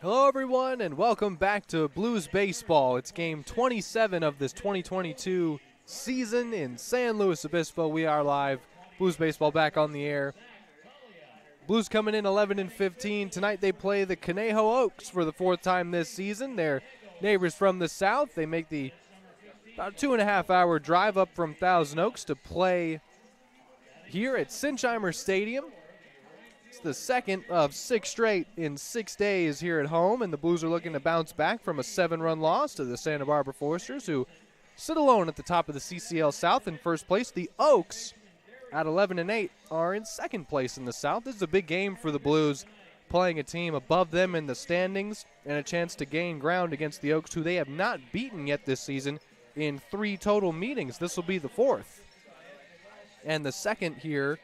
Hello, everyone, and welcome back to Blues Baseball. It's game 27 of this 2022 season in San Luis Obispo. We are live. Blues Baseball back on the air. Blues coming in 11-15. Tonight they play the Conejo Oaks for the fourth time this season. They're neighbors from the south. They make the about 2.5-hour drive up from Thousand Oaks to play here at Sinsheimer Stadium. It's the second of 6 straight in 6 days here at home, and the Blues are looking to bounce back from a 7-run loss to the Santa Barbara Foresters, who sit alone at the top of the CCL South in first place. The Oaks, at 11-8, are in second place in the South. This is a big game for the Blues, playing a team above them in the standings and a chance to gain ground against the Oaks, who they have not beaten yet this season in 3 total meetings. This will be the fourth. And the third, here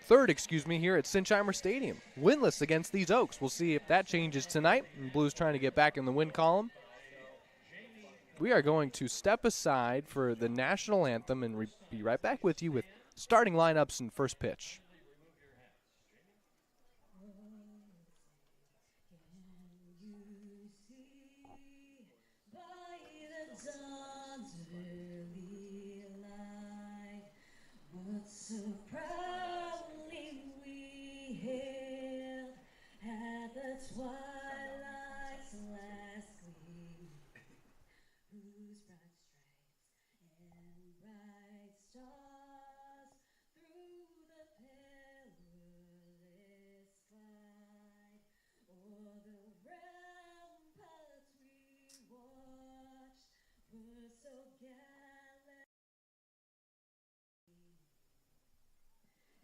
at Sinsheimer Stadium. Winless against these Oaks. We'll see if that changes tonight. And Blues trying to get back in the win column. We are going to step aside for the national anthem and be right back with you with starting lineups and first pitch. So proudly we hailed at the twilight's last gleam, whose bright stripes and bright stars through the perilous fight, o'er the ramparts we watched were so gallant.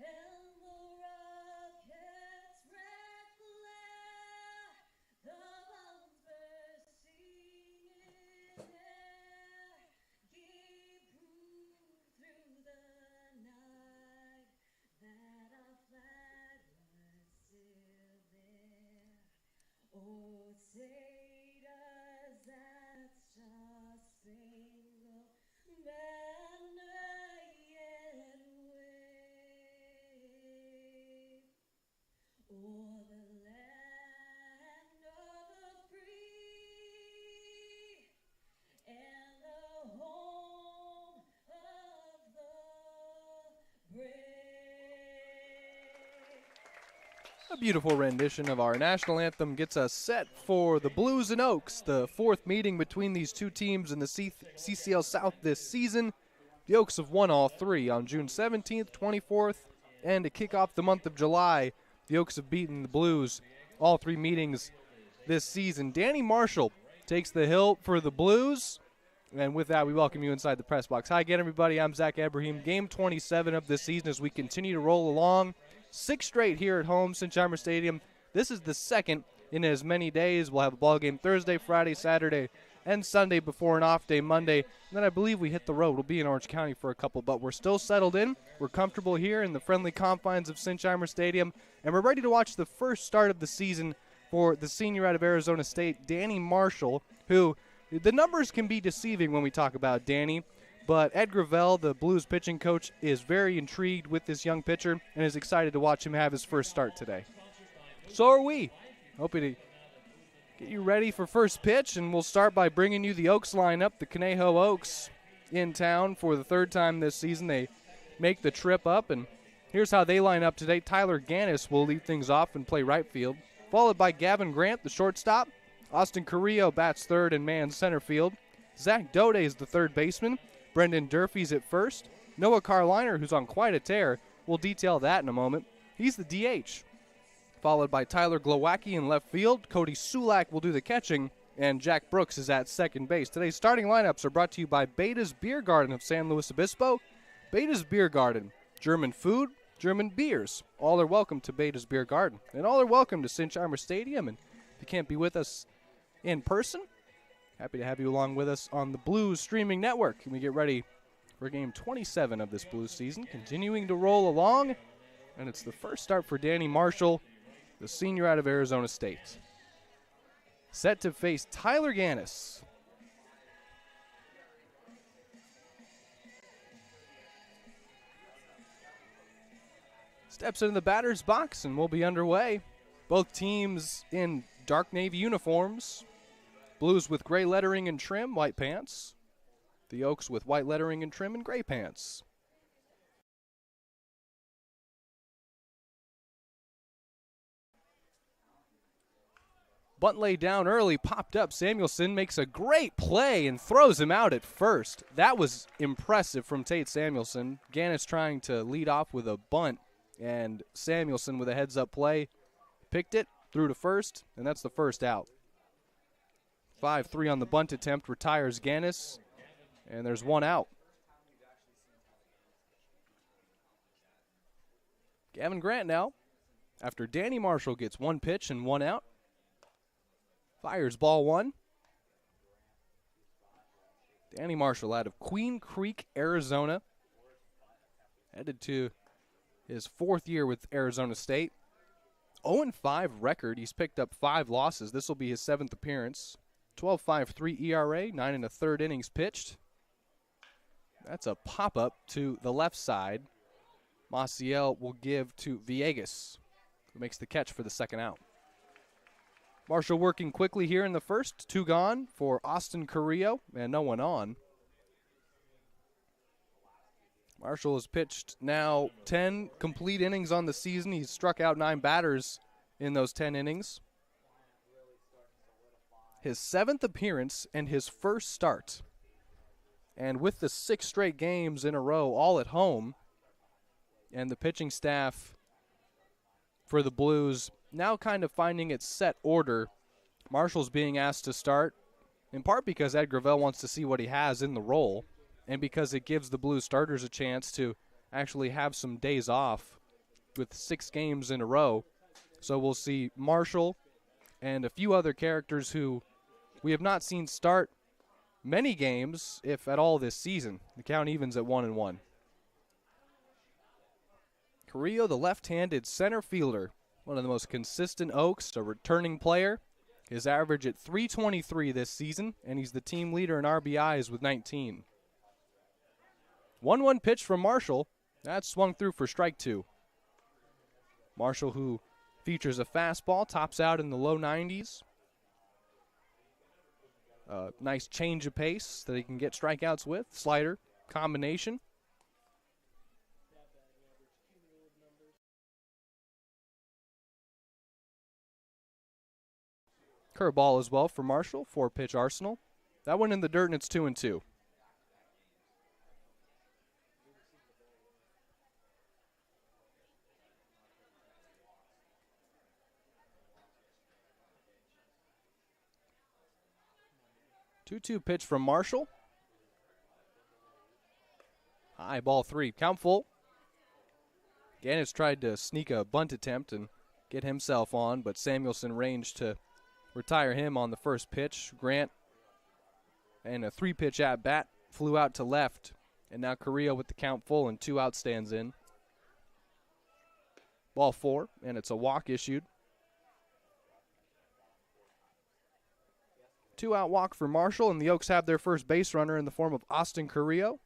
And the rocket's red glare, the bombs bursting in air, gave proof through the night that our flag was still there. Oh, say does that star-spangled banner yet o'er the land of the free and the home of the brave. A beautiful rendition of our national anthem gets us set for the Blues and Oaks, the fourth meeting between these two teams in the CCL South this season. The Oaks have won all 3 on June 17th, 24th, and to kick off the month of July, the Oaks have beaten the Blues all 3 meetings this season. Danny Marshall takes the hill for the Blues. And with that, we welcome you inside the press box. Hi again, everybody. I'm Zach Ebrahim. Game 27 of this season as we continue to roll along. 6 straight here at home, Sinsheimer Stadium. This is the second in as many days. We'll have a ball game Thursday, Friday, Saturday, and Sunday before an off day Monday. And then I believe we hit the road. We'll be in Orange County for a couple, but we're still settled in. We're comfortable here in the friendly confines of Sinsheimer Stadium, and we're ready to watch the first start of the season for the senior out of Arizona State, Danny Marshall, who the numbers can be deceiving when we talk about Danny, but Ed Gravel, the Blues pitching coach, is very intrigued with this young pitcher and is excited to watch him have his first start today. So are we. Hoping to get you ready for first pitch, and we'll start by bringing you the Oaks lineup. The Conejo Oaks in town for the 3rd time this season. They make the trip up, and here's how they line up today. Tyler Gannis will lead things off and play right field, followed by Gavin Grant, the shortstop. Austin Carrillo bats third and mans center field. Zach Dode is the third baseman. Brendan Durfee's at first. Noah Carliner, who's on quite a tear, we'll detail that in a moment. He's the DH. Followed by Tyler Glowacki in left field. Cody Sulak will do the catching, and Jack Brooks is at second base. Today's starting lineups are brought to you by Beta's Beer Garden of San Luis Obispo. Beta's Beer Garden, German food, German beers. All are welcome to Beta's Beer Garden, and all are welcome to Sinsheimer Stadium. And if you can't be with us in person, happy to have you along with us on the Blues streaming network. And we get ready for game 27 of this Blues season, continuing to roll along. And it's the first start for Danny Marshall, the senior out of Arizona State. Set to face Tyler Gannis. Steps into the batter's box, and we'll be underway. Both teams in dark navy uniforms. Blues with gray lettering and trim, white pants. The Oaks with white lettering and trim and gray pants. Bunt laid down early, popped up. Samuelson makes a great play and throws him out at first. That was impressive from Tate Samuelson. Gannis trying to lead off with a bunt, and Samuelson with a heads-up play. Picked it, threw to first, and that's the first out. 5-3 on the bunt attempt, retires Gannis, and there's one out. Gavin Grant now, after Danny Marshall gets one pitch and one out. Fires ball one. Danny Marshall out of Queen Creek, Arizona. Headed to his fourth year with Arizona State. 0-5 record. He's picked up 5 losses. This will be his 7th appearance. 12.53 ERA, 9 1/3 innings pitched. That's a pop-up to the left side. Maciel will give to Villegas, who makes the catch for the second out. Marshall working quickly here in the first. 2 gone for Austin Carrillo, and no one on. Marshall has pitched now 10 complete innings on the season. He's struck out 9 batters in those 10 innings. His 7th appearance and his first start. And with the 6 straight games in a row, all at home, and the pitching staff for the Blues now kind of finding its set order, Marshall's being asked to start, in part because Ed Gravel wants to see what he has in the role, and because it gives the Blues starters a chance to actually have some days off with 6 games in a row. So we'll see Marshall and a few other characters who we have not seen start many games, if at all, this season. The count evens at 1-1. Carrillo, the left-handed center fielder, one of the most consistent Oaks, a returning player. His average at .323 this season, and he's the team leader in RBIs with 19. 1-1 pitch from Marshall. That's swung through for strike 2. Marshall, who features a fastball, tops out in the low 90s. Nice change of pace that he can get strikeouts with. Slider combination. Curveball as well for Marshall, 4-pitch arsenal. That one in the dirt, and it's 2-2. Two pitch from Marshall. High, ball 3. Count full. Gannis tried to sneak a bunt attempt and get himself on, but Samuelson ranged to retire him on the first pitch. Grant and a 3-pitch at-bat flew out to left, and now Carrillo with the count full and 2 out stands in. Ball 4, and it's a walk issued. 2-out walk for Marshall, and the Oaks have their first base runner in the form of Austin Carrillo.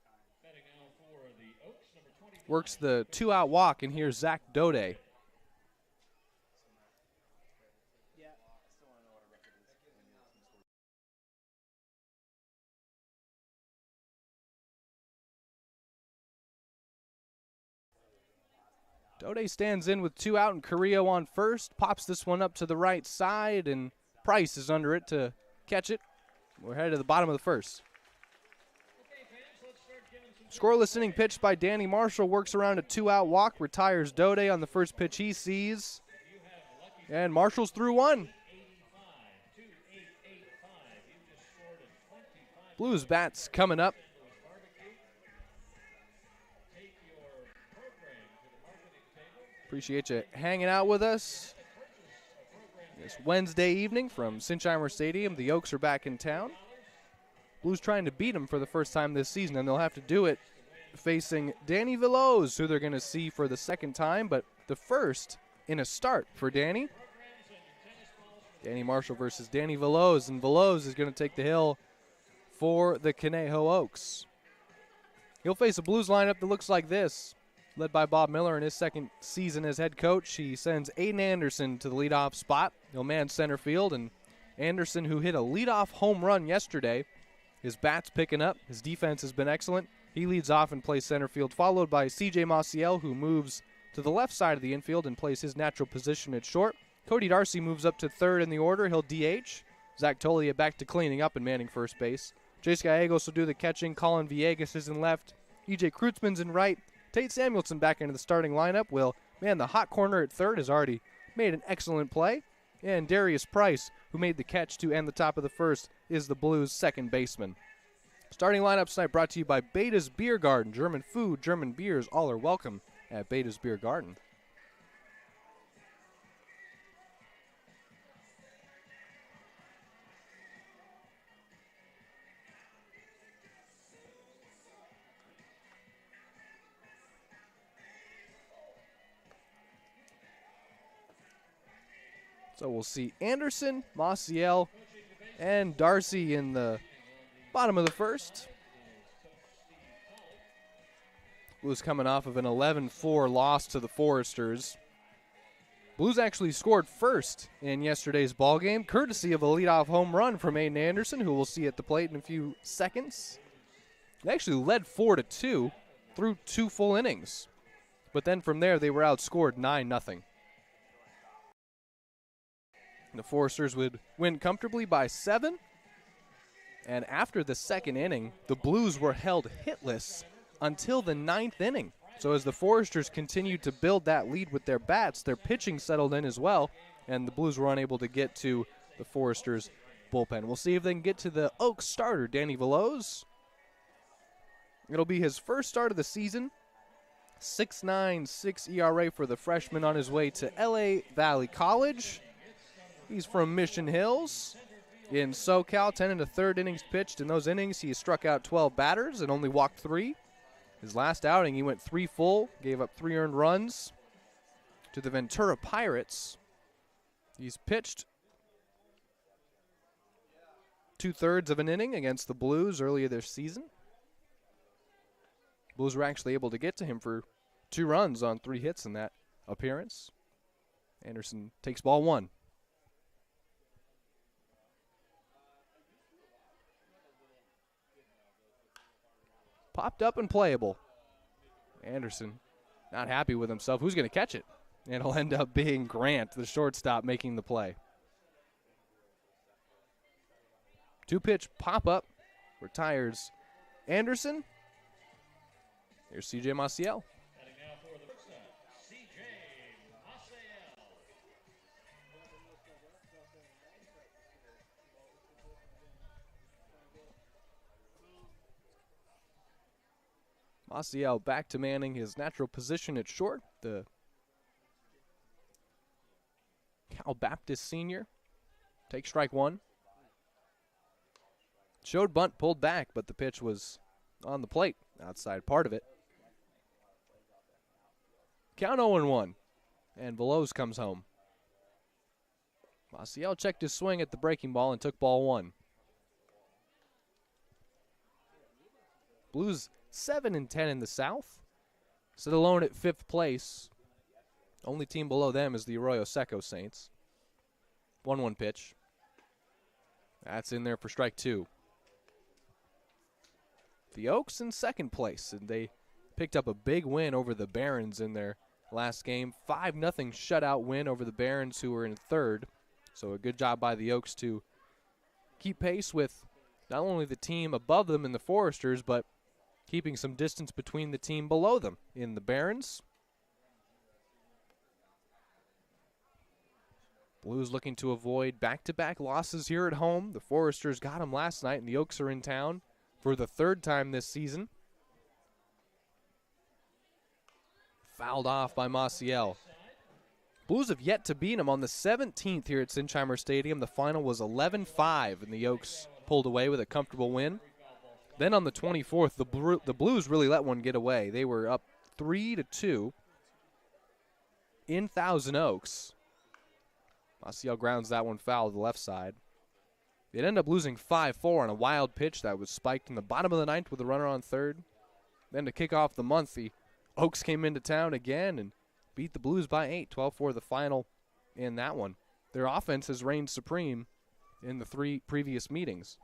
Works the 2-out walk, and here's Zach Dode. Dode stands in with 2 out and Carrillo on first. Pops this one up to the right side, and Price is under it to catch it. We're headed to the bottom of the first. Scoreless inning pitched by Danny Marshall. Works around a 2-out walk. Retires Dode on the first pitch he sees. And Marshall's through 1. Blues bats coming up. Appreciate you hanging out with us this Wednesday evening from Sinsheimer Stadium. The Oaks are back in town. Blues trying to beat them for the first time this season, and they'll have to do it facing Danny Veloz, who they're going to see for the second time, but the first in a start for Danny. Danny Marshall versus Danny Veloz, and Veloz is going to take the hill for the Conejo Oaks. He'll face a Blues lineup that looks like this. led by Bob Miller in his second season as head coach. He sends Aiden Anderson to the leadoff spot. He'll man center field, and Anderson, who hit a leadoff home run yesterday, his bat's picking up. His defense has been excellent. He leads off and plays center field, followed by C.J. Maciel, who moves to the left side of the infield and plays his natural position at short. Cody Darcy moves up to third in the order. He'll DH. Zach Tolia back to cleaning up and manning first base. Jace Gallegos will do the catching. Colin Villegas is in left. E.J. Kreutzmann's in right. Tate Samuelson back into the starting lineup. Will man the hot corner at third has already made an excellent play. And Darius Price, who made the catch to end the top of the first, is the Blues' second baseman. Starting lineup tonight brought to you by Beta's Beer Garden. German food, German beers, all are welcome at Beta's Beer Garden. So we'll see Anderson, Maciel, and Darcy in the bottom of the first. Blues coming off of an 11-4 loss to the Foresters. Blues actually scored first in yesterday's ballgame, courtesy of a leadoff home run from Aiden Anderson, who we'll see at the plate in a few seconds. They actually led 4-2 through 2 full innings. But then from there, they were outscored 9-0. The Foresters would win comfortably by 7. And after the second inning, the Blues were held hitless until the 9th inning. So as the Foresters continued to build that lead with their bats, their pitching settled in as well, and the Blues were unable to get to the Foresters' bullpen. We'll see if they can get to the Oaks starter, Danny Veloz. It'll be his first start of the season. 6.96 ERA for the freshman on his way to LA Valley College. He's from Mission Hills in SoCal. 10 1/3 innings pitched. In those innings, he struck out 12 batters and only walked 3. His last outing, he went 3 full, gave up 3 earned runs to the Ventura Pirates. He's pitched 2/3 of an inning against the Blues earlier this season. Blues were actually able to get to him for 2 runs on 3 hits in that appearance. Anderson takes ball 1. Popped up and playable. Anderson not happy with himself. Who's going to catch it? And it'll end up being Grant, the shortstop, making the play. 2-pitch pop-up retires Anderson. Here's C.J. Maciel. Maciel back to manning his natural position at short. The Cal Baptist senior takes strike 1. Showed bunt, pulled back, but the pitch was on the plate, outside part of it. Count 0-1, and Veloz comes home. Maciel checked his swing at the breaking ball and took ball 1. Blues 7-10 in the South. Sit alone at 5th place. Only team below them is the Arroyo Seco Saints. 1-1 pitch. That's in there for strike 2. The Oaks in 2nd place, and they picked up a big win over the Barons in their last game. 5-0 shutout win over the Barons, who were in 3rd. So a good job by the Oaks to keep pace with not only the team above them in the Foresters, but keeping some distance between the team below them in the Barons. Blues looking to avoid back-to-back losses here at home. The Foresters got them last night, and the Oaks are in town for the 3rd time this season. Fouled off by Maciel. Blues have yet to beat them on the 17th here at Sinsheimer Stadium. The final was 11-5, and the Oaks pulled away with a comfortable win. Then on the 24th, the Blues really let one get away. They were up 3-2 in Thousand Oaks. Maciel grounds that one foul to the left side. They'd end up losing 5-4 on a wild pitch that was spiked in the bottom of the 9th with a runner on 3rd. Then to kick off the month, the Oaks came into town again and beat the Blues by 8, 12-4 the final in that one. Their offense has reigned supreme in the 3 previous meetings.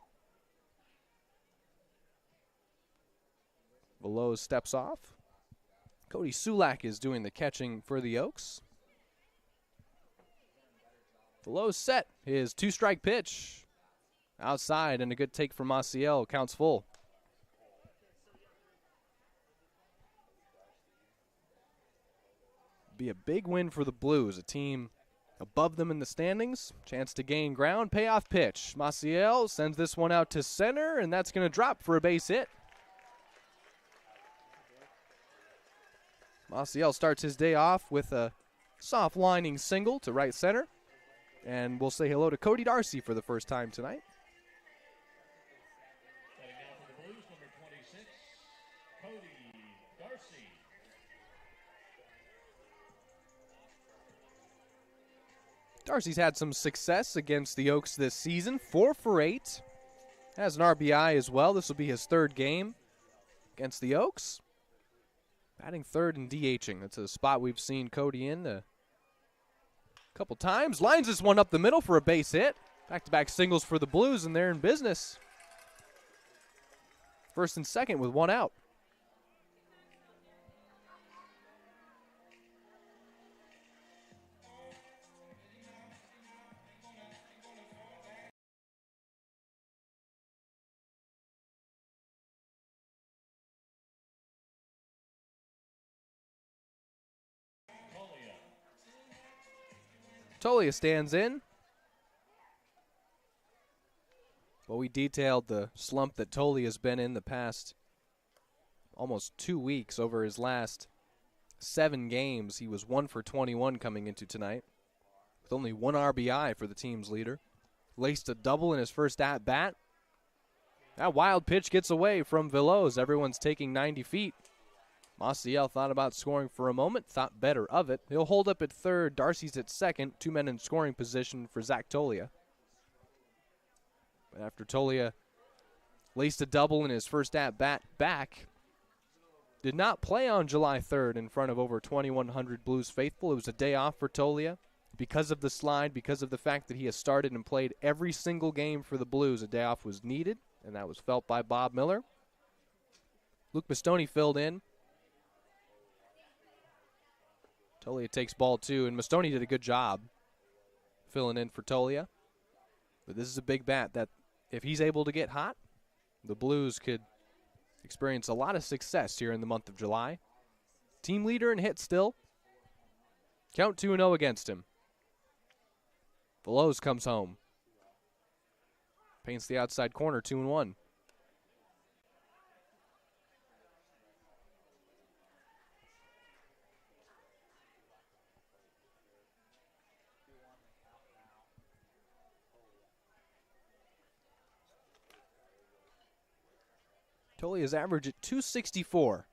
Veloz steps off. Cody Sulak is doing the catching for the Oaks. Veloz set his 2-strike pitch. Outside, and a good take from Maciel. Counts full. Be a big win for the Blues, a team above them in the standings. Chance to gain ground. Payoff pitch. Maciel sends this one out to center, and that's going to drop for a base hit. Maciel starts his day off with a soft lining single to right center. And we'll say hello to Cody Darcy for the first time tonight. Batting now for the Blues, number 26, Cody Darcy. Darcy's had some success against the Oaks this season. 4 for 8. Has an RBI as well. This will be his 3rd game against the Oaks. Batting 3rd and DHing. That's a spot we've seen Cody in a couple times. Lines this one up the middle for a base hit. Back-to-back singles for the Blues, and they're in business. 1st and 2nd with 1 out. Tolia stands in. Well, we detailed the slump that Tolia's been in the past almost 2 weeks. Over his last 7 games, he was 1 for 21 coming into tonight, with only 1 RBI for the team's leader. Laced a double in his first at-bat. That wild pitch gets away from Veloz. Everyone's taking 90 feet. Maciel thought about scoring for a moment, thought better of it. He'll hold up at 3rd. Darcy's at 2nd. 2 men in scoring position for Zach Tolia. But after Tolia laced a double in his first at-bat back, did not play on July 3rd in front of over 2,100 Blues faithful. It was a day off for Tolia because of the slide, because of the fact that he has started and played every single game for the Blues. A day off was needed, and that was felt by Bob Miller. Luke Mastoni filled in. Tolia takes ball 2, and Mastoni did a good job filling in for Tolia. But this is a big bat that, if he's able to get hot, the Blues could experience a lot of success here in the month of July. Team leader in hits still. Count 2-0 against him. Veloz comes home. Paints the outside corner, 2-1. Tolia's average at 264.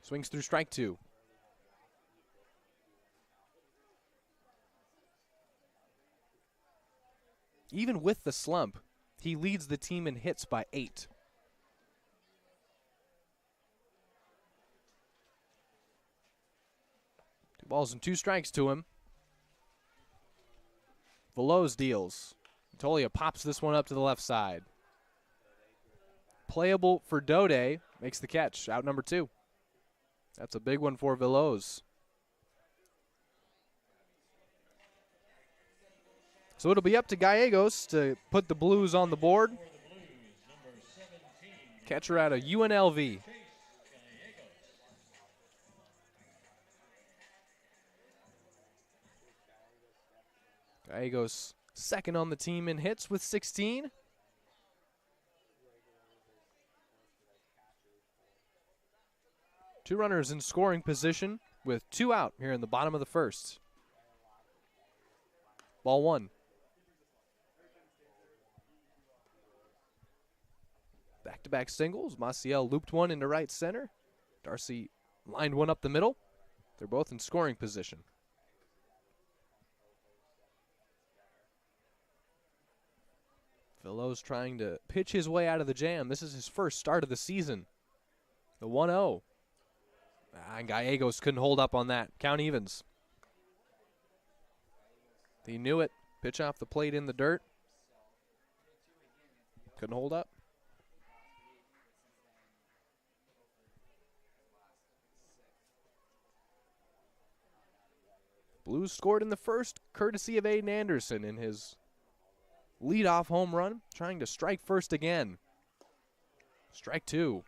Swings through strike 2. Even with the slump, he leads the team in hits by 8. 2 balls and 2 strikes to him. Veloz deals. Tolia pops this one up to the left side. Playable for Dode, makes the catch, out number 2. That's a big one for Veloz. So it'll be up to Gallegos to put the Blues on the board. Catcher out of UNLV. Gallegos second on the team in hits with 16. Two runners in scoring position with 2 out here in the bottom of the first. Ball 1. Back-to-back singles. Maciel looped one into right center. Darcy lined one up the middle. They're both in scoring position. Veloz trying to pitch his way out of the jam. This is his first start of the season The 1-0. And Gallegos couldn't hold up on that. Count evens. He knew it. Pitch off the plate in the dirt. Couldn't hold up. Blues scored in the first, courtesy of Aiden Anderson in his leadoff home run, trying to strike first again. Strike two.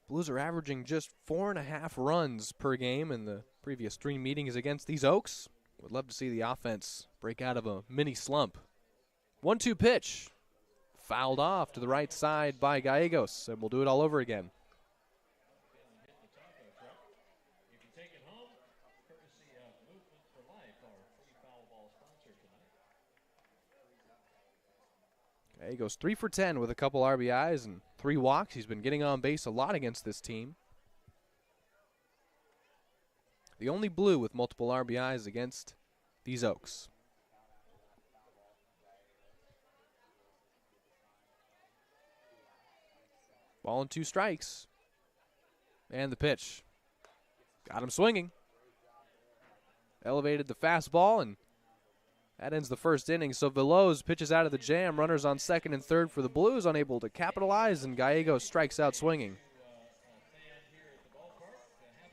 Blues are averaging just 4.5 runs per game in the previous 3 meetings against these Oaks. Would love to see the offense break out of a mini slump. 1-2 pitch. Fouled off to the right side by Gallegos, and we'll do it all over again. You can take it home, courtesy of Movement for Life, our free foul ball sponsor tonight. Gallegos 3 for 10 with a couple RBIs and 3 walks. He's been getting on base a lot against this team. The only Blue with multiple RBIs against these Oaks. Ball and 2 strikes. And the pitch. Got him swinging. Elevated the fastball, and that ends the first inning. So Veloz pitches out of the jam. Runners on second and third for the Blues, unable to capitalize, and Gallegos strikes out swinging.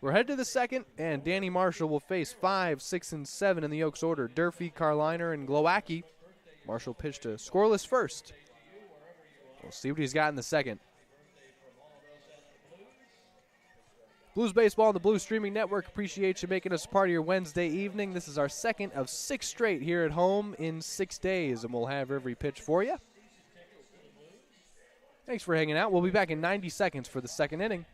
We're headed to the second, and Danny Marshall will face 5, 6, and 7 in the Oaks order. Durfee, Carliner, and Glowacki. Marshall pitched a scoreless first. We'll see what he's got in the second. Blues Baseball on the Blues Streaming Network. Appreciate you making us a part of your Wednesday evening. This is our second of 6 straight here at home in 6 days, and we'll have every pitch for you. Thanks for hanging out. We'll be back in 90 seconds for the second inning.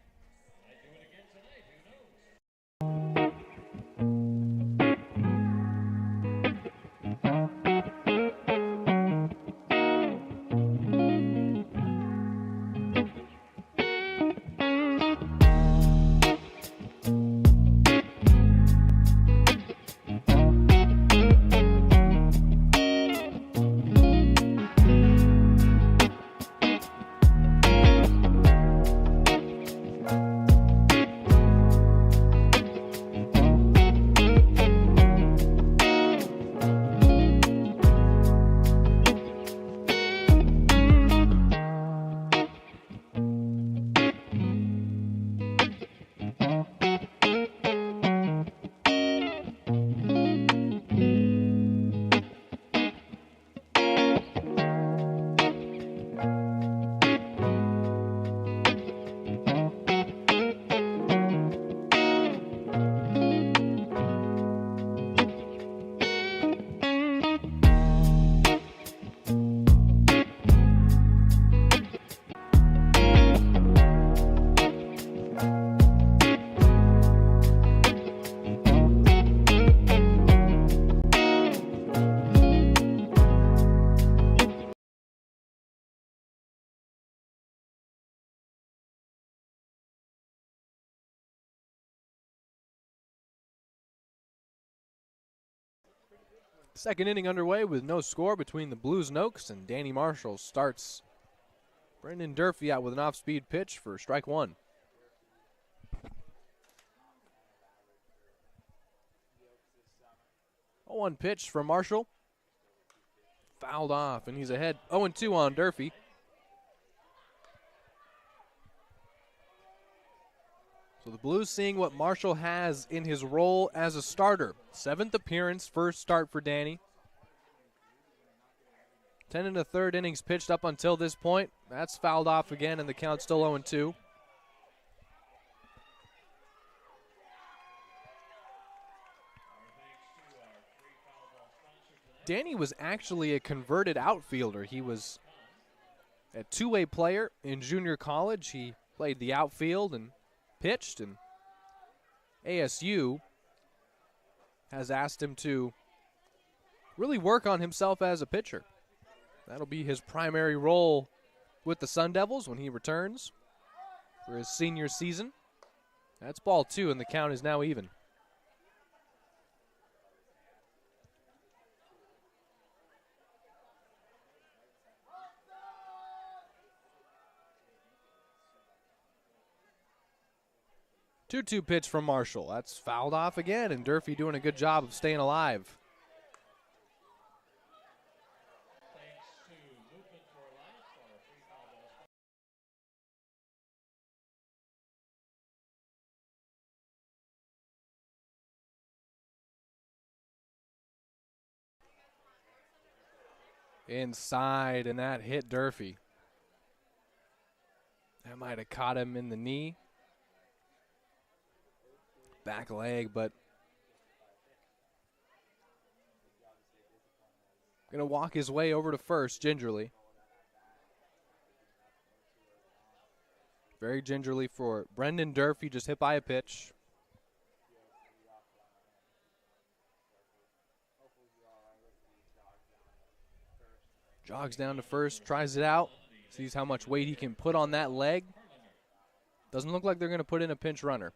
Second inning underway with no score between the Blues and Oaks, and Danny Marshall starts Brendan Durfee out with an off-speed pitch for strike one. A 0-1 pitch from Marshall. Fouled off, and he's ahead 0-2 on Durfee. So the Blues seeing what Marshall has in his role as a starter. 7th appearance, first start for Danny. 10 1/3 innings pitched up until this point. That's fouled off again, and the count's still 0-2. Danny was actually a converted outfielder. He was a two-way player in junior college. He played the outfield and pitched, and ASU has asked him to really work on himself as a pitcher. That'll be his primary role with the Sun Devils when he returns for his senior season. That's ball 2, and the count is now even. 2-2 pitch from Marshall. That's fouled off again, and Durfee doing a good job of staying alive. Thanks to Movement for Life, our free foul ball. Inside, and that hit Durfee. That might have caught him in the knee. Back leg, but gonna walk his way over to first gingerly. Very gingerly for Brendan Durfee, just hit by a pitch. Jogs down to first, tries it out, sees how much weight he can put on that leg. Doesn't look like they're going to put in a pinch runner.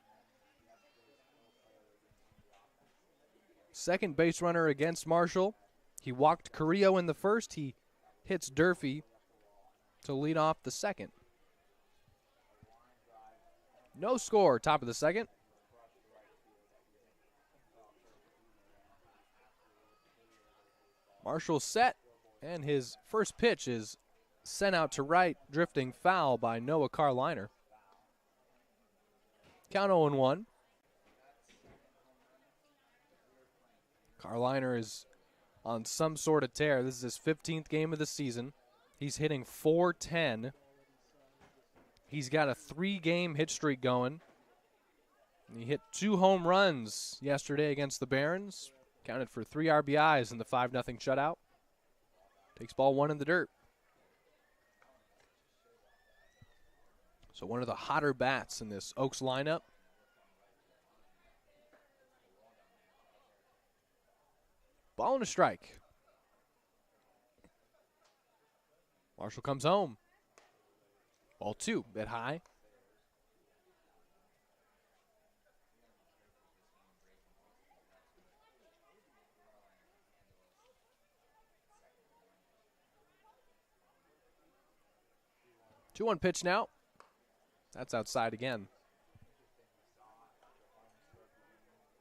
Second base runner against Marshall. He walked Carrillo in the first. He hits Durfee to lead off the second. No score, top of the second. Marshall set, and his first pitch is sent out to right, drifting foul by Noah Carliner. Count 0-1. Carliner is on some sort of tear. This is his 15th game of the season. He's hitting .410. He's got a 3-game hit streak going. He hit 2 home runs yesterday against the Barons. Counted for 3 RBIs in the 5-0 shutout. Takes ball 1 in the dirt. So one of the hotter bats in this Oaks lineup. Ball and a strike. Marshall comes home. Ball 2, bit high. Two-one pitch now. That's outside again.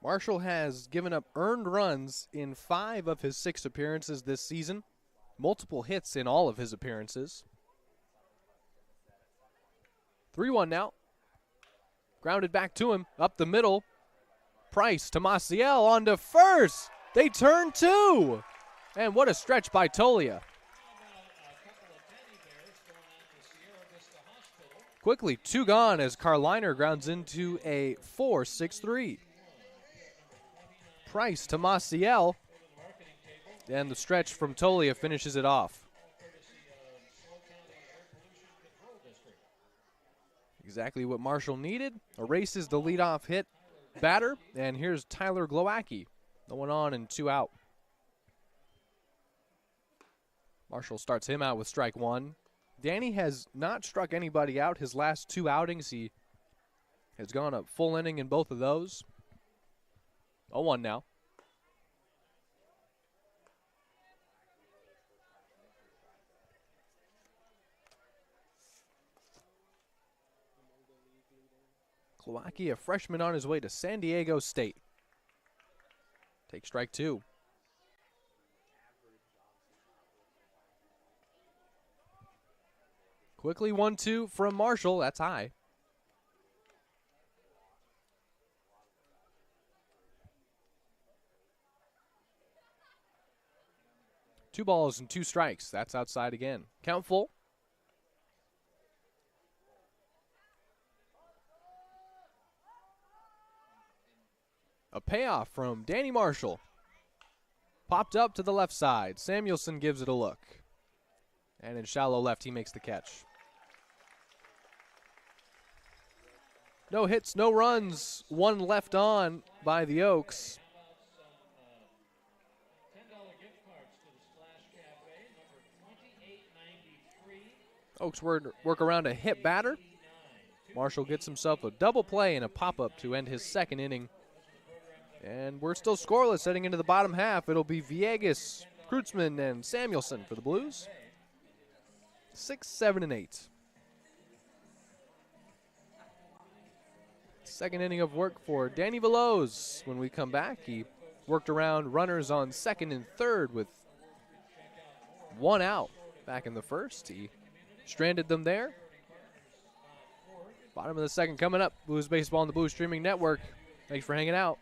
Marshall has given up earned runs in 5 of his 6 appearances this season. Multiple hits in all of his appearances. 3-1 now. Grounded back to him, up the middle. Price to Maciel on to first. They turn 2. And what a stretch by Tolia. Quickly, 2 gone as Carliner grounds into a 4-6-3. Price to Maciel. And the stretch from Tolia finishes it off. Exactly what Marshall needed. Erases the leadoff hit batter. And here's Tyler Glowacki. No one on and 2 out. Marshall starts him out with strike 1. Danny has not struck anybody out his last 2 outings. He has gone a full inning in both of those. 0-1 now. Glowacki, a freshman on his way to San Diego State. Take strike 2. Quickly 1-2 from Marshall. That's high. Two balls and 2 strikes. That's outside again. Count full. A payoff from Danny Marshall. Popped up to the left side. Samuelson gives it a look. And in shallow left, he makes the catch. No hits, no runs. 1 left on by the Oaks. Oaks work around a hit batter. Marshall gets himself a double play and a pop-up to end his 2nd inning. And we're still scoreless heading into the bottom half. It'll be Villegas, Kreutzmann, and Samuelson for the Blues. 6, 7, and 8. Second inning of work for Danny Veloz. When we come back, he worked around runners on second and third with one out back in the first. He stranded them there. Bottom of the second coming up. Blues Baseball on the Blues Streaming Network. Thanks for hanging out.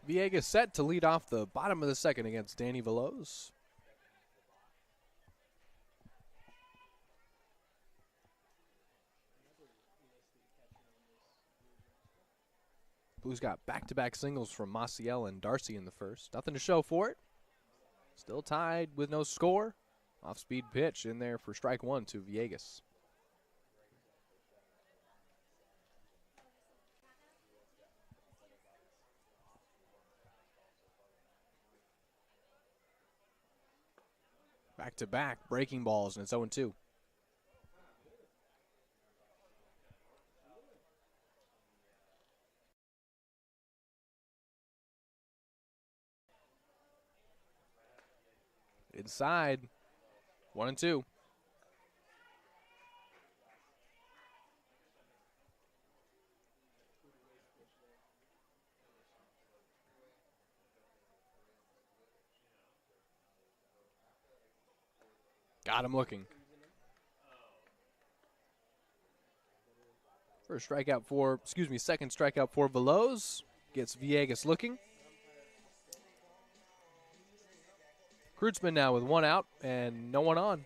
Villegas set to lead off the bottom of the second against Danny Veloz. Blues got back-to-back singles from Maciel and Darcy in the first. Nothing to show for it. Still tied with no score. Off-speed pitch in there for strike one to Villegas. Back-to-back breaking balls, and it's 0-2. Inside, 1-2. Got him looking. Second strikeout for Veloz. Gets Villegas looking. Kreutzmann now with one out and no one on. Now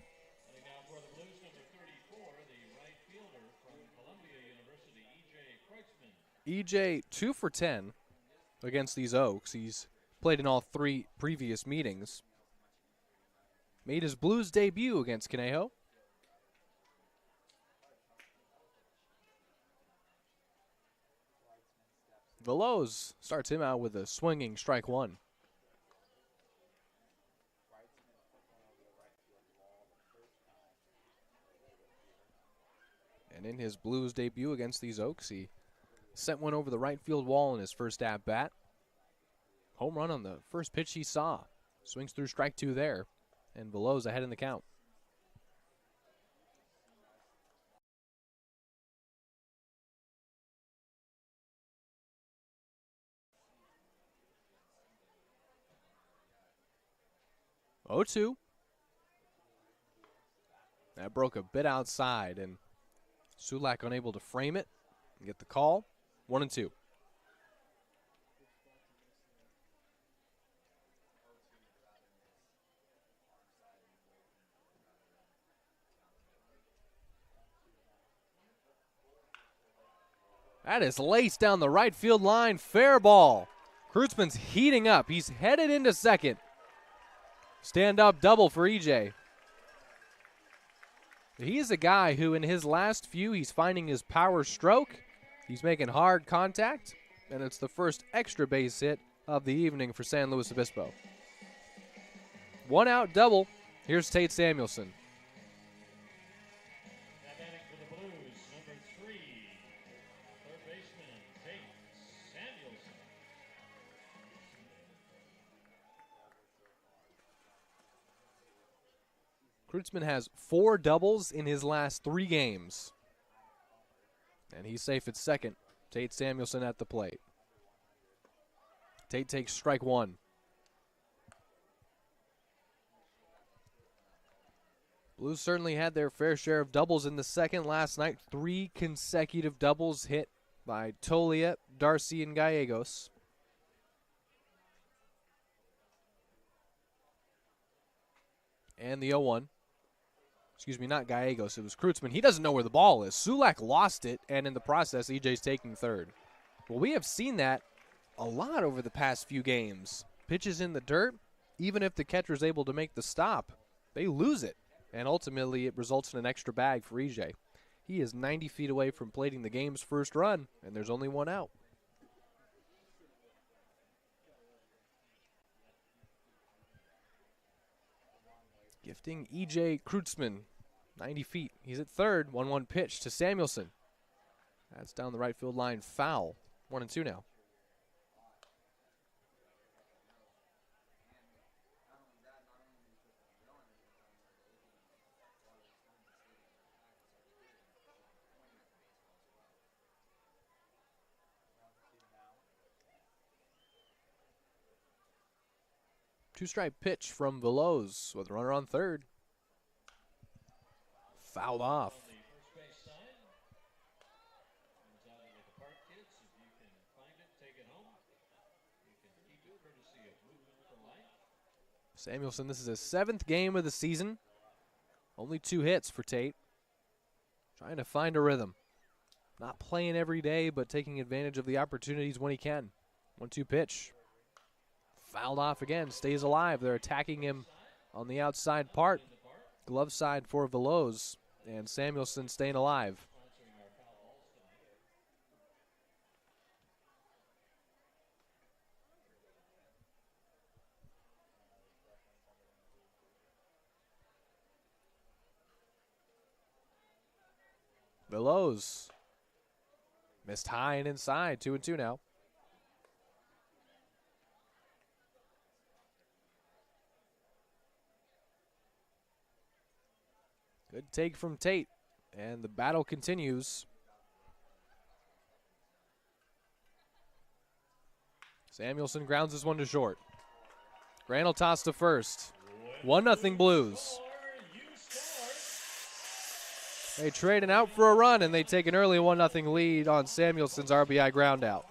for the Blues, number 34, the right fielder from Columbia University, E.J. Kreutzmann. EJ 2 for 10 against these Oaks. He's played in all three previous meetings. Made his Blues debut against Conejo. Veloz starts him out with a swinging strike one. And in his Blues debut against these Oaks, he sent one over the right field wall in his first at-bat. Home run on the first pitch he saw. Swings through strike two there, and Veloz ahead in the count. Oh, 2. That broke a bit outside, and Sulak unable to frame it and get the call. 1-2. That is laced down the right field line. Fair ball. Kreutzmann's heating up. He's headed into second. Stand-up double for EJ. He's a guy who in his last few, he's finding his power stroke. He's making hard contact, and it's the first extra base hit of the evening for San Luis Obispo. One out double. Here's Tate Samuelson. Now batting for the Blues, number 3, third baseman, Tate Samuelson. Kreutzmann has 4 doubles in his last 3 games. And he's safe at second. Tate Samuelson at the plate. Tate takes strike one. Blues certainly had their fair share of doubles in the second last night. 3 consecutive doubles hit by Toliet, Darcy, and Gallegos. And the 0-1. Excuse me, not Gallegos. It was Kreutzmann. He doesn't know where the ball is. Sulak lost it, and in the process, EJ's taking third. Well, we have seen that a lot over the past few games. Pitches in the dirt, even if the catcher's able to make the stop, they lose it. And ultimately, it results in an extra bag for EJ. He is 90 feet away from plating the game's first run, and there's only one out. Gifting EJ Kreutzmann, 90 feet. He's at third. 1-1 pitch to Samuelson. That's down the right field line, foul. 1-2 now. Two-strike pitch from Veloz with a runner on third. Fouled off. On the first base side. Comes out into the park, kids. If you can find it, take it home. You can keep it courtesy of Movement for Life. Samuelson, this is his 7th game of the season. Only 2 hits for Tate. Trying to find a rhythm. Not playing every day, but taking advantage of the opportunities when he can. 1-2 pitch. Fouled off again, stays alive. They're attacking him on the outside part. Glove side for Veloz, and Samuelson staying alive. Veloz missed high and inside, 2-2 now. Good take from Tate, and the battle continues. Samuelson grounds this one to short. Grant will toss to first. 1-0 Blues. They trade an out for a run, and they take an early 1-0 lead on Samuelson's RBI ground out.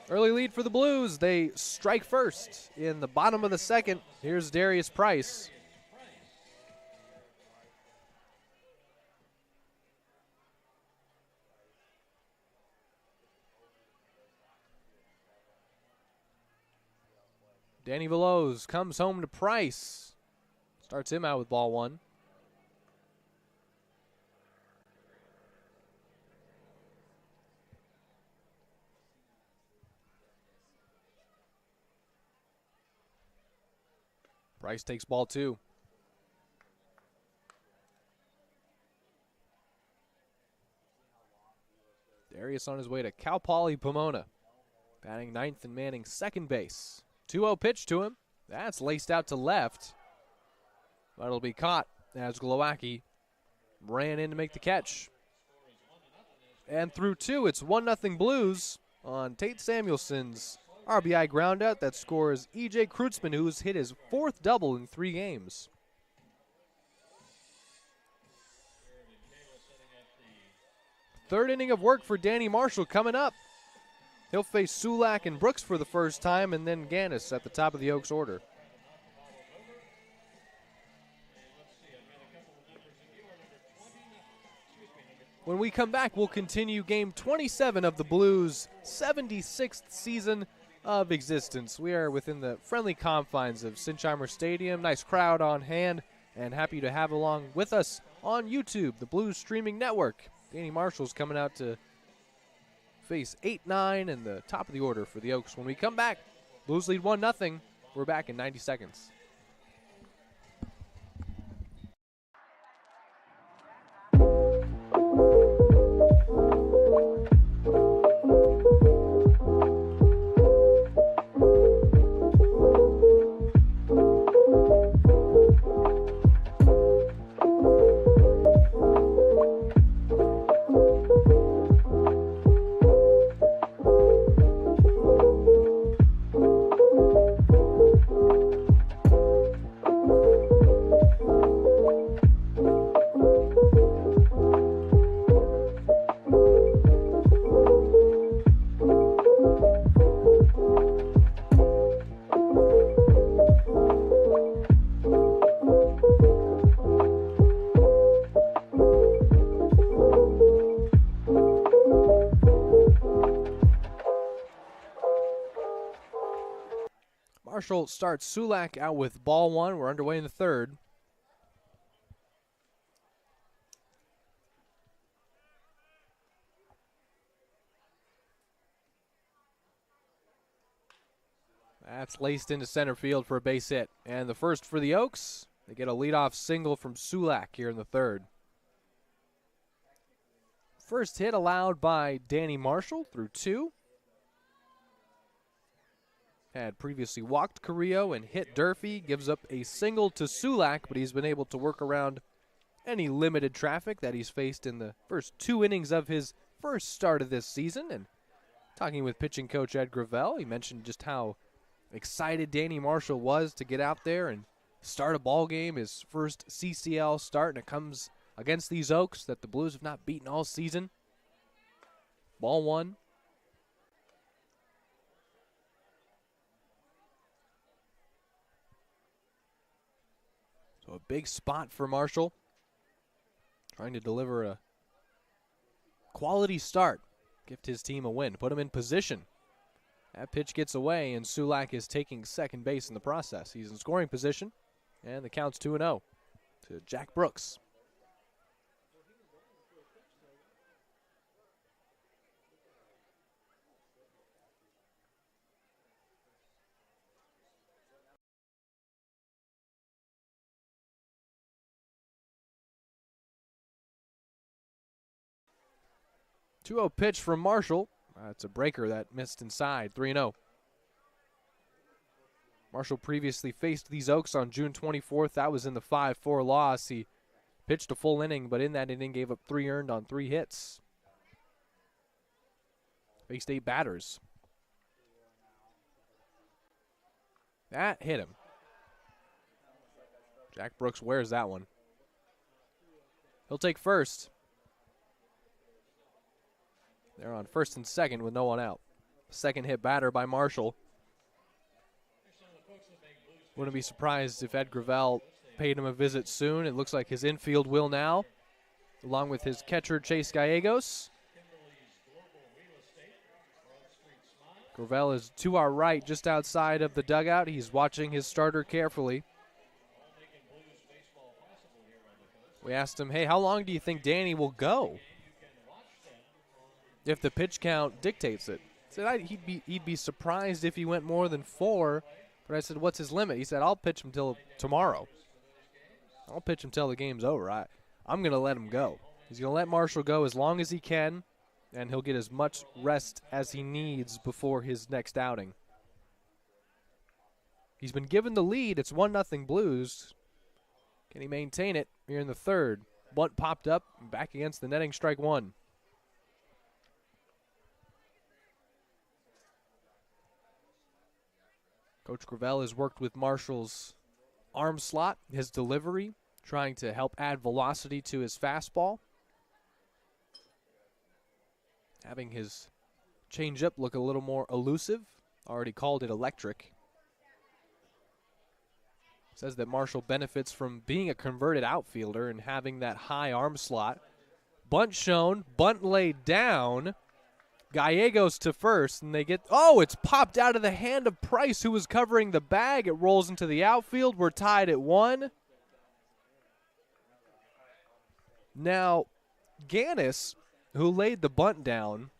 Early lead for the Blues. They strike first in the bottom of the second. Here's Darius Price. Danny Veloz comes home to Price. Starts him out with ball 1. Price takes ball 2. Darius on his way to Cal Poly Pomona. Batting 9th and manning second base. 2-0 pitch to him. That's laced out to left. But it'll be caught as Glowacki ran in to make the catch. And through 2, it's 1-0 Blues on Tate Samuelson's RBI groundout that scores EJ Kreutzmann, who's hit his 4th double in 3 games. Third inning of work for Danny Marshall coming up. He'll face Sulak and Brooks for the first time, and then Gannis at the top of the Oaks order. When we come back, we'll continue game 27 of the Blues' 76th season of existence. We are within the friendly confines of Sinsheimer Stadium. Nice crowd on hand, and happy to have along with us on YouTube, the Blues streaming network. Danny Marshall's coming out to face 8-9 and the top of the order for the Oaks. When we come back, Blues lead 1-0. We're back in 90 seconds. Marshall starts Sulak out with ball one. We're underway in the third. That's laced into center field for a base hit. And the first for the Oaks. They get a leadoff single from Sulak here in the third. First hit allowed by Danny Marshall through 2. Had previously walked Carrillo and hit Durfee. Gives up a single to Sulak, but he's been able to work around any limited traffic that he's faced in the first 2 innings of his first start of this season. And talking with pitching coach Ed Gravel, he mentioned just how excited Danny Marshall was to get out there and start a ball game, his first CCL start, and it comes against these Oaks that the Blues have not beaten all season. Ball one. So a big spot for Marshall, trying to deliver a quality start, gift his team a win, put him in position. That pitch gets away, and Sulak is taking second base in the process. He's in scoring position, and the count's 2-0 to Jack Brooks. Two-0 pitch from Marshall. It's a breaker that missed inside, 3-0. Marshall previously faced these Oaks on June 24th. That was in the 5-4 loss. He pitched a full inning, but in that inning gave up 3 earned on 3 hits. Faced 8 batters. That hit him. Jack Brooks wears that one. He'll take first. They're on first and second with no one out. Second hit batter by Marshall. Wouldn't be surprised if Ed Gravel paid him a visit soon. It looks like his infield will now, along with his catcher Chase Gallegos. Gravel is to our right, just outside of the dugout. He's watching his starter carefully. We asked him, hey, how long do you think Danny will go if the pitch count dictates it? He said he'd be surprised if he went more than 4. But I said, what's his limit? He said, I'll pitch him till tomorrow. I'll pitch him till the game's over. I'm going to let him go. He's going to let Marshall go as long as he can, and he'll get as much rest as he needs before his next outing. He's been given the lead. It's 1-0 Blues. Can he maintain it here in the third? Bunt popped up, back against the netting, strike 1. Coach Gravel has worked with Marshall's arm slot, his delivery, trying to help add velocity to his fastball. Having his changeup look a little more elusive. Already called it electric. Says that Marshall benefits from being a converted outfielder and having that high arm slot. Bunt shown, bunt laid down. Gallegos to first, and they get, it's popped out of the hand of Price, who was covering the bag. It rolls into the outfield. We're tied at 1. Now, Gannis, who laid the bunt down,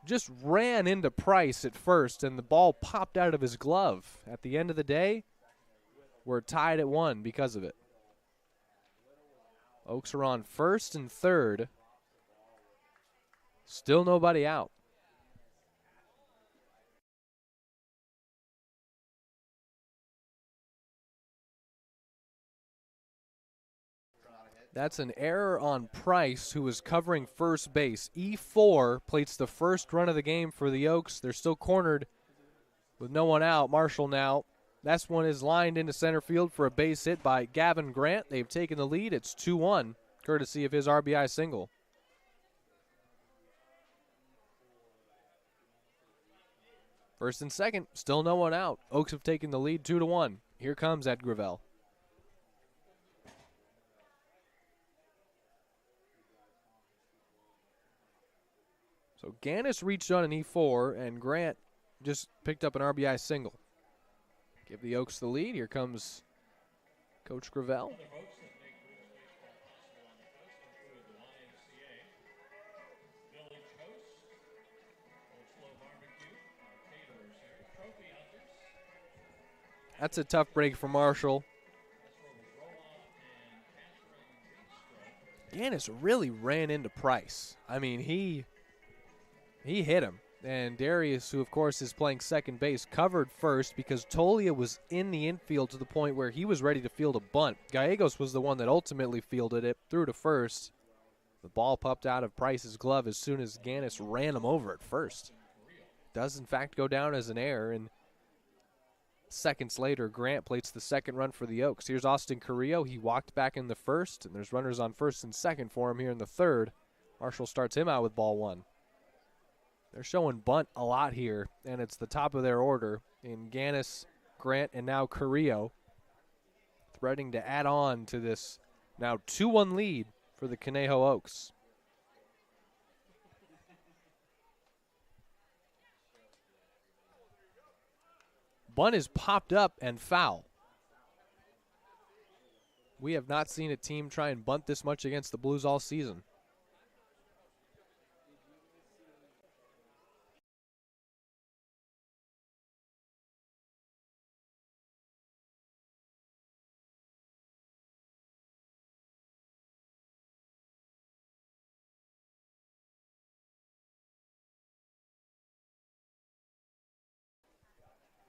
just ran into Price at first, and the ball popped out of his glove. At the end of the day, we're tied at 1 because of it. Oaks are on first and third. Still nobody out. That's an error on Price, who was covering first base. E4 plates the first run of the game for the Oaks. They're still cornered with no one out. Marshall now. That one is lined into center field for a base hit by Gavin Grant. They've taken the lead. It's 2-1, courtesy of his RBI single. First and second, still no one out. Oaks have taken the lead 2-1. Here comes Ed Gravel. So Gannis reached on an E4, and Grant just picked up an RBI single. give the Oaks the lead. Here comes Coach Gravel. Other folks that make Blues baseball possible on the coast include the YMCA, Village Host, Old SLO Barbecue, our caterers here, trophy hunters. That's a tough break for Marshall. That's where we roll off and Catherine Ringstrom. Gannis really ran into Price. I mean, he hit him. And Darius, who of course is playing second base, covered first because Tolia was in the infield to the point where he was ready to field a bunt. Gallegos was the one that ultimately fielded it, threw to first. The ball popped out of Price's glove as soon as Gannis ran him over at first. Does in fact go down as an error, and seconds later, Grant plates the second run for the Oaks. Here's Austin Carrillo. He walked back in the first, and there's runners on first and second for him here in the third. Marshall starts him out with ball one. They're showing bunt a lot here, and it's the top of their order in Gannis, Grant, and now Carrillo, threatening to add on to this now 2-1 lead for the Conejo Oaks. Bunt is popped up and foul. We have not seen a team try and bunt this much against the Blues all season.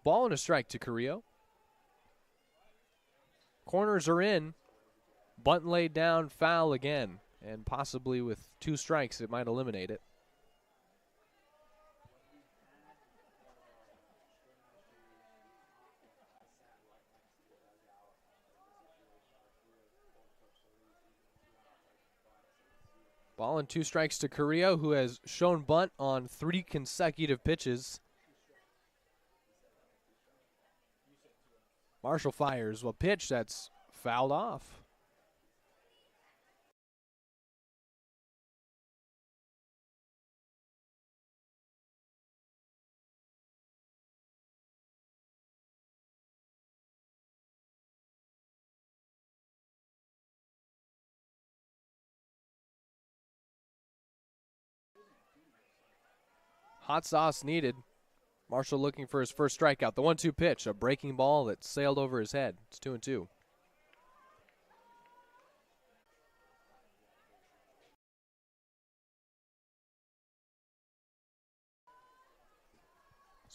Ball and a strike to Carrillo. Corners are in. Bunt laid down, foul again. And possibly with 2 strikes, it might eliminate it. Ball and 2 strikes to Carrillo, who has shown bunt on 3 consecutive pitches. Marshall fires. Well, pitch that's fouled off. Hot sauce needed. Marshall looking for his first strikeout. The 1-2 pitch, a breaking ball that sailed over his head. It's 2-2. This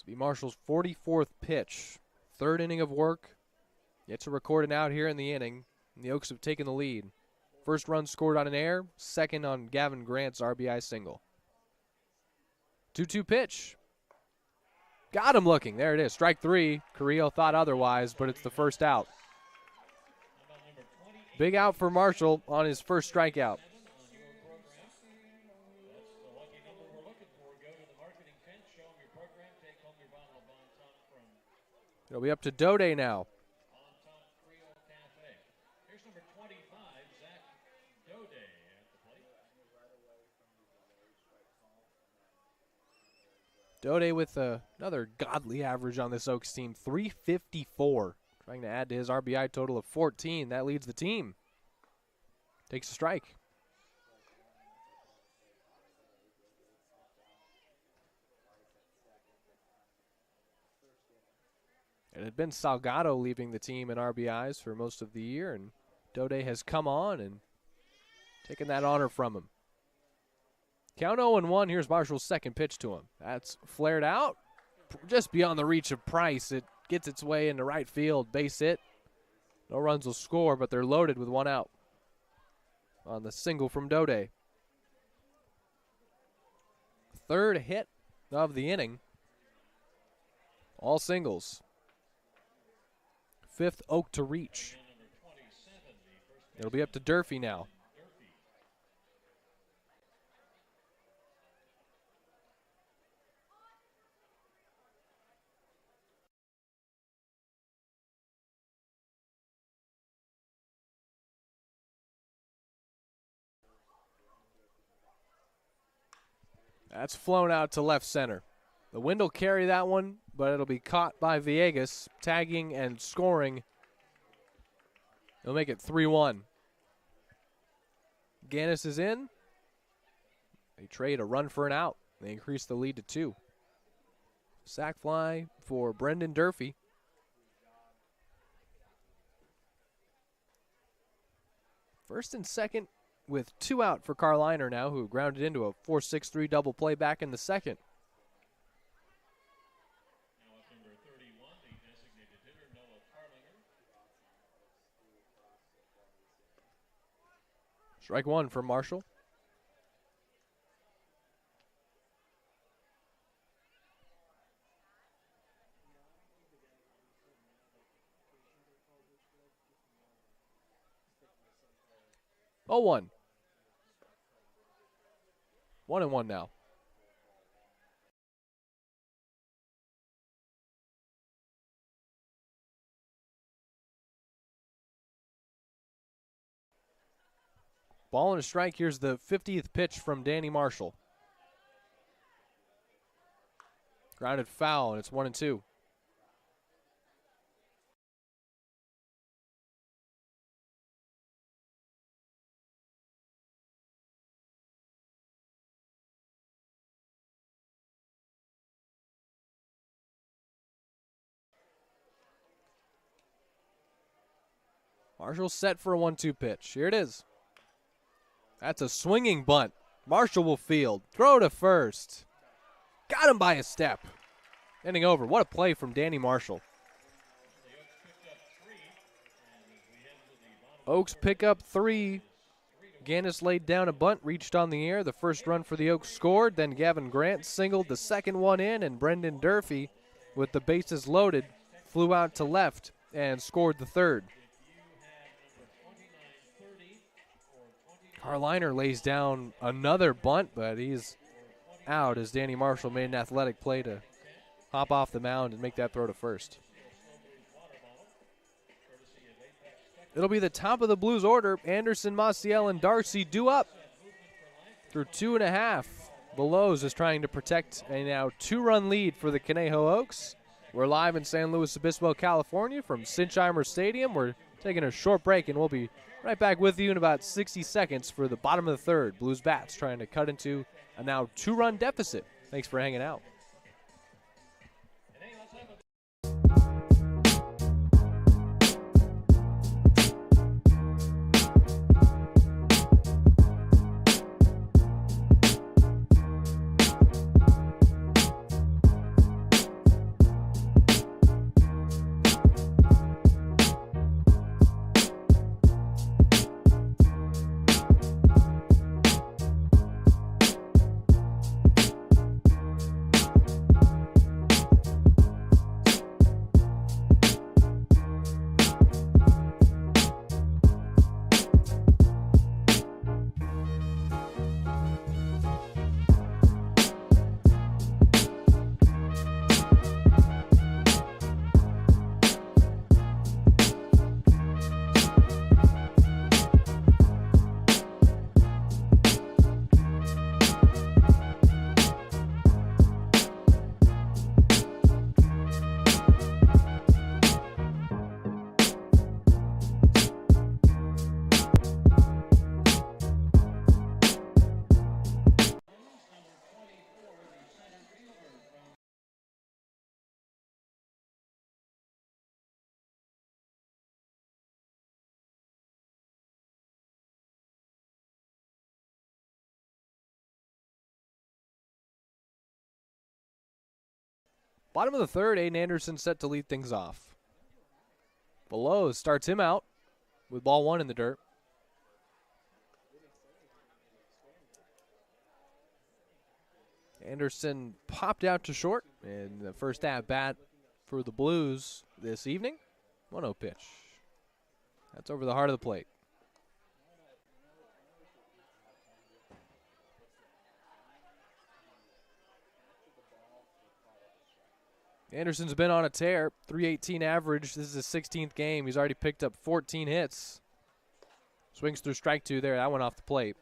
will be Marshall's 44th pitch. 3rd inning of work. Yet to record an out here in the inning. And the Oaks have taken the lead. First run scored on an error. Second on Gavin Grant's RBI single. 2-2 pitch. Got him looking. There it is. Strike 3. Carrillo thought otherwise, but it's the first out. Big out for Marshall on his first strikeout. It'll be up to Dode now. Here's number 25, Zach Dode at the plate. Dode with another godly average on this Oaks team, 354. Trying to add to his RBI total of 14. That leads the team. Takes a strike. It had been Salgado leaving the team in RBIs for most of the year, and Dode has come on and taken that honor from him. Count 0-1. Here's Marshall's second pitch to him. That's flared out just beyond the reach of Price. It gets its way into right field. Base hit. No runs will score, but they're loaded with 1 out on the single from Dode. 3rd hit of the inning. All singles. 5th Oak to reach. It'll be up to Durfee now. That's flown out to left center. The wind will carry that one but it'll be caught by Villegas, tagging and scoring. They'll make it 3-1. Gannis is in. They trade a run for an out. They increase the lead to 2. Sack fly for Brendan Durfee. First and second with 2 out for Carliner now, who grounded into a 4-6-3 double play back in the second. Now at number 31, the designated hitter, Noah Carlinger. Strike 1 for Marshall. Oh, 1. 1-1 now. Ball and a strike. Here's the 50th pitch from Danny Marshall. Grounded foul, and it's 1-2. Marshall set for a 1-2 pitch. Here it is. That's a swinging bunt. Marshall will field. Throw to first. Got him by a step. Ending over. What a play from Danny Marshall. Oaks pick up 3. Gannis laid down a bunt, reached on the air. The first run for the Oaks scored. Then Gavin Grant singled the second one in, and Brendan Durfee, with the bases loaded, flew out to left and scored the third. Carliner lays down another bunt, but he's out as Danny Marshall made an athletic play to hop off the mound and make that throw to first. It'll be the top of the Blues order. Anderson, Maciel, and Darcy due up through 2.5. Belows is trying to protect a now 2-run lead for the Conejo Oaks. We're live in San Luis Obispo, California from Sinchheimer Stadium. We're taking a short break, and we'll be right back with you in about 60 seconds for the bottom of the third. Blues bats trying to cut into a now 2-run deficit. Thanks for hanging out. Bottom of the third, Aiden Anderson set to lead things off. Below starts him out with ball 1 in the dirt. Anderson popped out to short in the first at-bat for the Blues this evening. 1-0 pitch. That's over the heart of the plate. Anderson's been on a tear, 318 average. This is his 16th game. He's already picked up 14 hits. Swings through strike 2 there. That went off the plate.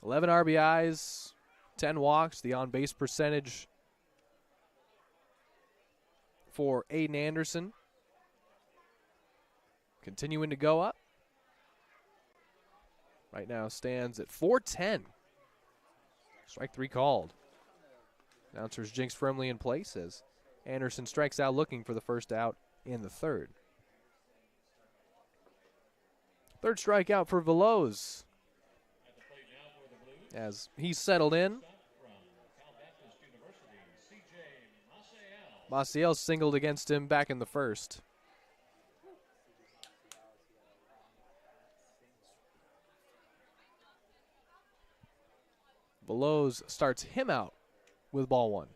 11 RBIs, 10 walks. The on-base percentage for Aiden Anderson. Continuing to go up. Right now stands at 4-10. Strike 3 called. Announcers jinx firmly in place as Anderson strikes out looking for the first out in the third. Third strikeout for Veloz as he settled in. Maciel singled against him back in the first. Veloz starts him out with ball one.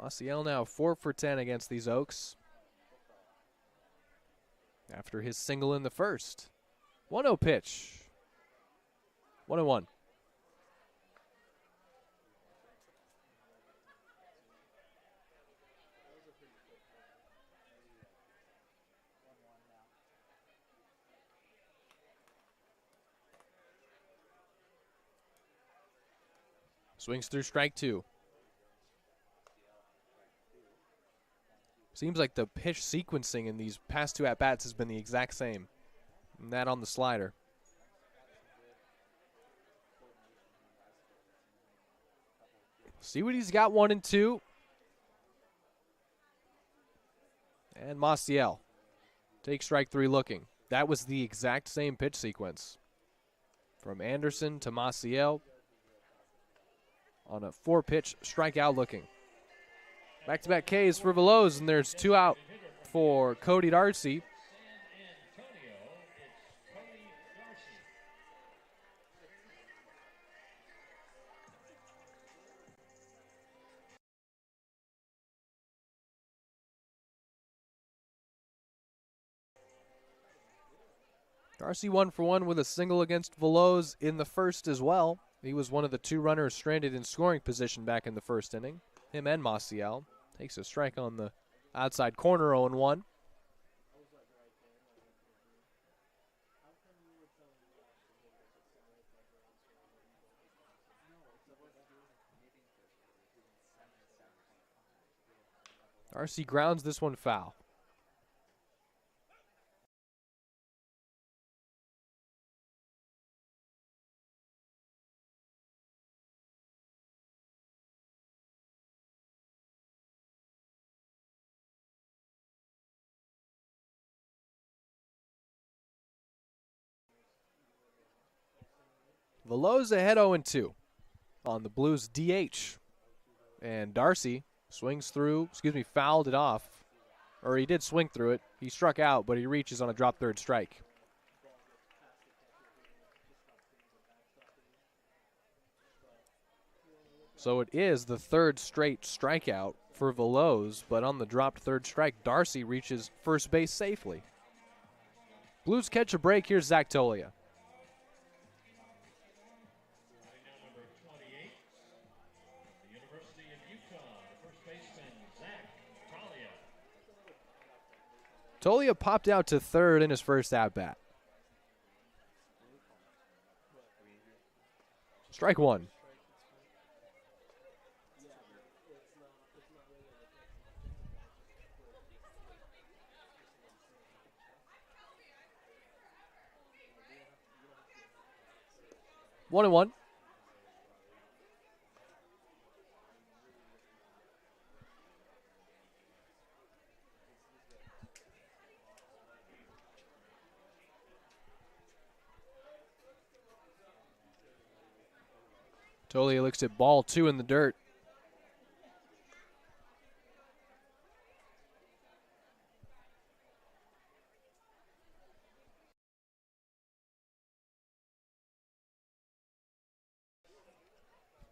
Maciel now 4 for 10 against these Oaks after his single in the first. 1-0 pitch. 1-1. Swings through strike 2. Seems like the pitch sequencing in these past 2 at-bats has been the exact same. And that on the slider. See what he's got, 1 and 2. And Maciel takes strike 3 looking. That was the exact same pitch sequence. From Anderson to Maciel on a 4-pitch strikeout looking. Back-to-back Ks for Veloz, and there's 2 out for Cody Darcy. Darcy 1 for 1 with a single against Veloz in the first as well. He was one of the 2 runners stranded in scoring position back in the first inning. Him and Maciel. Takes a strike on the outside corner, 0-1. Darcy grounds this one foul. Veloz ahead 0-2 on the Blues DH. And Darcy swings through, fouled it off. Or he did swing through it. He struck out, but he reaches on a drop third strike. So it is the 3rd straight strikeout for Veloz, but on the dropped 3rd strike, Darcy reaches first base safely. Blues catch a break. Here's Zach Tolia. Tolia popped out to 3rd in his first at-bat. Strike 1. One and 1. Tolia looks at ball 2 in the dirt.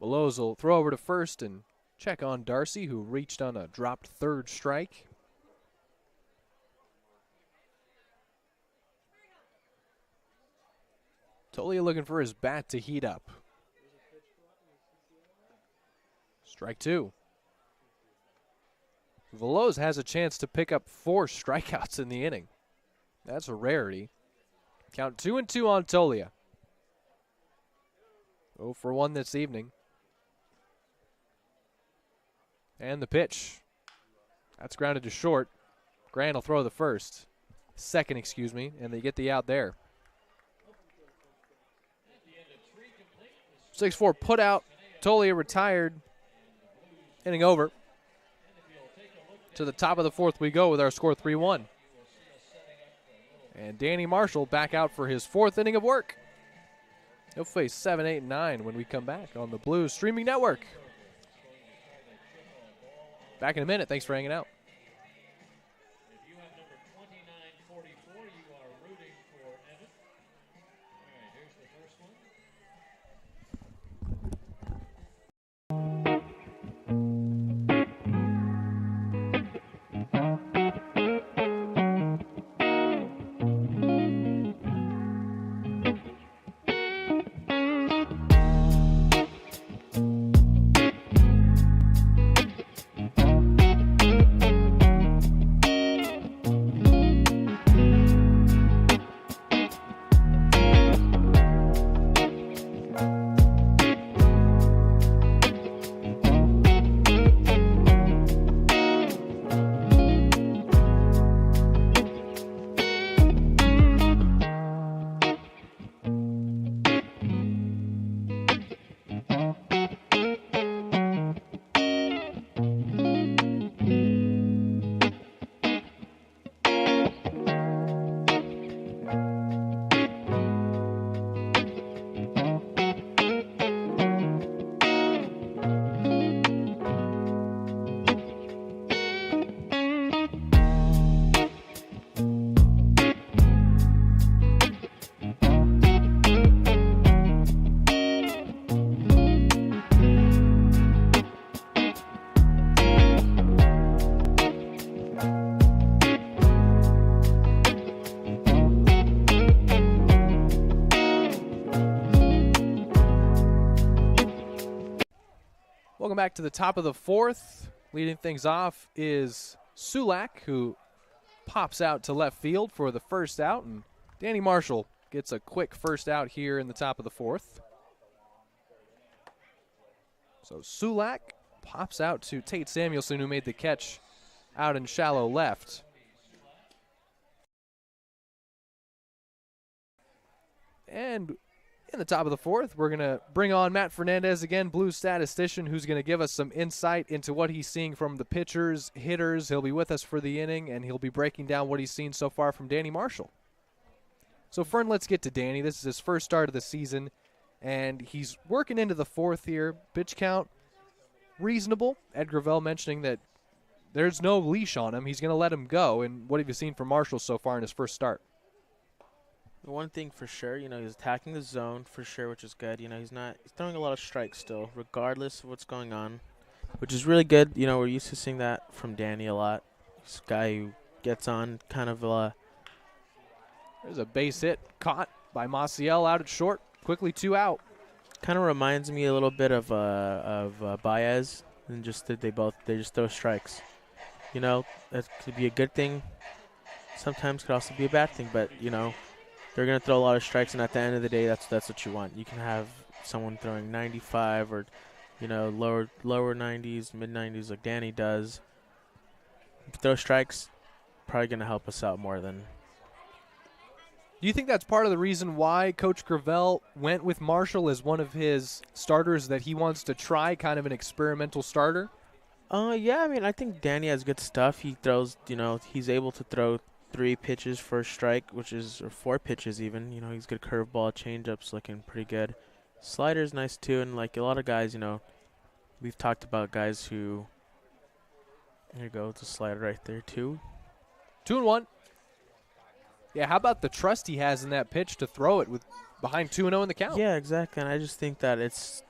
Veloz will throw over to first and check on Darcy, who reached on a dropped 3rd strike. Tolia looking for his bat to heat up. Strike 2. Veloz has a chance to pick up 4 strikeouts in the inning. That's a rarity. Count 2-2 on Tolia. 0 for 1 this evening. And the pitch. That's grounded to short. Grant will throw the second, excuse me, and they get the out there. 6-4 put out. Tolia retired. Inning over. To the top of the fourth we go with our score 3-1. And Danny Marshall back out for his fourth inning of work. He'll face 7, 8, and 9 when we come back on the Blues Streaming Network. Back in a minute. Thanks for hanging out. If you have number 2944, you are rooting for Evan. All right, here's the first one. Welcome back to the top of the fourth. Leading things off is Sulak, who pops out to left field for the first out, and Danny Marshall gets a quick first out here in the top of the fourth. So Sulak pops out to Tate Samuelson, who made the catch out in shallow left. And in the top of the fourth, we're going to bring on Matt Fernandez again, Blues statistician, who's going to give us some insight into what he's seeing from the pitchers, hitters. He'll be with us for the inning, and he'll be breaking down what he's seen so far from Danny Marshall. So, Fern, let's get to Danny. This is his first start of the season, and he's working into the fourth here. Pitch count, reasonable. Ed Gravel mentioning that there's no leash on him. He's going to let him go. And what have you seen from Marshall so far in his first start? One thing for sure, he's attacking the zone for sure, which is good. He's throwing a lot of strikes still, regardless of what's going on, which is really good. We're used to seeing that from Danny a lot. He's a guy who gets on kind of There's a base hit caught by Maciel out at short. Quickly 2 out. kind of reminds me a little bit of Baez, and just that they just throw strikes. That could be a good thing. Sometimes could also be a bad thing, but they're going to throw a lot of strikes, and at the end of the day, that's what you want. You can have someone throwing 95 or, lower 90s, mid 90s like Danny does. Throw strikes, probably going to help us out more than. Do you think that's part of the reason why Coach Gravel went with Marshall as one of his starters, that he wants to try kind of an experimental starter? Yeah, I think Danny has good stuff. He throws, he's able to throw 3 pitches for a strike, or 4 pitches even. He's good curveball, changeups looking pretty good. Slider's nice too, and like a lot of guys, we've talked about guys who. Here you go, it's a slider right there too. 2-1. Yeah, how about the trust he has in that pitch to throw it with behind 2-0 in the count? Yeah, exactly, and I just think that it's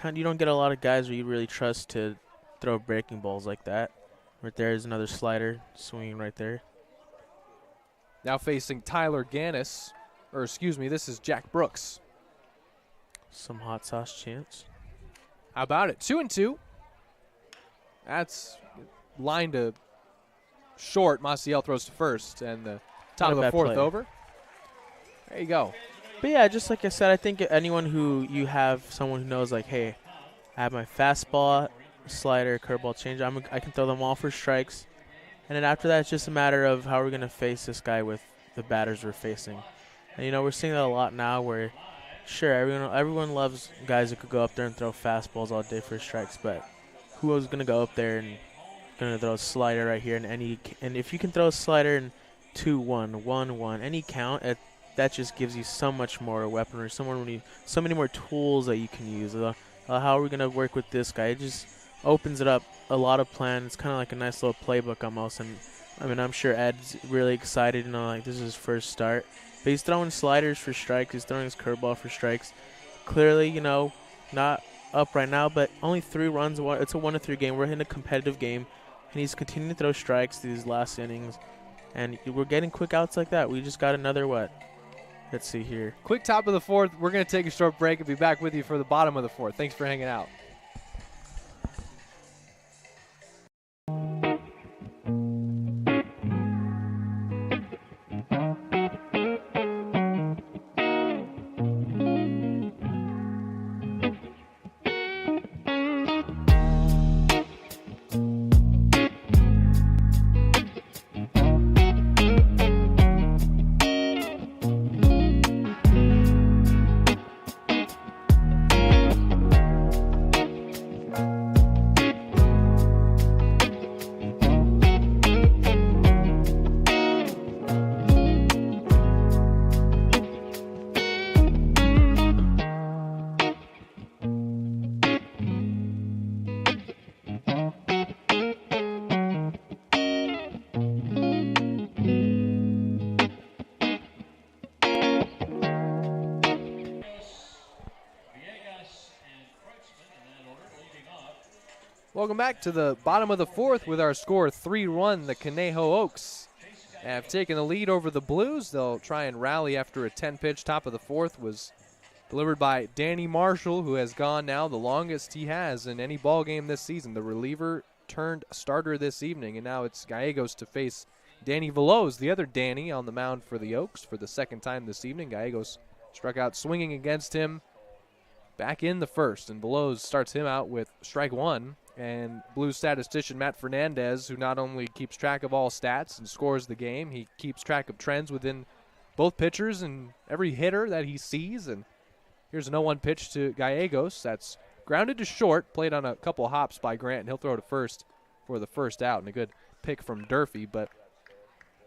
you don't get a lot of guys where you really trust to throw breaking balls like that. Right there is another slider swinging right there. Now facing Tyler Gannis, this is Jack Brooks. Some hot sauce chance. How about it? 2-2. That's line to short. Maciel throws to first, and the top of the fourth play. over. There you go. But yeah, just like I said, I think anyone who you have someone who knows, like, hey, I have my fastball slider, curveball, change. I can throw them all for strikes. And then after that, it's just a matter of how we're going to face this guy with the batters we're facing. And, we're seeing that a lot now where, sure, everyone loves guys that could go up there and throw fastballs all day for strikes, but who is going to go up there and going to throw a slider right here? And if you can throw a slider in 2-1, 1-1, any count, that just gives you so much more weaponry, so many more tools that you can use. How are we going to work with this guy? It just opens it up a lot of plans. It's kind of like a nice little playbook almost. And I'm sure Ed's really excited. Like this is his first start. But he's throwing sliders for strikes. He's throwing his curveball for strikes. Clearly, not up right now, but only 3 runs. It's a 1-3 game. We're in a competitive game, and he's continuing to throw strikes these last innings. And we're getting quick outs like that. We just got another what? Let's see here. Quick top of the 4th. We're going to take a short break and be back with you for the bottom of the 4th. Thanks for hanging out. Welcome back to the bottom of the 4th with our score 3-1. The Conejo Oaks have taken the lead over the Blues. They'll try and rally after a 10-pitch top of the 4th was delivered by Danny Marshall, who has gone now the longest he has in any ball game this season. The reliever turned starter this evening, and now it's Gallegos to face Danny Veloz, the other Danny, on the mound for the Oaks for the second time this evening. Gallegos struck out swinging against him back in the 1st, and Veloz starts him out with strike 1. And Blues statistician Matt Fernandez, who not only keeps track of all stats and scores the game, he keeps track of trends within both pitchers and every hitter that he sees. And here's an 0-1 pitch to Gallegos. That's grounded to short, played on a couple hops by Grant, and he'll throw to first for the first out. And a good pick from Durfee. But,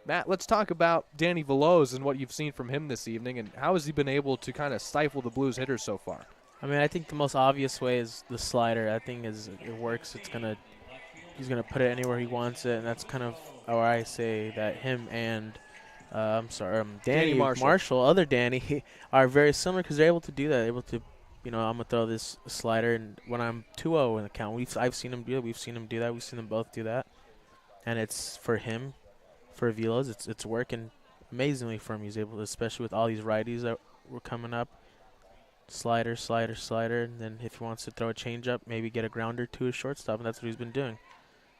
Matt, let's talk about Danny Veloz and what you've seen from him this evening, and how has he been able to kind of stifle the Blues hitters so far? I think the most obvious way is the slider. I think it works. He's gonna put it anywhere he wants it, and that's kind of how I say that him and Danny Marshall, other Danny, are very similar because they're able to do that. They're able to, I'm gonna throw this slider, and when I'm 2-0 in the count, I've seen him do it. We've seen him do that. We've seen them both do that, and it's for him, for Veloz. It's working amazingly for him. He's able to, especially with all these righties that were coming up. Slider, and then if he wants to throw a changeup, maybe get a grounder to his shortstop, and that's what he's been doing.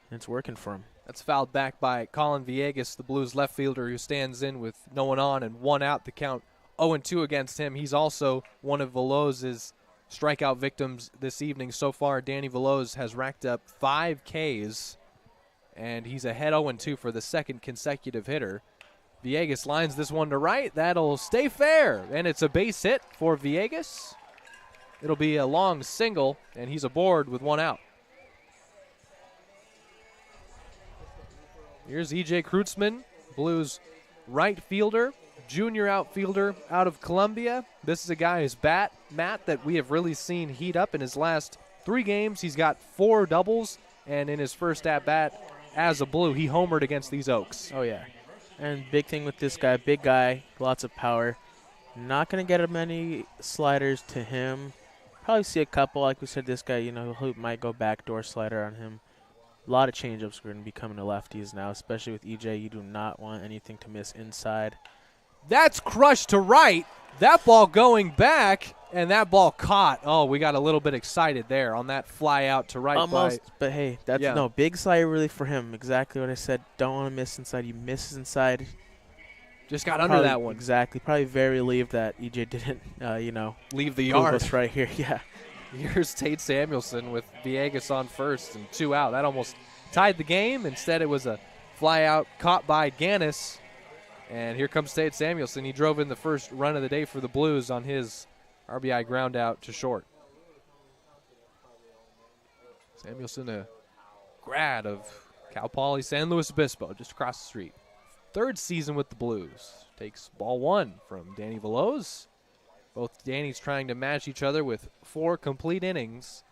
And it's working for him. That's fouled back by Colin Villegas, the Blues left fielder, who stands in with no one on and 1 out. The count 0-2 against him. He's also one of Veloz's strikeout victims this evening. So far, Danny Veloz has racked up 5 Ks, and he's ahead 0-2 for the second consecutive hitter. Villegas lines this one to right. That'll stay fair, and it's a base hit for Villegas. It'll be a long single, and he's aboard with 1 out. Here's E.J. Kreutzmann, Blues right fielder, junior outfielder out of Columbia. This is a guy whose bat, Matt, that we have really seen heat up in his last 3 games. He's got 4 doubles, and in his first at-bat as a Blue, he homered against these Oaks. Oh, yeah. And big thing with this guy, big guy, lots of power. Not going to get many sliders to him. Probably see a couple. Like we said, this guy, he might go backdoor slider on him. A lot of changeups are going to be coming to lefties now, especially with EJ. You do not want anything to miss inside. That's crushed to right. That ball going back, and that ball caught. Oh, we got a little bit excited there on that fly out to right. Almost, but hey, that's no big slider really for him. Exactly what I said. Don't want to miss inside. You miss inside. Just got under that one. Exactly. Probably very relieved that EJ didn't, leave the yard. Us right here. Yeah. Here's Tate Samuelson with Villegas on first and 2 out. That almost tied the game. Instead, it was a fly out caught by Gannis. And here comes Tate Samuelson. He drove in the first run of the day for the Blues on his RBI ground out to short. Samuelson, a grad of Cal Poly San Luis Obispo, just across the street. Third season with the Blues. Takes ball 1 from Danny Veloz. Both Danny's trying to match each other with 4 complete innings.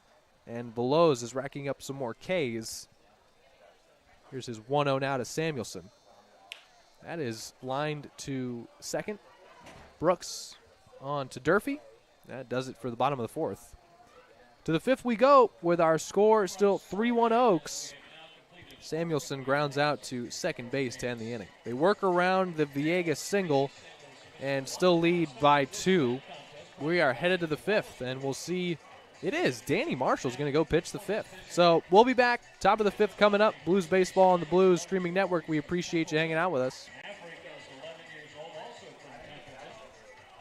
And Veloz is racking up some more Ks. Here's his 1-0 now to Samuelson. That is lined to second. Brooks on to Durfee. That does it for the bottom of the 4th. To the 5th we go with our score still 3-1 Oaks. Samuelson grounds out to second base to end the inning. They work around the Villegas single and still lead by 2. We are headed to the 5th, and we'll see. It is. Danny Marshall's going to go pitch the 5th. So we'll be back. Top of the 5th coming up. Blues Baseball on the Blues Streaming Network. We appreciate you hanging out with us.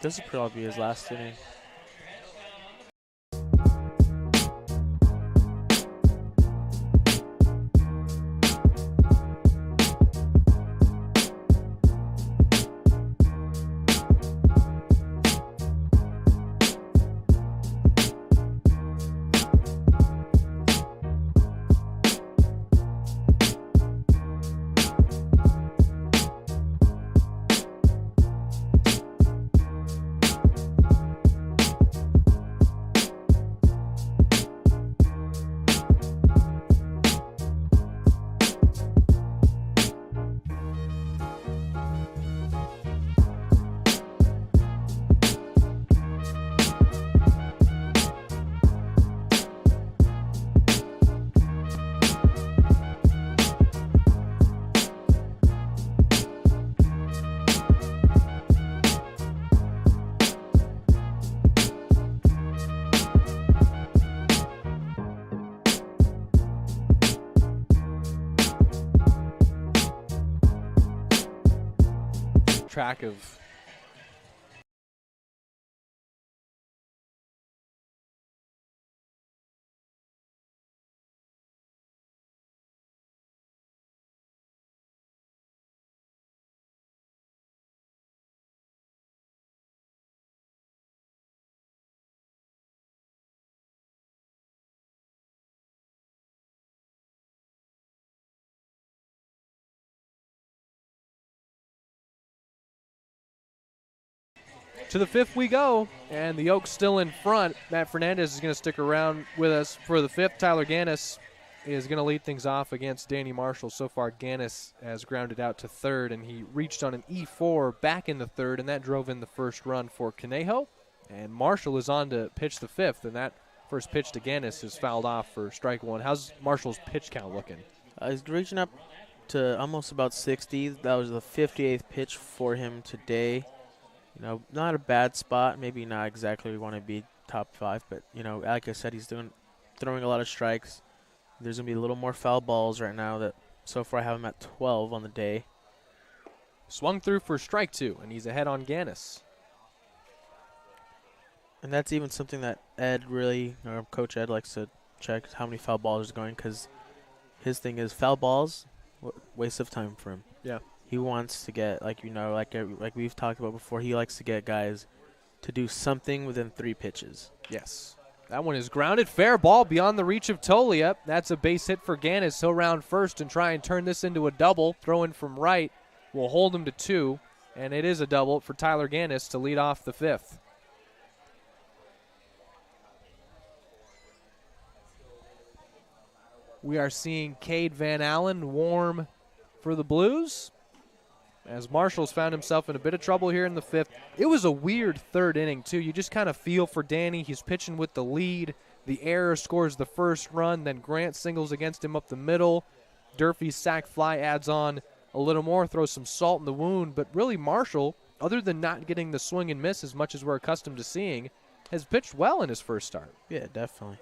This will probably be his last inning. Track of to the 5th we go, and the Oaks still in front. Matt Fernandez is going to stick around with us for the 5th. Tyler Gannis is going to lead things off against Danny Marshall. So far, Gannis has grounded out to third, and he reached on an E4 back in the 3rd, and that drove in the first run for Conejo. And Marshall is on to pitch the 5th, and that first pitch to Gannis is fouled off for strike 1. How's Marshall's pitch count looking? He's reaching up to almost about 60. That was the 58th pitch for him today. You know, not a bad spot. Maybe not exactly where we want to be top 5, but, you know, like I said, he's throwing a lot of strikes. There's going to be a little more foul balls right now that so far I have him at 12 on the day. Swung through for strike 2, and he's ahead on Gannis. And that's even something that Ed really, or Coach Ed likes to check how many foul balls are going, because his thing is foul balls, waste of time for him. Yeah. He wants to get, like we've talked about before, he likes to get guys to do something within 3 pitches. Yes. That one is grounded. Fair ball beyond the reach of Tolia. That's a base hit for Gannis. He'll round first and try and turn this into a double. Throw in from right will hold him to 2, and it is a double for Tyler Gannis to lead off the 5th. We are seeing Cade Van Allen warm for the Blues, as Marshall's found himself in a bit of trouble here in the 5th. It was a weird 3rd inning, too. You just kind of feel for Danny. He's pitching with the lead. The error scores the first run. Then Grant singles against him up the middle. Durfee's sac fly adds on a little more, throws some salt in the wound. But really, Marshall, other than not getting the swing and miss as much as we're accustomed to seeing, has pitched well in his first start. Yeah, definitely.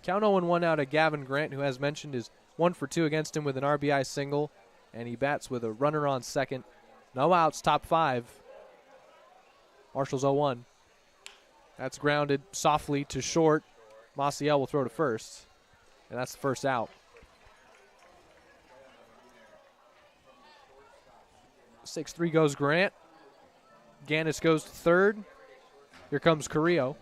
Count 0-1 out of Gavin Grant, who, as mentioned, is 1 for 2 against him with an RBI single. And he bats with a runner on second. No outs, top 5. Marshall's 0-1. That's grounded softly to short. Maciel will throw to first, and that's the first out. 6-3 goes Grant. Gannis goes to third. Here comes Carrillo.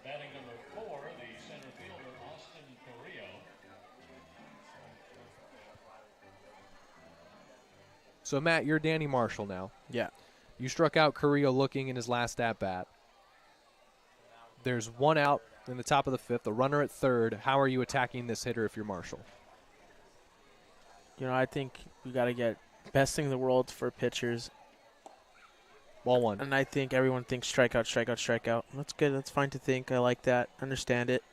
Batting number 4, the center fielder, Austin Carrillo. So, Matt, you're Danny Marshall now. Yeah. You struck out Carrillo looking in his last at-bat. There's one out in the top of the fifth, a runner at third. How are you attacking this hitter if you're Marshall? You know, I think we got to get best thing in the world for pitchers. Ball one. And I think everyone thinks strikeout, strikeout, strikeout. That's good. That's fine to think. I like that. Understand it.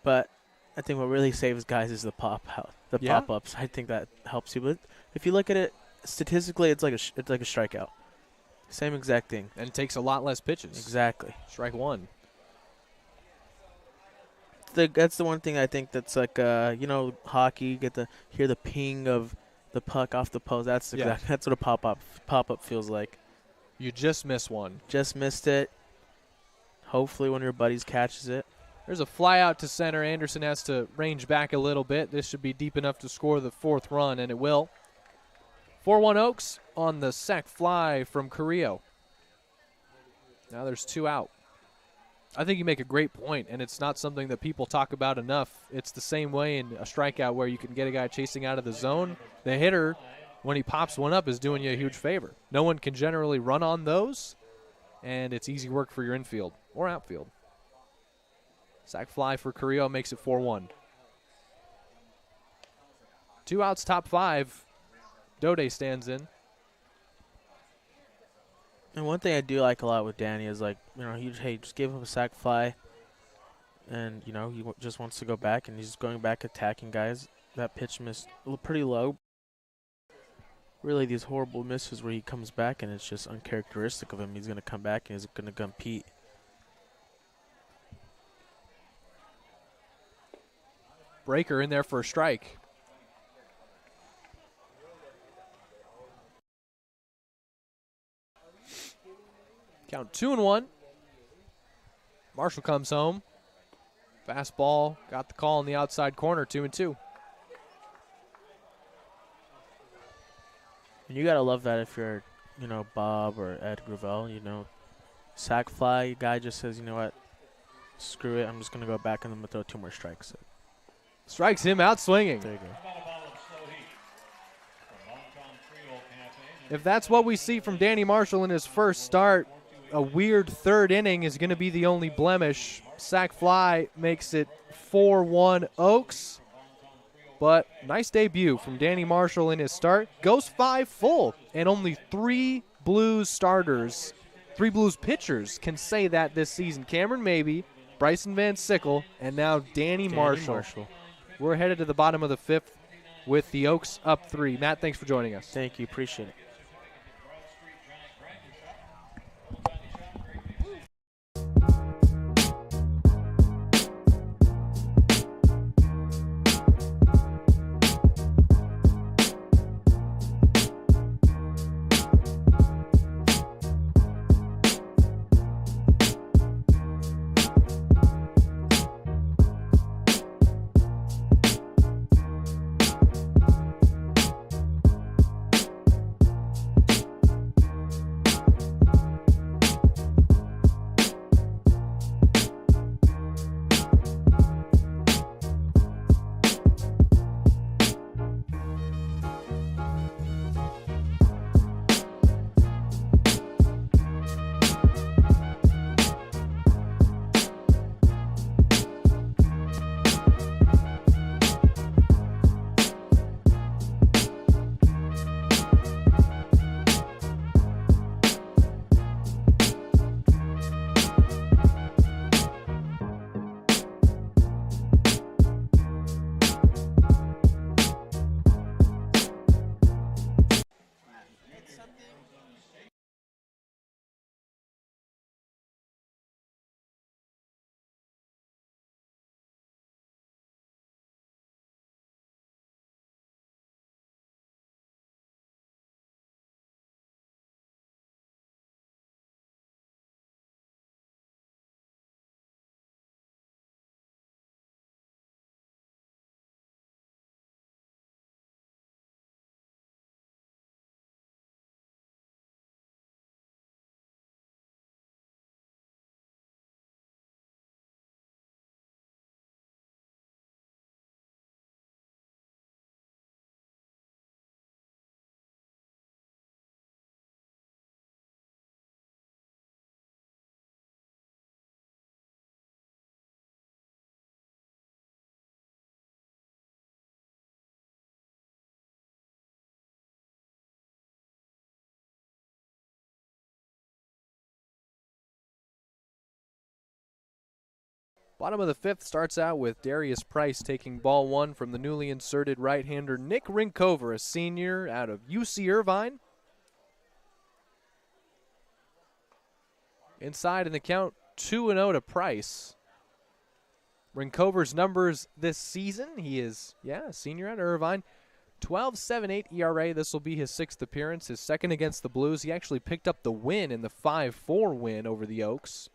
But I think what really saves guys is the pop-ups. I think that helps you. But if you look at it statistically, it's like a strikeout. Same exact thing. And it takes a lot less pitches. Exactly. Strike one. That's the one thing I think that's like, hockey. You get to hear the ping of the puck off the post. That's what a pop-up feels like. You just missed one. Just missed it. Hopefully one of your buddies catches it. There's a fly out to center. Anderson has to range back a little bit. This should be deep enough to score the fourth run, and it will. 4-1 Oaks on the sac fly from Carrillo. Now there's 2 out. I think you make a great point, and it's not something that people talk about enough. It's the same way in a strikeout where you can get a guy chasing out of the zone. The hitter, when he pops one up, is doing you a huge favor. No one can generally run on those, and it's easy work for your infield or outfield. Sac fly for Carrillo makes it 4-1. 2 outs, top 5. Dode stands in. And one thing I do like a lot with Danny is, like, he just gave up a sac fly, and, he just wants to go back, and he's going back attacking guys. That pitch missed pretty low. Really, these horrible misses where he comes back, and it's just uncharacteristic of him. He's going to come back, and he's going to compete. Breaker in there for a strike. Count 2-1. Marshall comes home. Fastball, got the call in the outside corner, 2-2. And you got to love that if you're, Bob or Ed Gravel, sac fly, guy just says, you know what, screw it, I'm just going to go back and I'm going to throw 2 more strikes. Strikes him out swinging. There you go. If that's what we see from Danny Marshall in his first start, a weird third inning is going to be the only blemish. Sac fly makes it 4-1 Oaks. But nice debut from Danny Marshall in his start. Goes 5 full, and only 3 Blues starters, 3 Blues pitchers can say that this season. Cameron Mabey, Bryson Van Sickle, and now Danny Marshall. We're headed to the bottom of the 5th with the Oaks up 3. Matt, thanks for joining us. Thank you. Appreciate it. Bottom of the fifth starts out with Darius Price taking ball one from the newly inserted right-hander Nick Rinkover, a senior out of UC Irvine. Inside in the count, 2-0 to Price. Rinkover's numbers this season, he is, a senior at Irvine. 12.78 ERA. This will be his sixth appearance, his second against the Blues. He actually picked up the win in the 5-4 win over the Oaks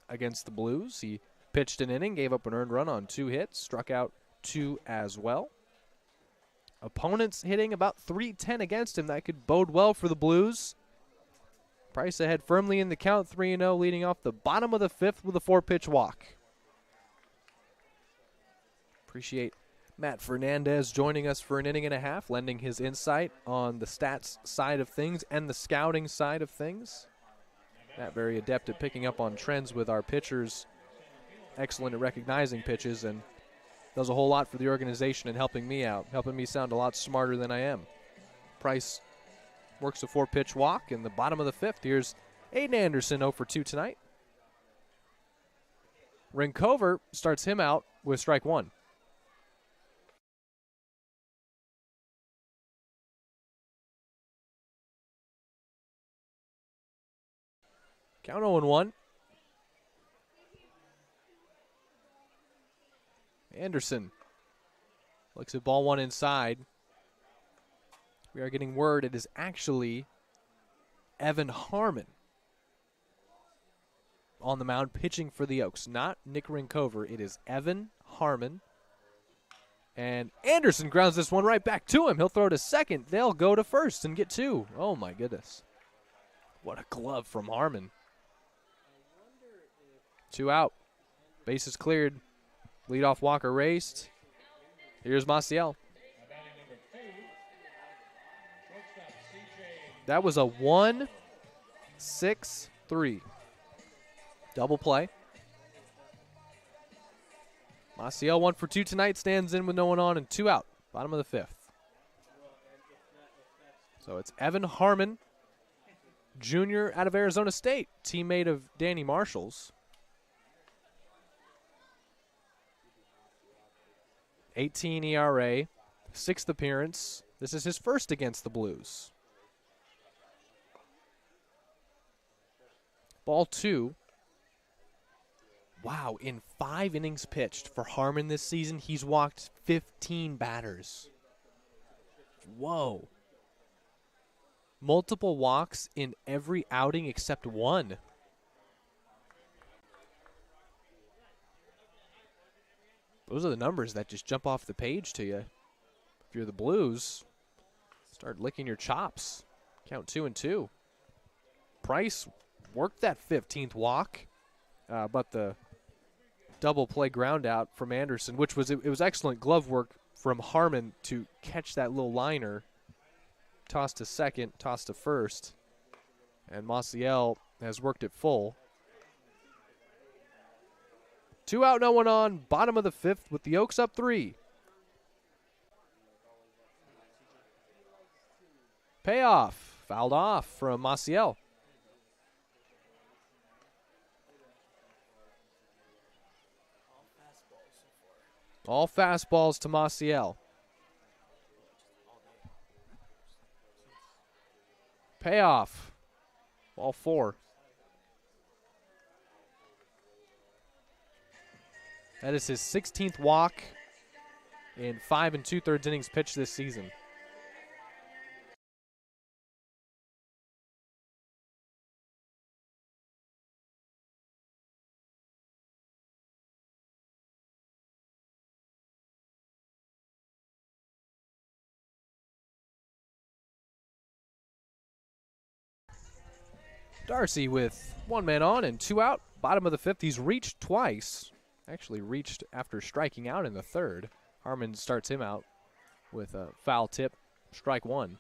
against the Blues. He pitched an inning, gave up an earned run on 2 hits, struck out 2 as well. Opponents hitting about .310 against him. That could bode well for the Blues. Price ahead firmly in the count, 3-0, leading off the bottom of the fifth with a 4-pitch walk. Appreciate Matt Fernandez joining us for an inning and a half, lending his insight on the stats side of things and the scouting side of things. Matt very adept at picking up on trends with our pitchers, excellent at recognizing pitches, and does a whole lot for the organization and helping me out, helping me sound a lot smarter than I am. Price works a 4-pitch walk in the bottom of the fifth. Here's Aiden Anderson, 0 for 2 tonight. Rinkover starts him out with strike one. Count 0-1. Anderson looks at ball one inside. We are getting word it is actually Evan Harmon on the mound pitching for the Oaks, not Nick Rinkover. It is Evan Harmon. And Anderson grounds this one right back to him. He'll throw to second. They'll go to first and get 2. Oh, my goodness. What a glove from Harmon. 2 out. Bases cleared. Leadoff walker raced. Here's Maciel. That was a 1-6-3. Double play. Maciel 1 for 2 tonight, stands in with no one on and 2 out. Bottom of the fifth. So it's Evan Harmon, junior out of Arizona State, teammate of Danny Marshall's. 18 ERA, 6th appearance. This is his first against the Blues. Ball 2. Wow, in 5 innings pitched for Harmon this season, he's walked 15 batters. Whoa. Multiple walks in every outing except one. Those are the numbers that just jump off the page to you. If you're the Blues, start licking your chops. Count 2-2. Price worked that 15th walk, but the double play ground out from Anderson, which was it was excellent glove work from Harmon to catch that little liner. Toss to second, toss to first, and Maciel has worked it full. 2 out, no one on. Bottom of the fifth with the Oaks up 3. Payoff. Fouled off from Maciel. All fastballs to Maciel. Payoff. Ball 4. That is his 16th walk in 5 2/3 innings pitched this season. Darcy with 1 man on and 2 out. Bottom of the fifth. He's reached twice. Actually reached after striking out in the third. Harmon starts him out with a foul tip. Strike 1.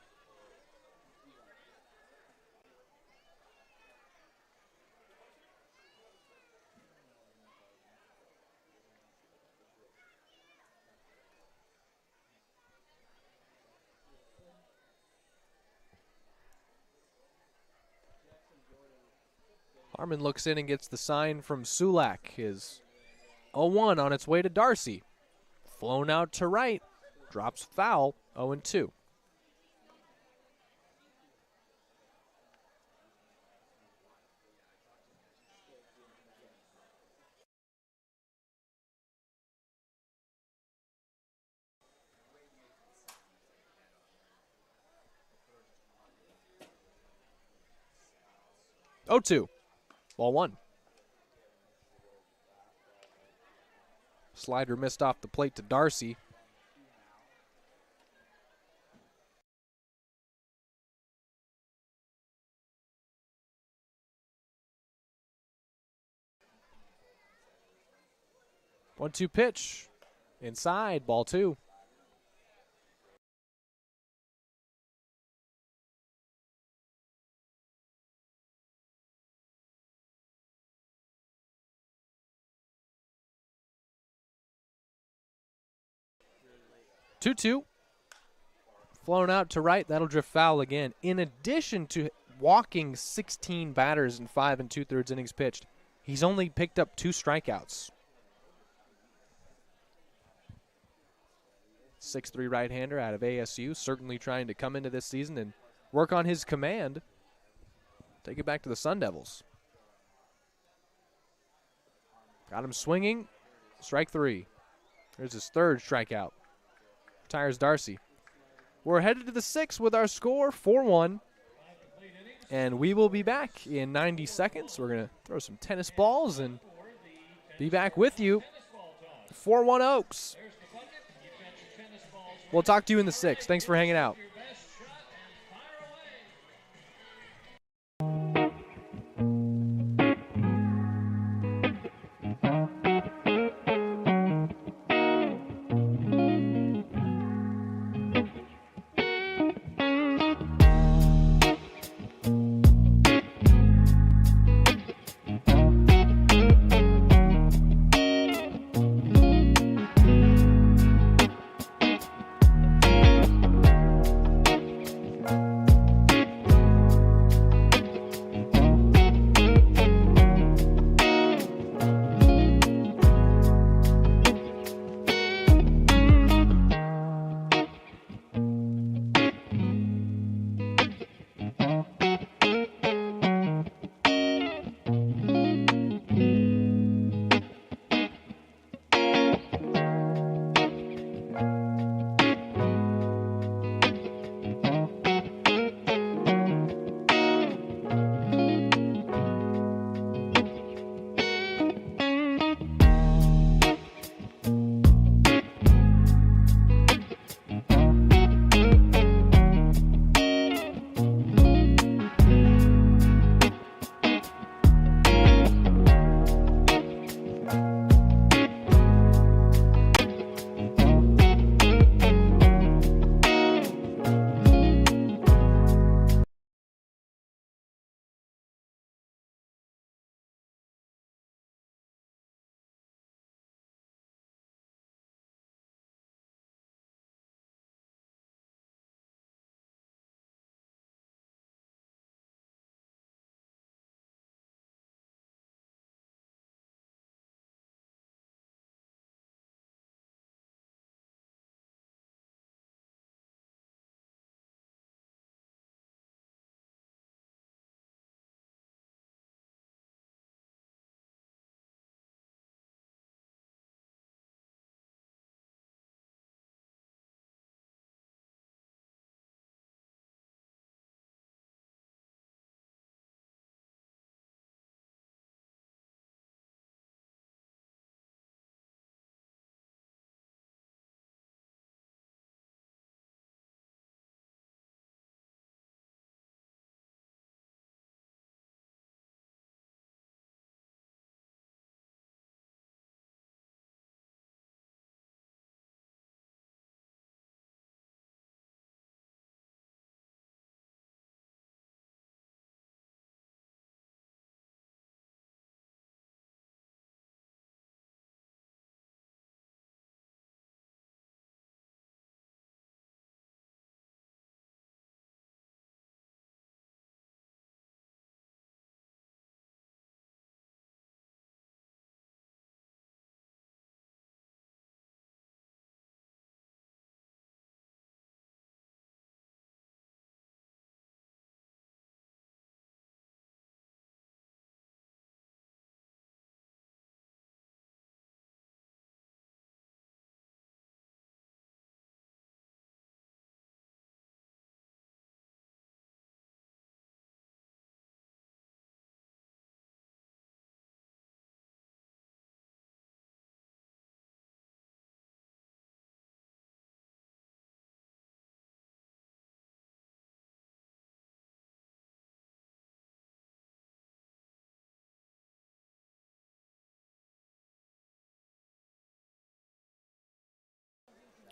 Harmon looks in and gets the sign from Sulak, his 0-1 on its way to Darcy. Flown out to right. Drops foul. 0-2. Oh, 2. Ball 1. Slider missed off the plate to Darcy. One-two pitch. Inside. Ball 2. Two-two. Flown out to right. That'll drift foul again. In addition to walking 16 batters in 5 2/3 innings pitched, he's only picked up 2 strikeouts. 6'3" right-hander out of ASU, certainly trying to come into this season and work on his command. Take it back to the Sun Devils. Got him swinging. Strike 3. There's his 3rd strikeout. Retires Darcy. We're headed to the 6th with our score 4-1. And we will be back in 90 seconds. We're going to throw some tennis balls and be back with you. 4-1 Oaks. We'll talk to you in the 6th. Thanks for hanging out.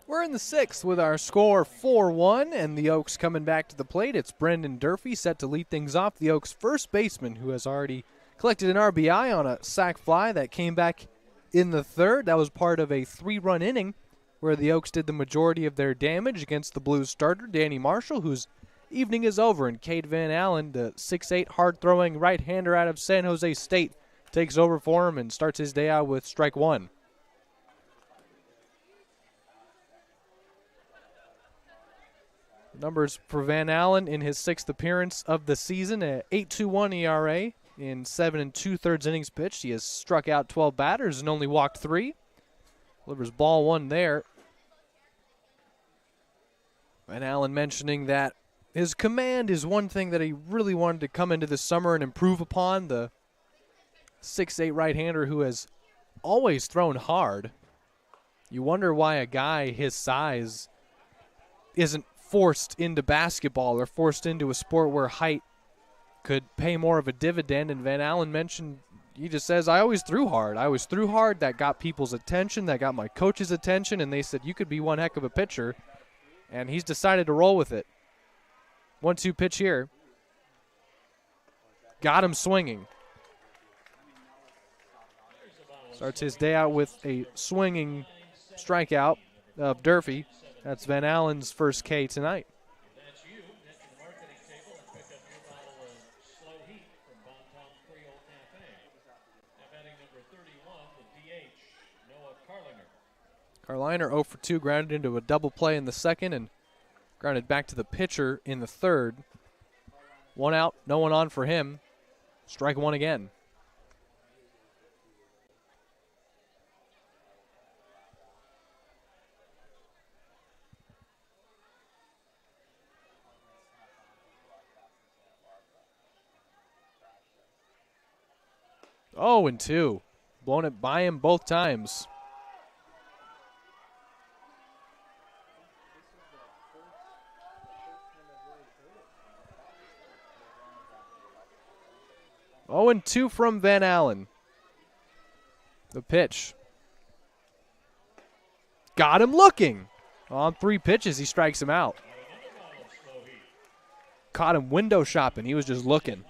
We're in the sixth with our score 4-1, and the Oaks coming back to the plate. It's Brendan Durfee set to lead things off, the Oaks' first baseman, who has already collected an RBI on a sac fly that came back in the third. That was part of a 3-run inning where the Oaks did the majority of their damage against the Blues starter, Danny Marshall, whose evening is over, and Cade Van Allen, the 6'8", hard-throwing right-hander out of San Jose State, takes over for him and starts his day out with strike one. Numbers for Van Allen in his sixth appearance of the season, at 8.21 ERA in 7 2/3 innings pitched. He has struck out 12 batters and only walked 3. Delivers ball 1 there. Van Allen mentioning that his command is one thing that he really wanted to come into the summer and improve upon. The 6'8" right-hander who has always thrown hard. You wonder why a guy his size isn't forced into basketball or forced into a sport where height could pay more of a dividend. And Van Allen mentioned, he just says, I always threw hard. I always threw hard. That got people's attention. That got my coach's attention. And they said, you could be one heck of a pitcher. And he's decided to roll with it. 1-2 pitch here. Got him swinging. Starts his day out with a swinging strikeout of Durfee. That's Van Allen's first K tonight. That's you. Head to the marketing table and pick up your bottle of SLO Heat from Bonton Creole Cafe. Now batting number 31, the DH, Noah Carlinger. Carliner 0 for 2, grounded into a double play in the second and grounded back to the pitcher in the third. 1 out, no one on for him. Strike one again. Oh, and 2. Blown it by him both times. Oh, and 2 from Van Allen. The pitch. Got him looking. On 3 pitches, he strikes him out. Caught him window shopping. He was just looking.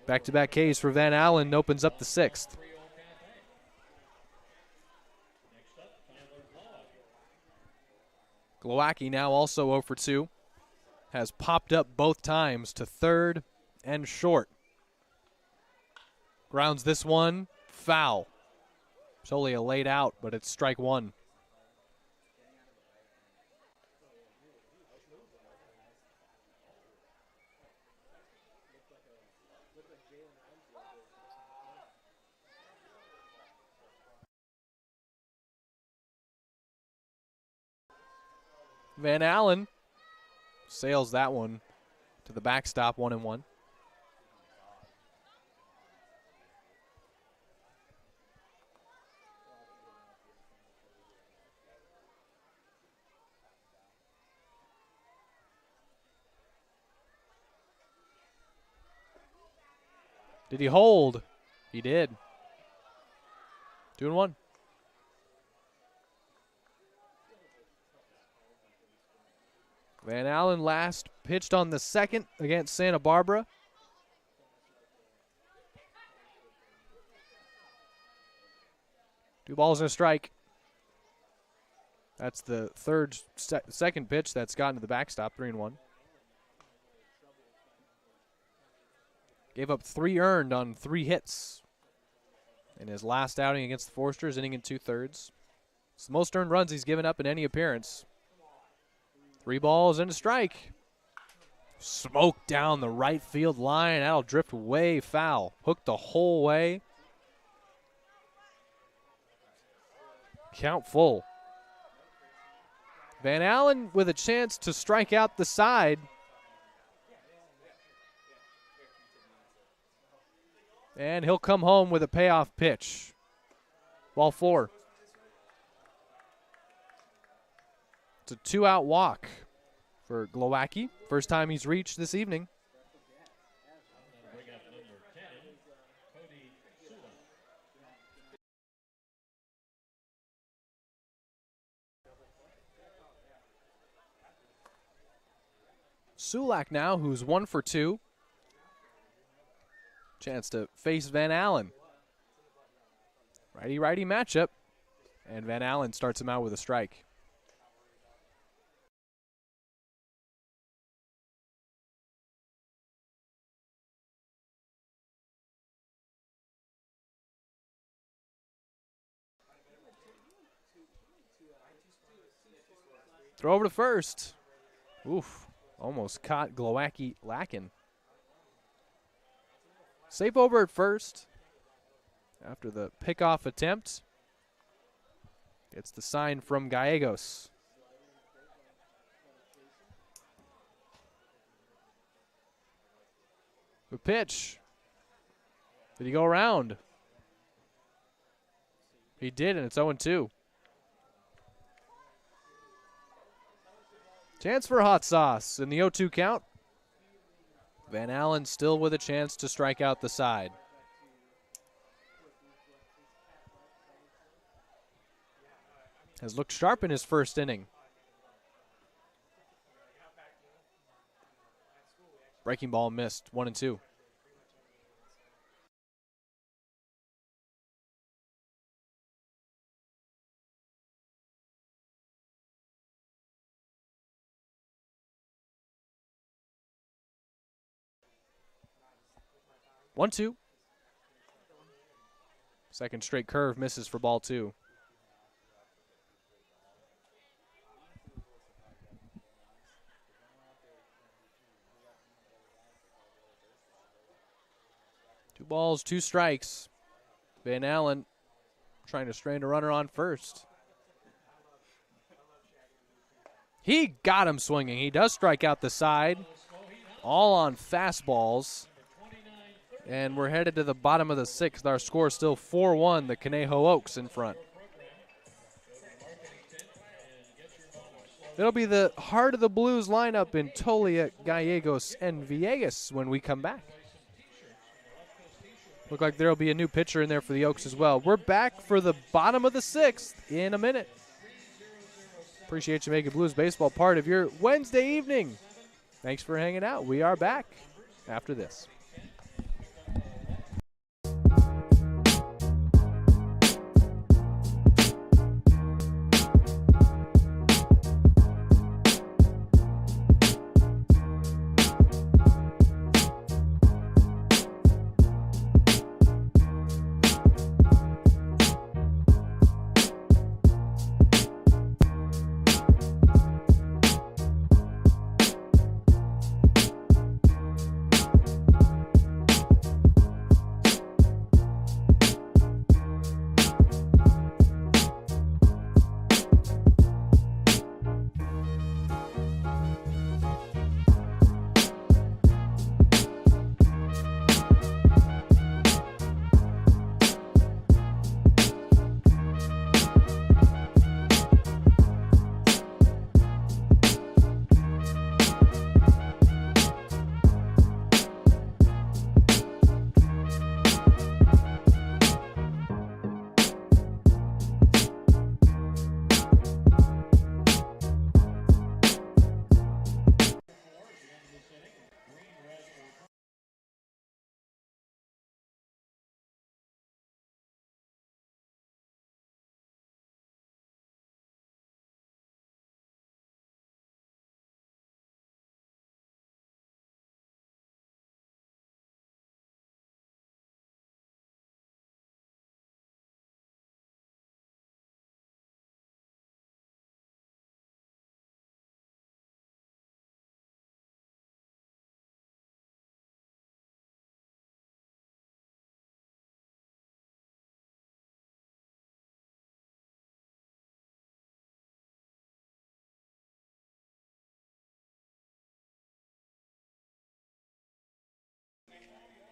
Back-to-back Ks for Van Allen opens up the 6th. Glowacki now also 0 for 2. Has popped up both times to third and short. Grounds this one, foul. It's only a late out, but it's strike one. Van Allen sails that one to the backstop, 1-1. Did he hold? He did. 2-1. Van Allen last pitched on the 2nd against Santa Barbara. Two balls and a strike. That's the second pitch that's gotten to the backstop, 3-1. Gave up 3 earned on 3 hits in his last outing against the Foresters, inning and 2/3. It's the most earned runs he's given up in any appearance. 3 balls and a strike. Smoke down the right field line. That'll drift way foul. Hooked the whole way. Count full. Van Allen with a chance to strike out the side. And he'll come home with a payoff pitch. Ball 4. It's a 2-out walk for Glowacki. First time he's reached this evening. Sulak now, who's 1 for 2. Chance to face Van Allen. Righty-righty matchup. And Van Allen starts him out with a strike. Throw over to first. Oof. Almost caught Glowacki lacking. Safe over at first. After the pickoff attempt. Gets the sign from Gallegos. The pitch. Did he go around? He did, and it's 0-2. Chance for hot sauce in the 0-2 count. Van Allen still with a chance to strike out the side. Has looked sharp in his first inning. Breaking ball missed, 1-2. One, two. Second straight curve misses for ball 2. Two balls, 2 strikes. Van Allen trying to strain a runner on first. He got him swinging. He does strike out the side. All on fastballs. And we're headed to the bottom of the 6th. Our score is still 4-1. The Conejo Oaks in front. It'll be the heart of the Blues lineup in Tolia, Gallegos, and Villegas when we come back. Look like there'll be a new pitcher in there for the Oaks as well. We're back for the bottom of the 6th in a minute. Appreciate you making Blues baseball part of your Wednesday evening. Thanks for hanging out. We are back after this.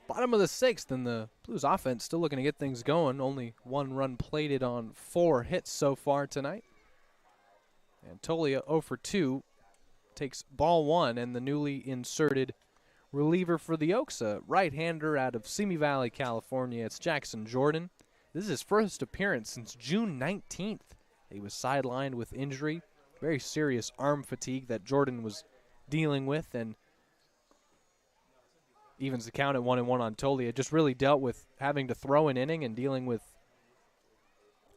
Bottom of the 6th, and the Blues offense still looking to get things going. Only 1 run plated on 4 hits so far tonight. And Tolia 0 for 2 takes ball 1, and the newly inserted reliever for the Oaks, a right-hander out of Simi Valley, California. It's Jackson Jordan. This is his first appearance since June 19th. He was sidelined with injury, very serious arm fatigue that Jordan was dealing with, and evens the count at 1-1 on Tolia. Just really dealt with having to throw an inning and dealing with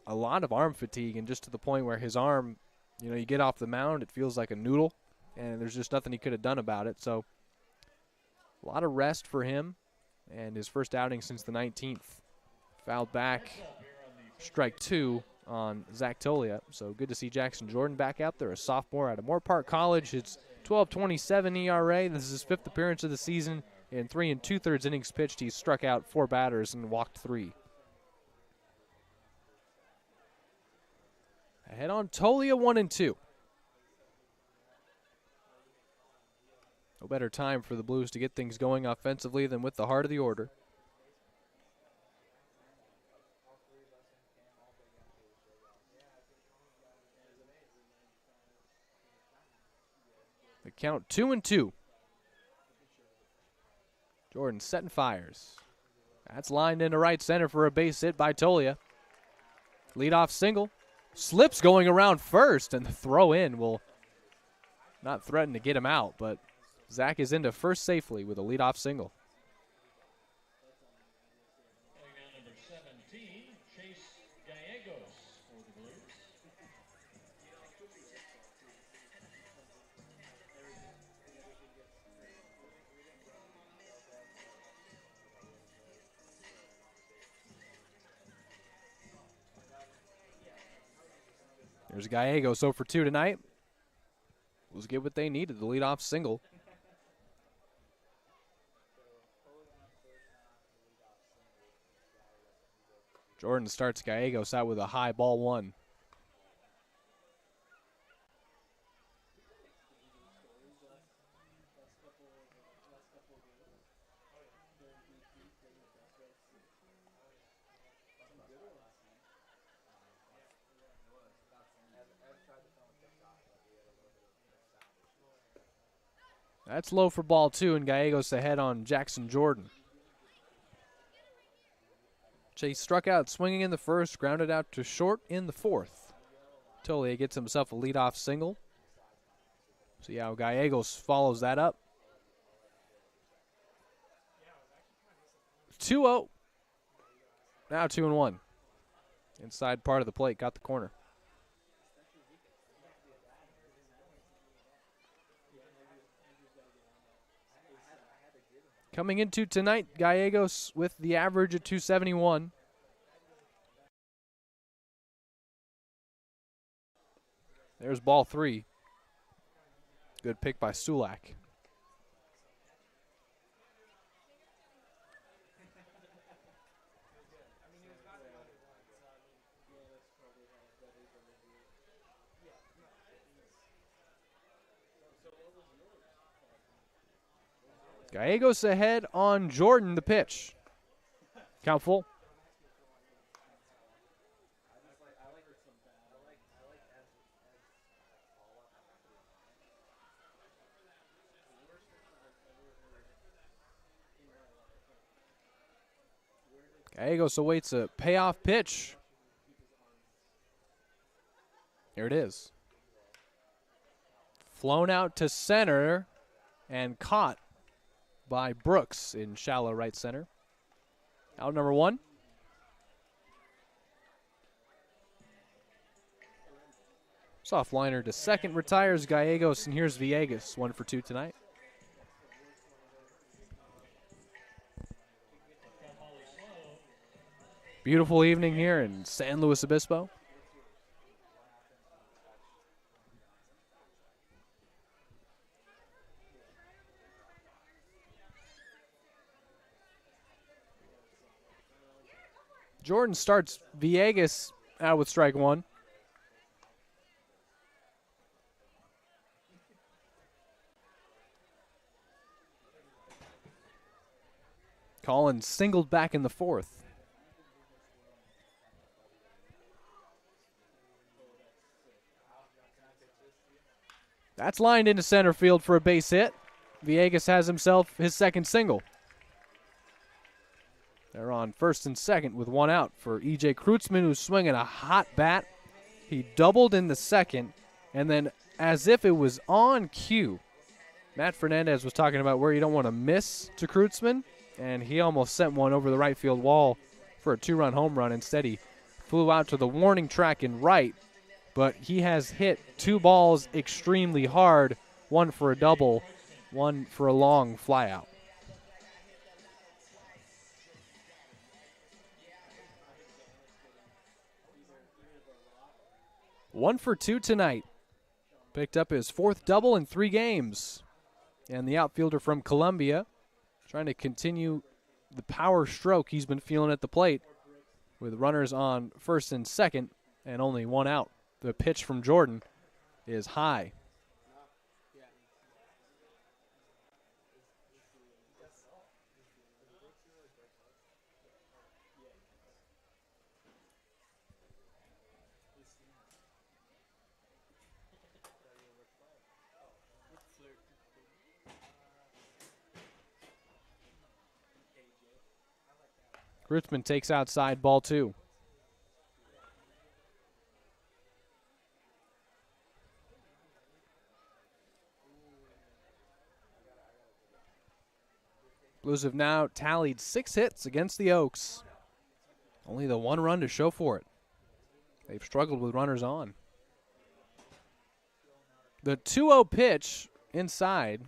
a lot of arm fatigue, and just to the point where his arm, you get off the mound, it feels like a noodle, and there's just nothing he could have done about it. So a lot of rest for him, and his first outing since the 19th. Fouled back, strike 2 on Zach Tolia. So good to see Jackson Jordan back out there, a sophomore out of Moore Park College. It's 12.27 ERA. This is his 5th appearance of the season. In 3 2/3 innings pitched, he's struck out 4 batters and walked 3. Ahead on Tolia, 1-2. No better time for the Blues to get things going offensively than with the heart of the order. The count 2-2. Jordan setting fires. That's lined into right center for a base hit by Tolia. Leadoff single. Slips going around first, and the throw in will not threaten to get him out, but Zach is into first safely with a leadoff single. Playing down number 17, Chase Gallegos for the Blues. There's Gallegos 0 for 2 tonight. Blues get what they needed, the leadoff single. Jordan starts Gallegos out with a high ball 1. That's low for ball 2, and Gallegos ahead on Jackson Jordan. Chase struck out swinging in the first, grounded out to short in the 4th. Tolia gets himself a leadoff single. See how Gallegos follows that up. 2-0. Now 2-1. Inside part of the plate, got the corner. Coming into tonight, Gallegos with the average at 271. There's ball 3. Good pick by Sulak. Gallegos ahead on Jordan, the pitch. Count full. Gallegos awaits a payoff pitch. Here it is. Flown out to center and caught by Brooks in shallow right center. Out number 1. Soft liner to second, retires Gallegos, and here's Villegas, 1 for 2 tonight. Beautiful evening here in San Luis Obispo. Jordan starts Villegas out with strike 1. Collins singled back in the 4th. That's lined into center field for a base hit. Villegas has himself his second single. They're on first and second with 1 out for E.J. Kreutzmann, who's swinging a hot bat. He doubled in the second, and then as if it was on cue, Matt Fernandez was talking about where you don't want to miss to Kreutzmann, and he almost sent one over the right field wall for a 2-run home run. Instead, he flew out to the warning track in right, but he has hit 2 balls extremely hard, one for a double, one for a long flyout. One for 2 tonight. Picked up his 4th double in 3 games. And the outfielder from Columbia trying to continue the power stroke he's been feeling at the plate with runners on first and second and only 1 out. The pitch from Jordan is high. Kreutzmann takes outside, ball 2. Blues have now tallied 6 hits against the Oaks. Only the 1 run to show for it. They've struggled with runners on. The 2-0 pitch inside.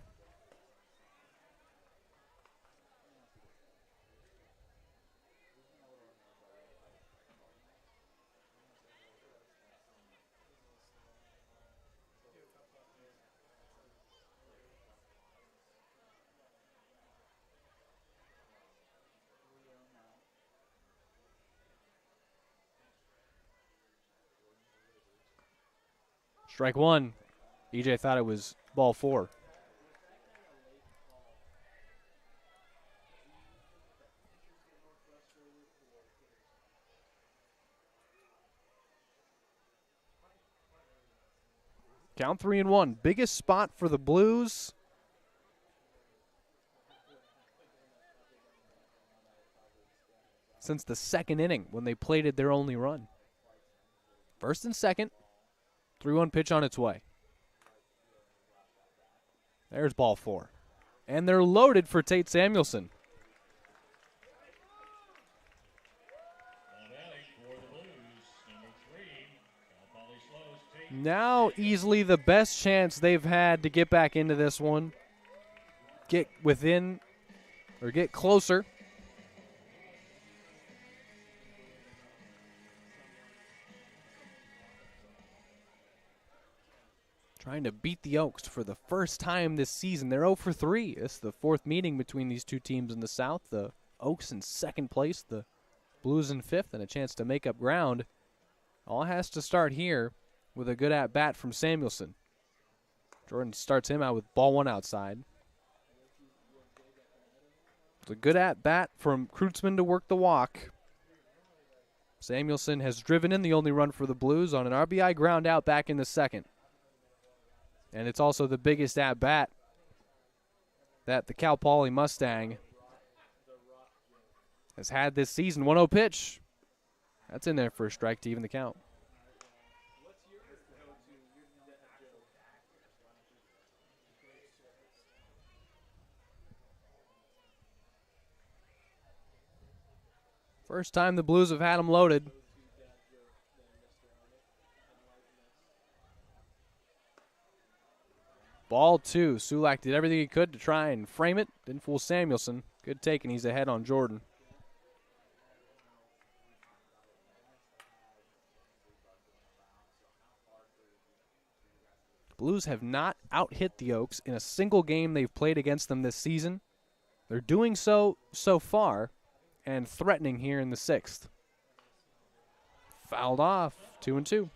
Strike 1. EJ thought it was ball 4. Count 3-1. Biggest spot for the Blues. Since the 2nd inning when they plated their only run. First and second. 3-1 pitch on its way. There's ball 4. And they're loaded for Tate Samuelson. Now easily the best chance they've had to get back into this one. Get within or get closer. Trying to beat the Oaks for the first time this season. They're 0 for 3. It's the 4th meeting between these 2 teams in the South. The Oaks in 2nd place, the Blues in 5th, and a chance to make up ground. All has to start here with a good at-bat from Samuelson. Jordan starts him out with ball 1 outside. It's a good at-bat from Kreutzmann to work the walk. Samuelson has driven in the only run for the Blues on an RBI ground out back in the 2nd. And it's also the biggest at-bat that the Cal Poly Mustang has had this season. 1-0 pitch. That's in there for a strike to even the count. First time the Blues have had him loaded. Ball 2. Sulak did everything he could to try and frame it. Didn't fool Samuelson. Good take, and he's ahead on Jordan. Blues have not out-hit the Oaks in a single game they've played against them this season. They're doing so far and threatening here in the 6th. Fouled off. 2-2.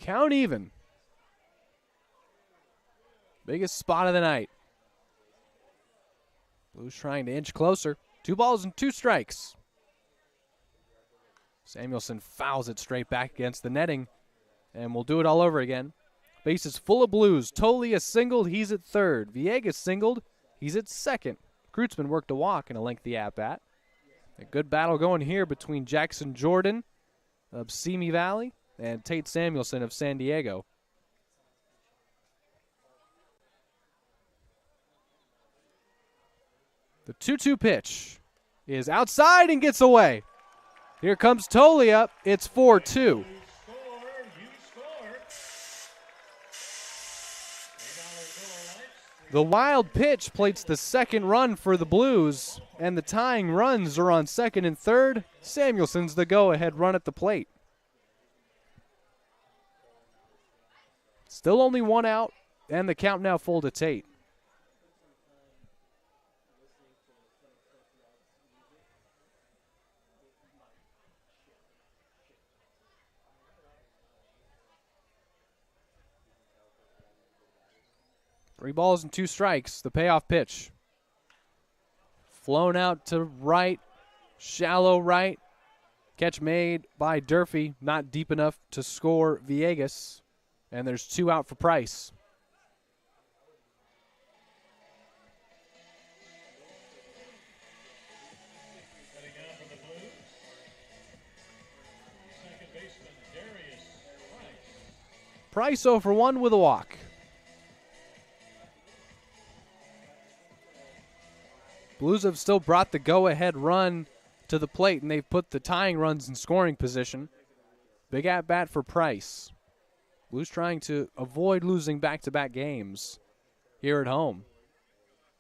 Count even. Biggest spot of the night. Blues trying to inch closer. 2 balls and 2 strikes. Samuelson fouls it straight back against the netting. And we'll do it all over again. Base is full of Blues. Tolia singled, he's at third. Villegas singled, he's at second. Kreutzmann worked a walk in a lengthy at-bat. A good battle going here between Jackson Jordan of Simi Valley and Tate Samuelson of San Diego. The 2-2 pitch is outside and gets away. Here comes Tolia. It's 4-2. The wild pitch plates the second run for the Blues, and the tying runs are on second and third. Samuelson's the go-ahead run at the plate. Still only one out, and the count now full to Tate. Three balls and two strikes. The payoff pitch. Flown out to right. Shallow right. Catch made by Durfee. Not deep enough to score Villegas. And there's two out for Price. Setting out for the Blues, second baseman Darius Price. Price 0 for 1 with a walk. Blues have still brought the go-ahead run to the plate, and they've put the tying runs in scoring position. Big at-bat for Price. Blues trying to avoid losing back-to-back games here at home.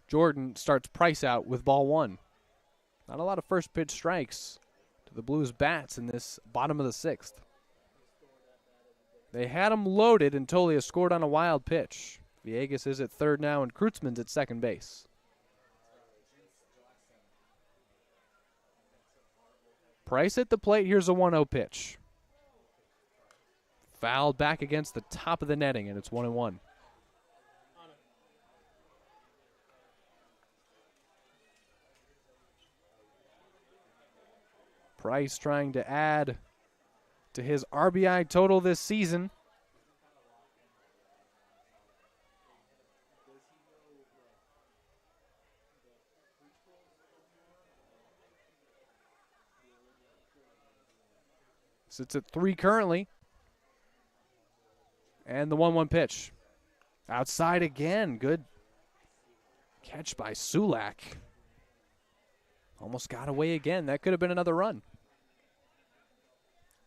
Jordan starts Price out with ball one. Not a lot of first-pitch strikes to the Blues bats in this bottom of the sixth. They had him loaded, and Tolia scored on a wild pitch. Villegas is at third now, and Kreutzmann's at second base. Price at the plate. Here's a 1-0 pitch. Fouled back against the top of the netting, and it's 1-1. Price trying to add to his RBI total this season. Sits at 3 currently. And the 1-1 pitch. Outside again. Good catch by Sulak. Almost got away again. That could have been another run.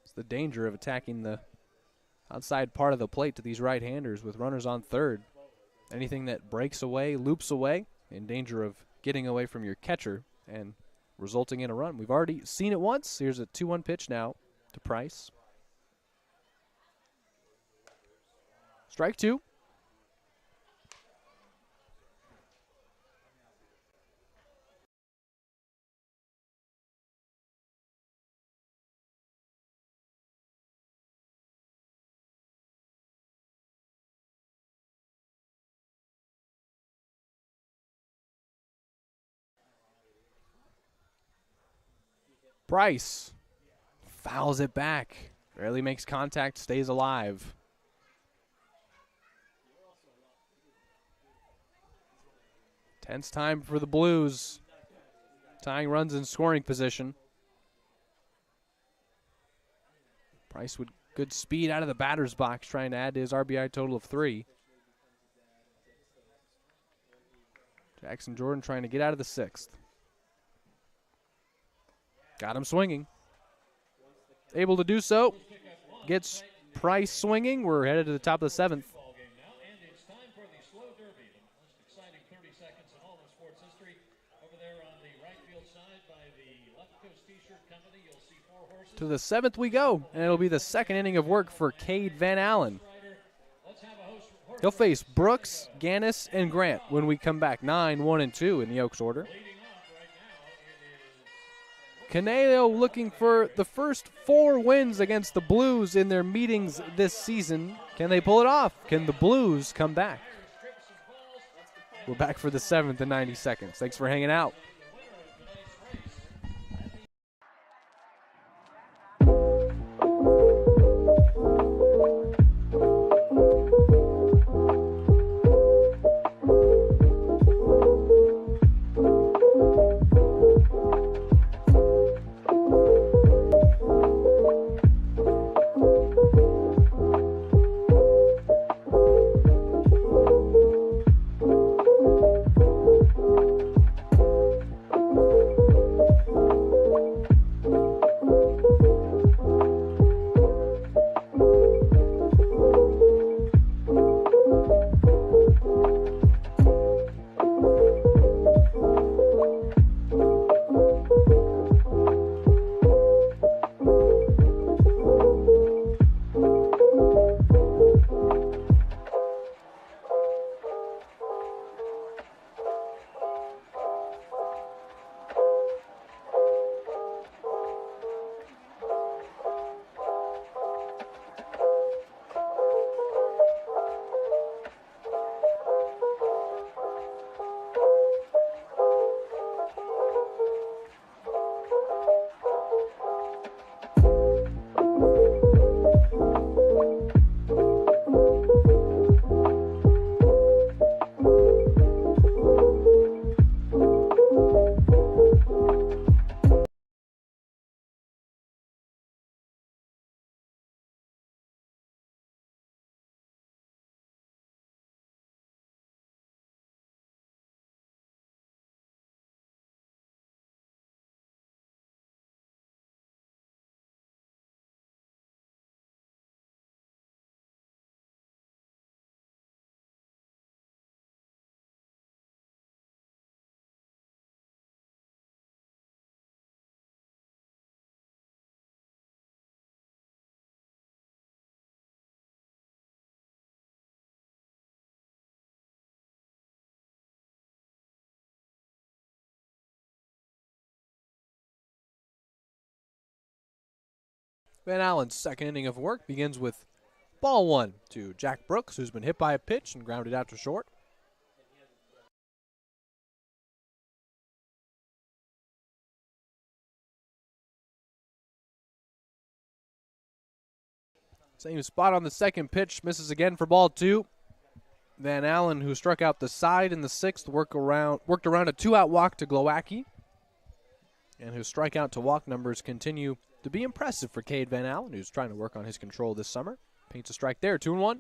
It's the danger of attacking the outside part of the plate to these right-handers with runners on third. Anything that breaks away, loops away, in danger of getting away from your catcher and resulting in a run. We've already seen it once. Here's a 2-1 pitch now to Price. Strike two. Price fouls it back. Barely makes contact, stays alive. Tense time for the Blues. Tying runs in scoring position. Price with good speed out of the batter's box, trying to add to his RBI total of 3. Jackson Jordan trying to get out of the 6th. Got him swinging. Able to do so. Gets Price swinging. We're headed to the top of the 7th. And it's time for the SLO Derby, the most exciting 30 seconds in all of sports history. Over there on the right field side by the Left Coast T-shirt company, you'll see 4 horses. To the 7th we go, and it'll be the second inning of work for Cade Van Allen. He'll face Brooks, Gannis, and Grant when we come back. 9, 1, and 2 in the Oaks order. Conejo looking for the first 4 wins against the Blues in their meetings this season. Can they pull it off? Can the Blues come back? We're back for the 7th in 90 seconds. Thanks for hanging out. Van Allen's second inning of work begins with ball 1 to Jack Brooks, who's been hit by a pitch and grounded out to short. Same spot on the second pitch, misses again for ball 2. Van Allen, who struck out the side in the 6th, worked around a 2-out walk to Glowacki, and whose strikeout to walk numbers continue to be impressive for Cade Van Allen, who's trying to work on his control this summer. Paints a strike there, 2-1.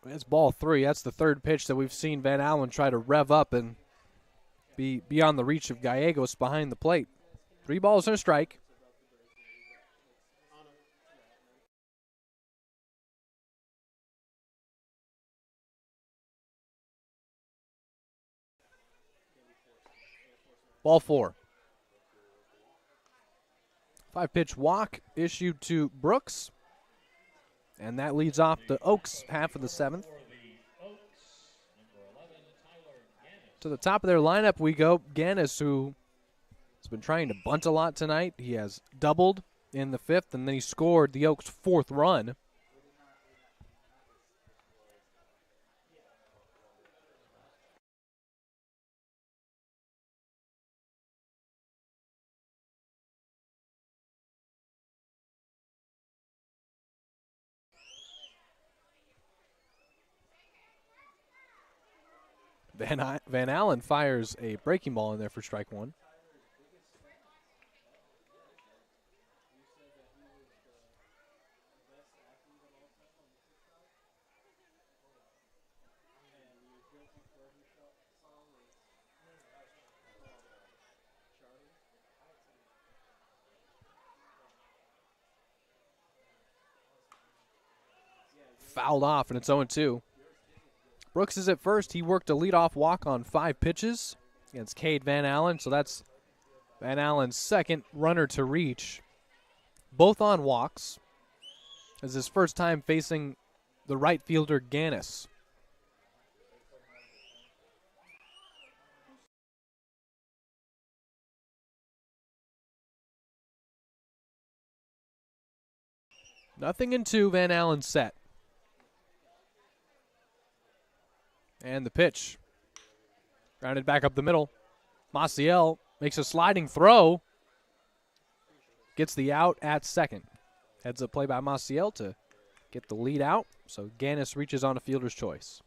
That's ball 3. That's the third pitch that we've seen Van Allen try to rev up and be beyond the reach of Gallegos behind the plate. 3 balls and a strike. Ball 4. 5-pitch walk issued to Brooks. And that leads off the Oaks half of the 7th. To the top of their lineup we go. Gannis, who has been trying to bunt a lot tonight. He has doubled in the 5th, and then he scored the Oaks' 4th run. Van Allen fires a breaking ball in there for strike 1. Fouled off, and it's 0-2. Brooks is at first. He worked a leadoff walk on 5 pitches against Cade Van Allen, so that's Van Allen's second runner to reach, both on walks. It's his first time facing the right fielder Gannis. Nothing in 2, Van Allen set. And the pitch. Grounded back up the middle. Maciel makes a sliding throw. Gets the out at second. Heads up play by Maciel to get the lead out. So Gannis reaches on a fielder's choice.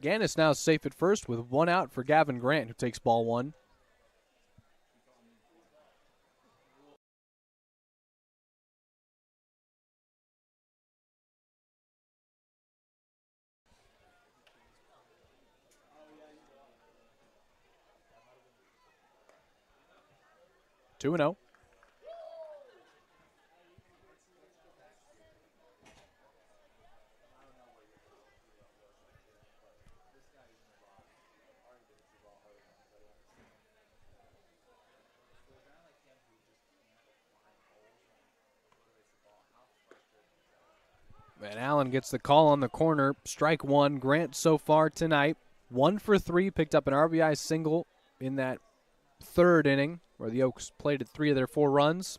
Gannis now safe at first with 1 out for Gavin Grant, who takes ball 1. Two and 0. Van Allen gets the call on the corner. Strike 1. Grant so far tonight, 1 for 3, picked up an RBI single in that 3rd inning where the Oaks plated 3 of their 4 runs.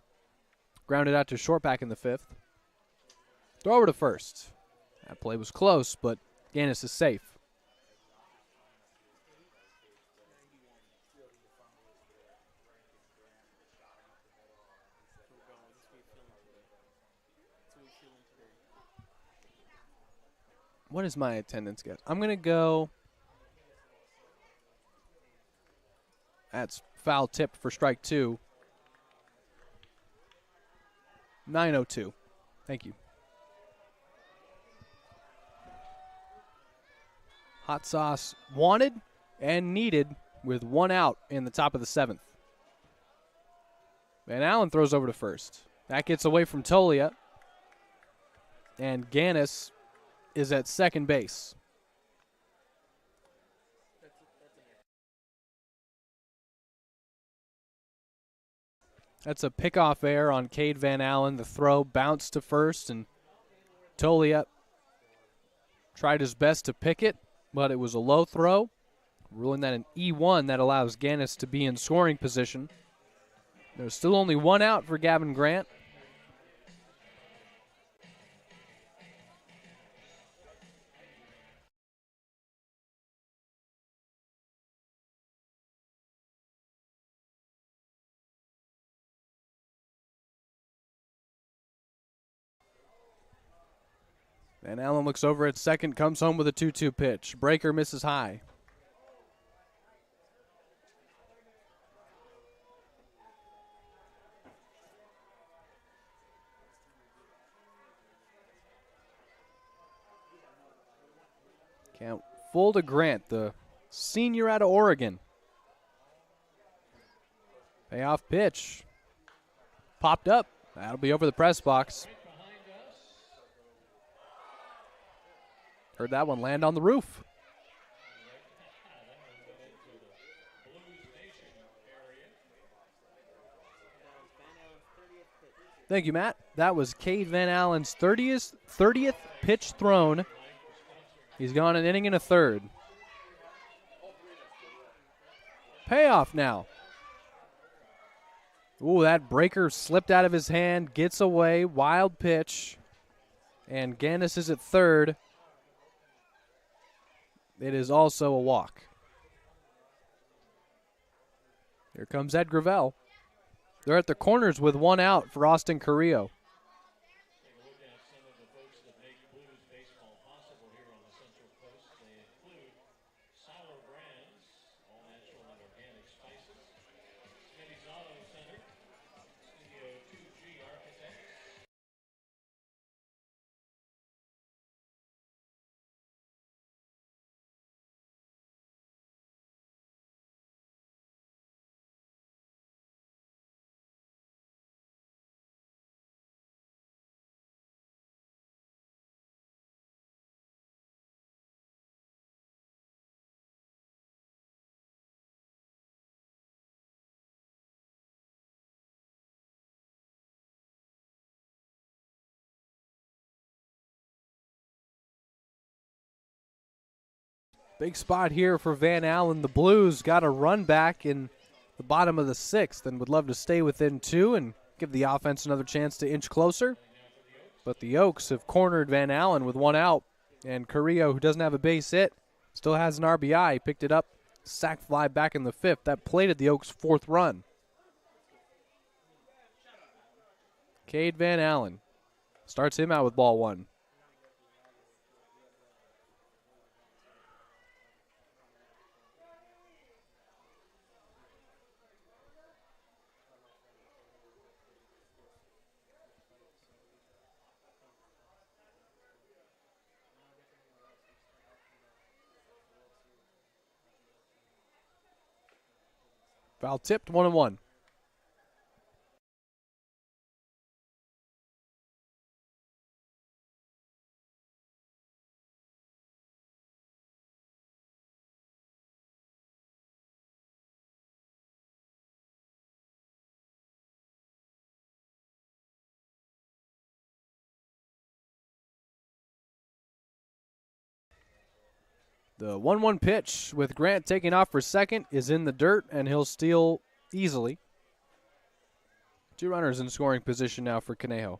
Grounded out to short back in the 5th. Throw over to first. That play was close, but Gannis is safe. What is my attendance guess? I'm going to go. That's foul tip for strike 2. 9:02. Thank you. Hot sauce wanted and needed with 1 out in the top of the 7th. Van Allen throws over to first. That gets away from Tolia. And Gannis is at second base. That's a pickoff error on Cade Van Allen. The throw bounced to first, and Tolia tried his best to pick it, but it was a low throw, ruling that an E1 that allows Gannis to be in scoring position. There's still only 1 out for Gavin Grant. Van Allen looks over at second, comes home with a 2-2 pitch. Breaker misses high. Count full to Grant, the senior out of Oregon. Payoff pitch. Popped up. That'll be over the press box. Heard that one land on the roof. Thank you, Matt. That was Cade Van Allen's 30th pitch thrown. He's gone an inning and a third. Payoff now. Ooh, that breaker slipped out of his hand, gets away, wild pitch. And Gannis is at third. It is also a walk. Here comes Ed Gravel. They're at the corners with 1 out for Austin Carrillo. Take a look at some of the folks that make Blues baseball possible here on the Central Coast. They include Sour Brands, all natural and organic spices, Smitty's Auto Center, Studio 2G Architects, Big spot here for Van Allen. The Blues got a run back in the bottom of the 6th and would love to stay within 2 and give the offense another chance to inch closer. But the Oaks have cornered Van Allen with 1 out. And Carrillo, who doesn't have a base hit, still has an RBI. He picked it up, sac fly back in the 5th. That plated the Oaks' 4th run. Cade Van Allen starts him out with ball 1. Foul tipped, 1-1. The 1-1 pitch with Grant taking off for second is in the dirt, and he'll steal easily. 2 runners in scoring position now for Conejo.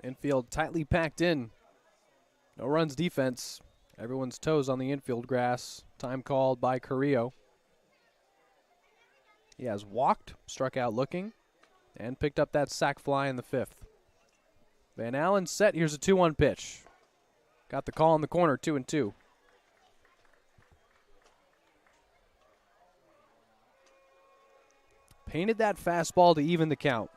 Infield tightly packed in. No runs defense. Everyone's toes on the infield grass. Time called by Carrillo. He has walked, struck out looking, and picked up that sac fly in the 5th. Van Allen set. Here's a 2-1 pitch. Got the call in the corner, 2-2. Painted that fastball to even the count.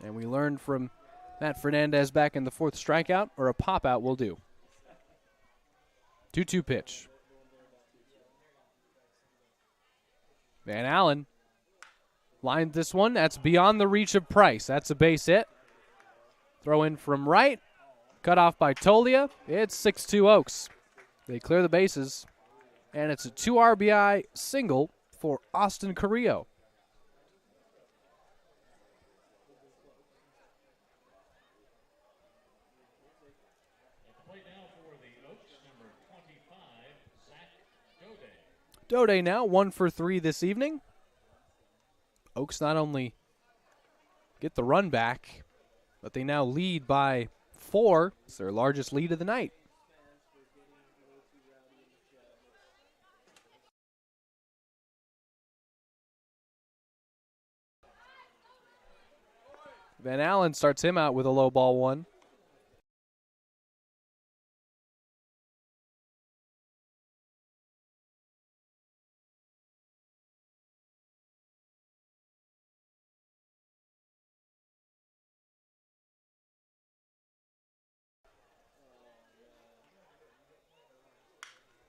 And we learned from Matt Fernandez back in the fourth strikeout, or a pop-out will do. 2-2 pitch. Van Allen lined this one. That's beyond the reach of Price. That's a base hit. Throw in from right. Cut off by Tolia. It's 6-2 Oaks. They clear the bases. And it's a 2 RBI single for Austin Carrillo. Dode now 1 for 3 this evening. Oaks not only get the run back, but they now lead by 4. It's their largest lead of the night. Van Allen starts him out with a low ball 1.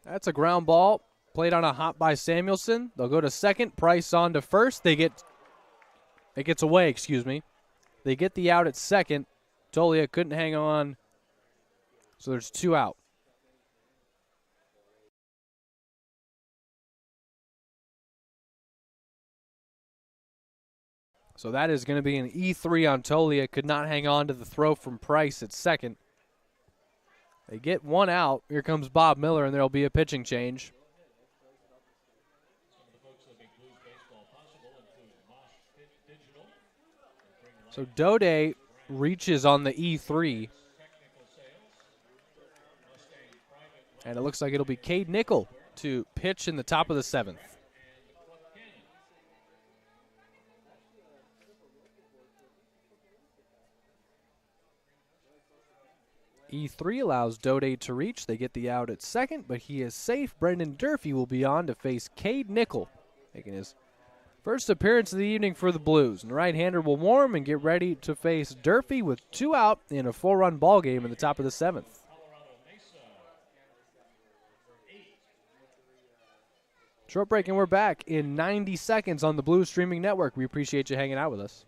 That's a ground ball played on a hop by Samuelson. They'll go to second. Price on to first. It gets away, excuse me. They get the out at second. Tolia couldn't hang on. So there's 2 out. So that is going to be an E3 on Tolia. Could not hang on to the throw from Price at second. They get 1 out. Here comes Bob Miller, and there will be a pitching change. So Dode reaches on the E3. And it looks like it'll be Cade Nickel to pitch in the top of the 7th. E3 allows Dode to reach. They get the out at second, but he is safe. Brendan Durfee will be on to face Cade Nickel, making his first appearance of the evening for the Blues. And the right-hander will warm and get ready to face Durfee with 2 out in a 4-run ball game in the top of the 7th. Short break, and we're back in 90 seconds on the Blues Streaming Network. We appreciate you hanging out with us.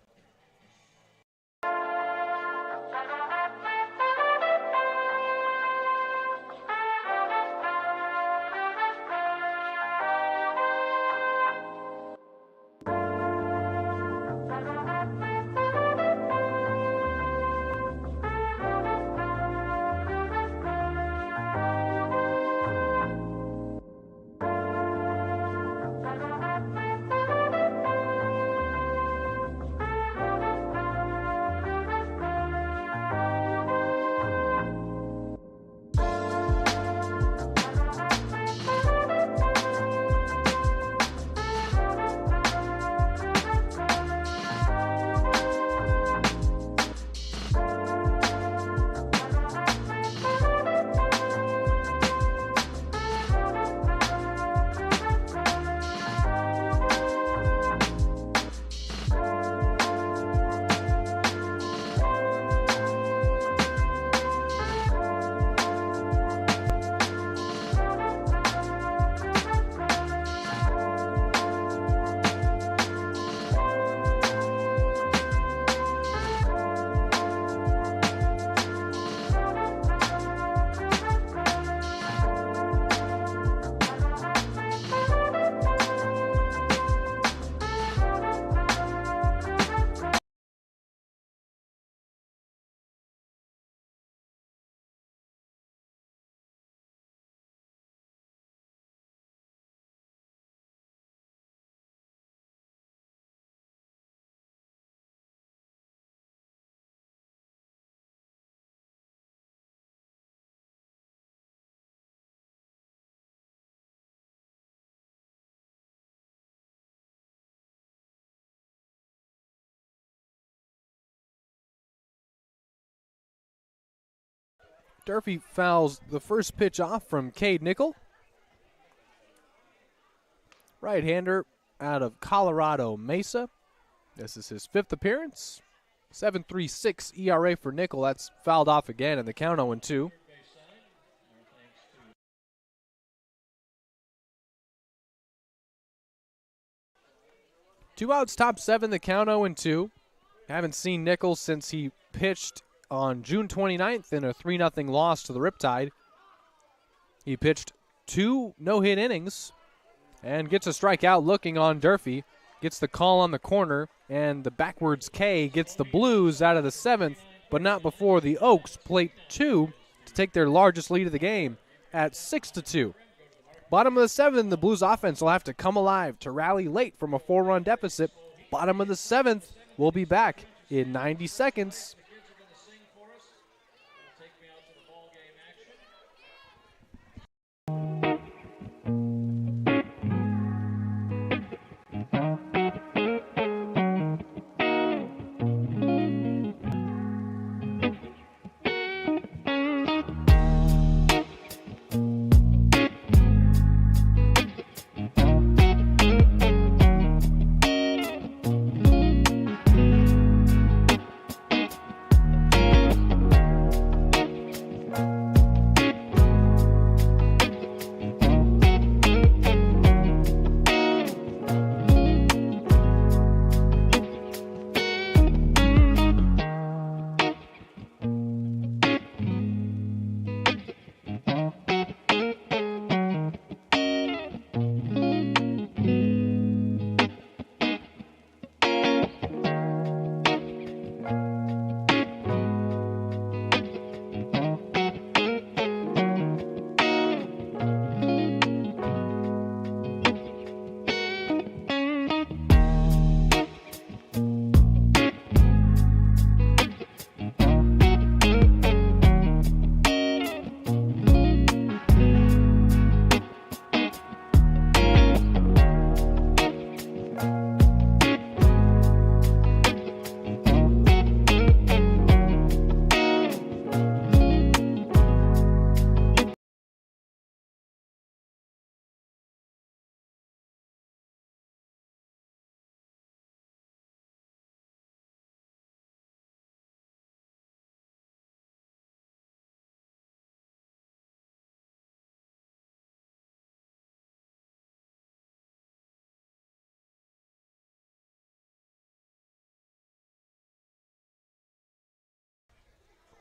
Durfee fouls the first pitch off from Cade Nickel. right-hander out of Colorado Mesa. This is his 5th appearance. 7.36 ERA for Nickel. That's fouled off again, and the count 0-2. Two outs, top 7, the count 0-2. Haven't seen Nichols since he pitched on June 29th in a 3-0 loss to the Riptide. He pitched 2 no-hit innings and gets a strikeout looking on Durfee. Gets the call on the corner, and the backwards K gets the Blues out of the 7th, but not before the Oaks plate 2 to take their largest lead of the game at 6-2. Bottom of the 7th, the Blues offense will have to come alive to rally late from a 4-run deficit. Bottom of the 7th, we'll be back in 90 seconds.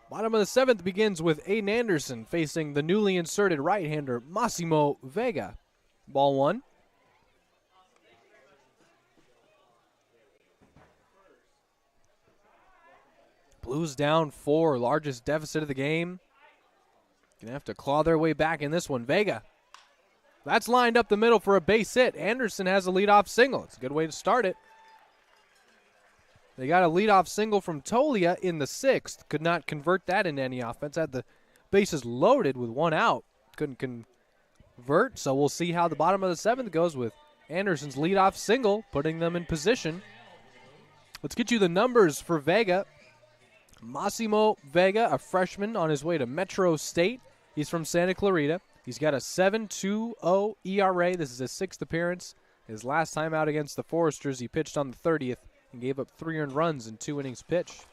Bottom of the 7th begins with Aiden Anderson facing the newly inserted right-hander Massimo Vega. Ball 1. Blues down 4, largest deficit of the game. Gonna have to claw their way back in this one. Vega. That's lined up the middle for a base hit. Anderson has a leadoff single. It's a good way to start it. They got a leadoff single from Tolia in the 6th. Could not convert that into any offense. Had the bases loaded with 1 out. Couldn't convert, so we'll see how the bottom of the 7th goes with Anderson's leadoff single, putting them in position. Let's get you the numbers for Vega. Massimo Vega, a freshman on his way to Metro State. He's from Santa Clarita. He's got a 7.20 ERA. This is his 6th appearance. His last time out against the Foresters, he pitched on the 30th. And gave up 3 earned runs in 2 innings pitched.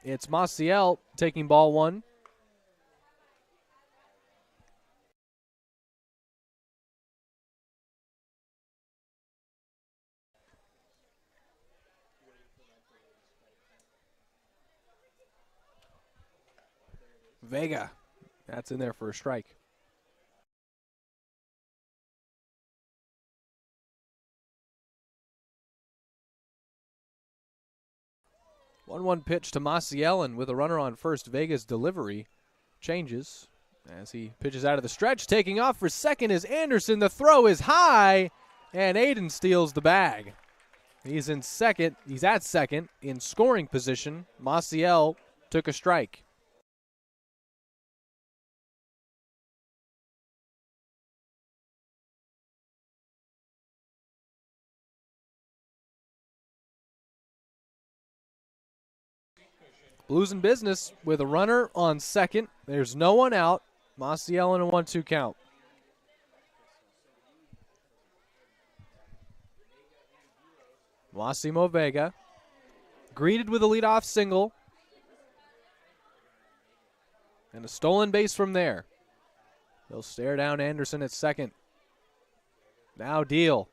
It's Maciel taking ball 1. Vega, that's in there for a strike. 1-1 pitch to Maciel, and with a runner on first, Vega's delivery changes as he pitches out of the stretch. Taking off for second is Anderson. The throw is high, and Aiden steals the bag. He's in second. He's at second in scoring position. Maciel took a strike. Blues in business with a runner on second. There's no one out. Maciel in a 1-2 count. Massimo Vega greeted with a leadoff single. And a stolen base from there. He'll stare down Anderson at second. Now deal.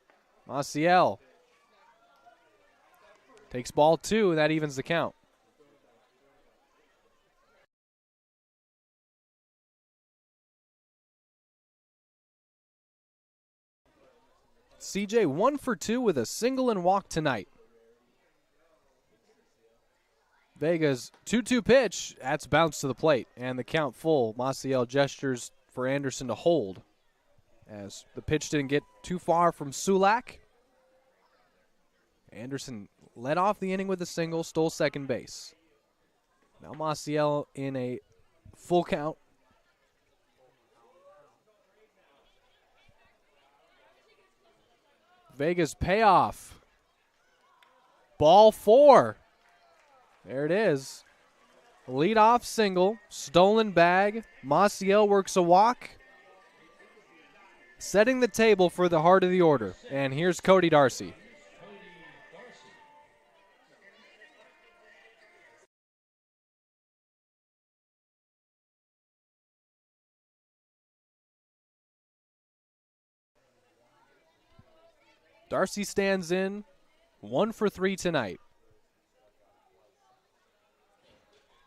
Maciel takes ball 2, and that evens the count. CJ 1 for 2 with a single and walk tonight. Vega's 2-2 pitch. That's bounced to the plate, and the count full. Maciel gestures for Anderson to hold as the pitch didn't get too far from Sulak. Anderson led off the inning with a single, stole second base. Now Maciel in a full count. Vega's payoff. Ball 4. There it is. Leadoff single, stolen bag. Maciel works a walk, setting the table for the heart of the order. And here's Cody Darcy. Darcy stands in 1 for 3 tonight.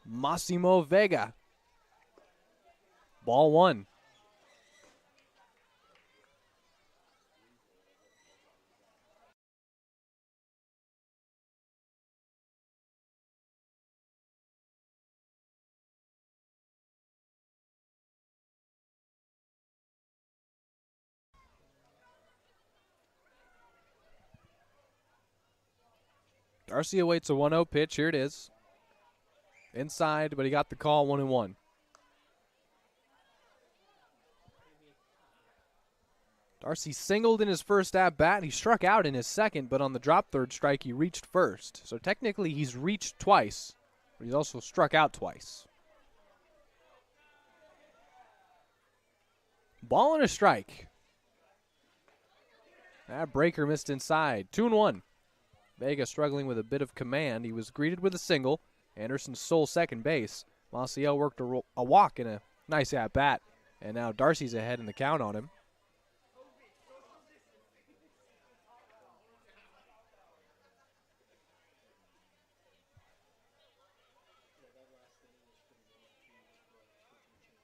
Massimo Vega. Ball 1. Darcy awaits a 1-0 pitch. Here it is. Inside, but he got the call 1-1. Darcy singled in his first at-bat. He struck out in his second, but on the drop third strike, he reached first. So technically, he's reached twice, but he's also struck out twice. Ball and a strike. That breaker missed inside. 2-1. Vega struggling with a bit of command. He was greeted with a single. Anderson stole second base. Maciel worked a walk in a nice at-bat. And now Darcy's ahead in the count on him.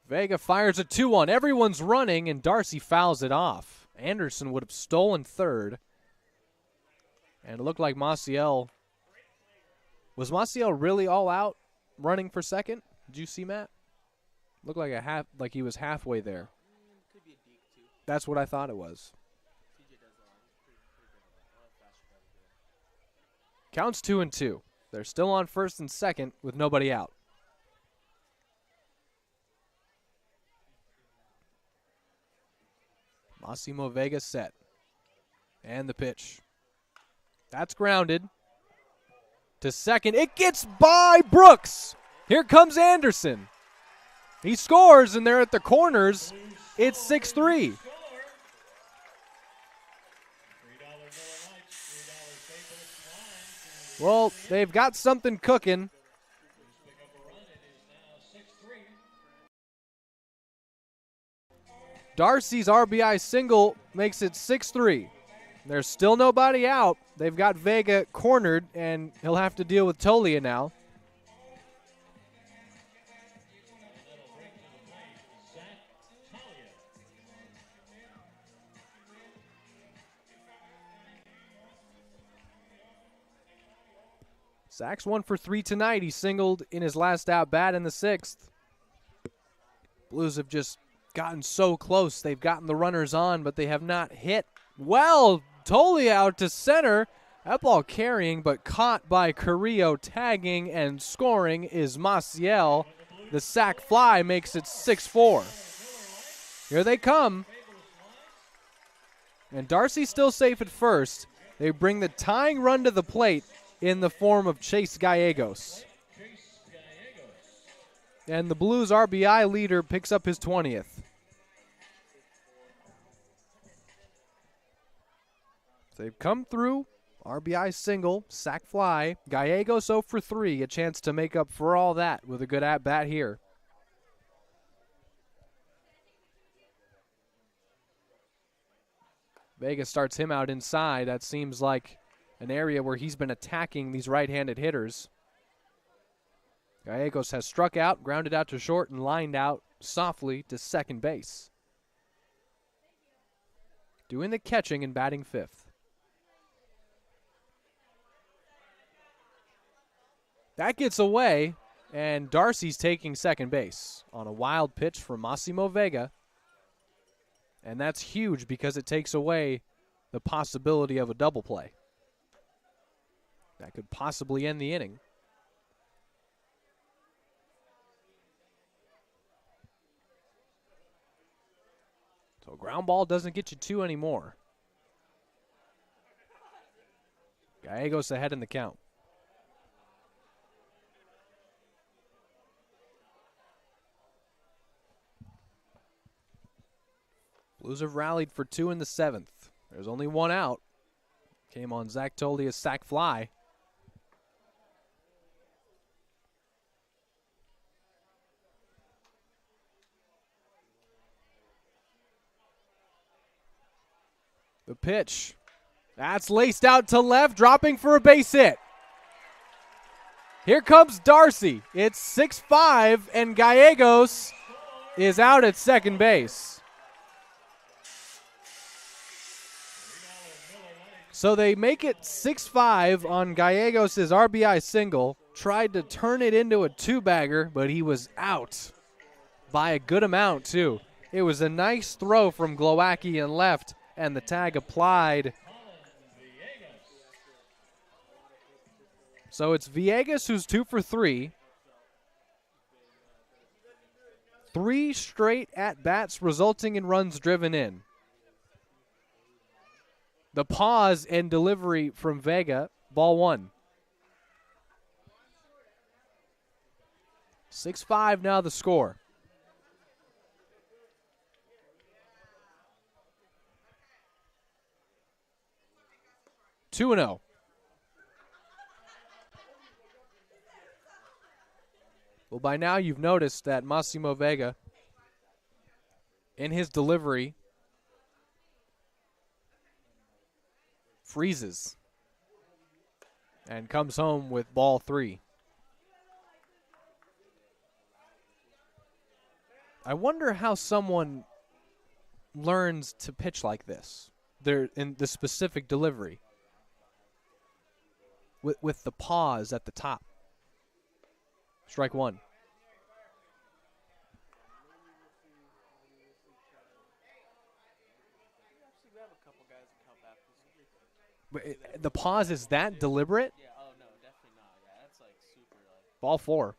Vega fires a 2-1. Everyone's running, and Darcy fouls it off. Anderson would have stolen third. And it looked like Maciel. Was Maciel really all out running for second? Did you see, Matt? Looked like he was halfway there. That's what I thought it was. Counts 2-2. They're still on first and second with nobody out. Massimo Vega set. And the pitch. That's grounded. To second. It gets by Brooks. Here comes Anderson. He scores, and they're at the corners. It's 6-3. Well, they've got something cooking. Darcy's RBI single makes it 6-3. There's still nobody out. They've got Vega cornered, and he'll have to deal with Tolia now. Zach's 1 for 3 tonight. He singled in his last at-bat in the 6th. Blues have just gotten so close. They've gotten the runners on, but they have not hit. Well, Tolia out to center. That ball carrying, but caught by Carrillo. Tagging and scoring is Maciel. The sac fly makes it 6-4. Here they come. And Darcy's still safe at first. They bring the tying run to the plate in the form of Chase Gallegos. And the Blues RBI leader picks up his 20th. They've come through RBI single, sac fly. Gallegos 0 for 3, a chance to make up for all that with a good at-bat here. Vega starts him out inside. That seems like an area where he's been attacking these right-handed hitters. Gallegos has struck out, grounded out to short, and lined out softly to second base. Doing the catching and batting fifth. That gets away, and Darcy's taking second base on a wild pitch from Massimo Vega. And that's huge because it takes away the possibility of a double play. That could possibly end the inning. So ground ball doesn't get you two anymore. Gallegos ahead in the count. Blues have rallied for 2 in the 7th. There's only one out. Came on Zach Tolia's sac fly. The pitch. That's laced out to left, dropping for a base hit. Here comes Darcy. It's 6-5, and Gallegos is out at second base. So they make it 6-5 on Gallegos' RBI single. Tried to turn it into a two-bagger, but he was out by a good amount, too. It was a nice throw from Glowacki and left, and the tag applied. So it's Villegas who's 2 for 3. 3 straight at-bats resulting in runs driven in. The pause and delivery from Vega, ball 1. 6-5 now the score. Two and 0. Well, by now you've noticed that Massimo Vega, in his delivery, freezes and comes home with ball 3. I wonder how someone learns to pitch like this. They're in the specific delivery with the pause at the top. Strike 1. The pause is that deliberate? Yeah, oh no, definitely not. Yeah, that's like super like. Ball 4.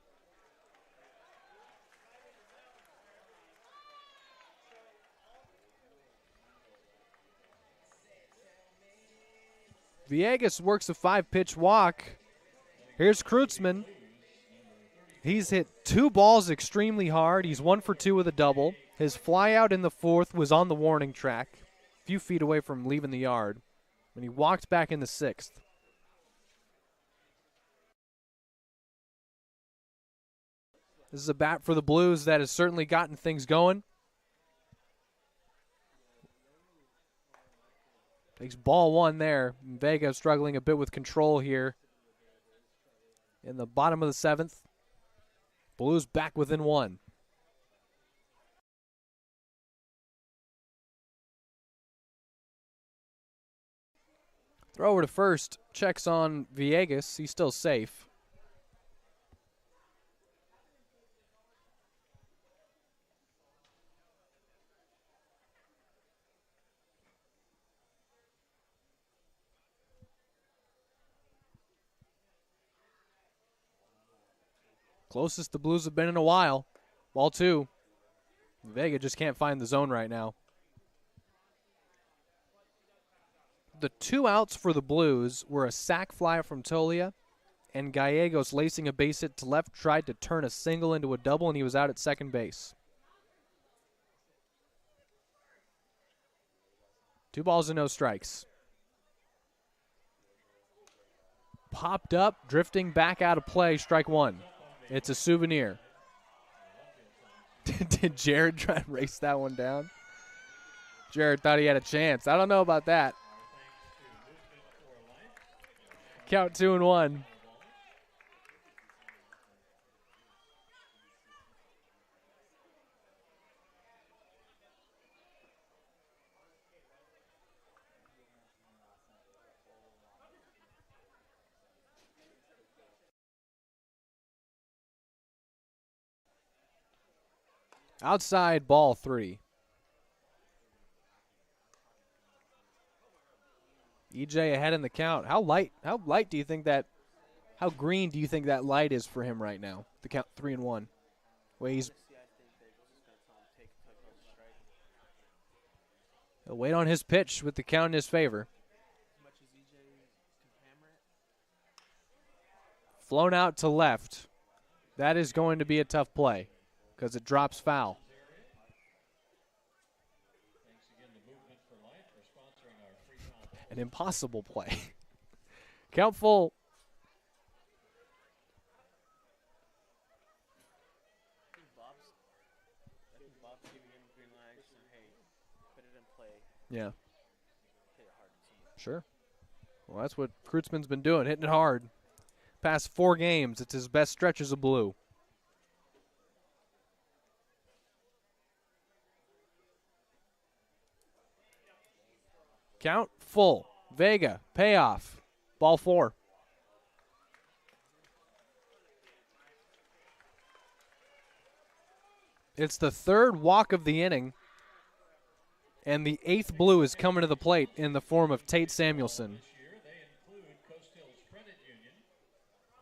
Villegas works a 5-pitch walk. Here's Kreutzmann. He's hit 2 balls extremely hard. He's 1 for 2 with a double. His fly out in the 4th was on the warning track, a few feet away from leaving the yard, and he walked back in the 6th. This is a bat for the Blues that has certainly gotten things going. Takes ball 1 there. Vega struggling a bit with control here in the bottom of the 7th. Blues back within 1. Thrower to first. Checks on Villegas. He's still safe. Closest the Blues have been in a while. Ball 2. Vega just can't find the zone right now. The 2 outs for the Blues were a sac fly from Tolia and Gallegos lacing a base hit to left, tried to turn a single into a double, and he was out at second base. 2 balls and no strikes. popped up, drifting back out of play, strike one. It's a souvenir. Did Jared try and race that one down? Jared thought he had a chance. I don't know about that. Count 2-1. Outside ball 3. EJ ahead in the count. How light do you think that, how green do you think that light is for him right now? The count 3-1. He'll wait on his pitch with the count in his favor. Flown out to left. That is going to be a tough play because it drops foul. An impossible play. Count full. Yeah. Sure. Well, that's what Kreutzmann's been doing, hitting it hard. Past 4 games, it's his best stretch as a Blue. Count full. Vega, payoff. Ball 4. It's the 3rd walk of the inning, and the 8th Blue is coming to the plate in the form of Tate Samuelson.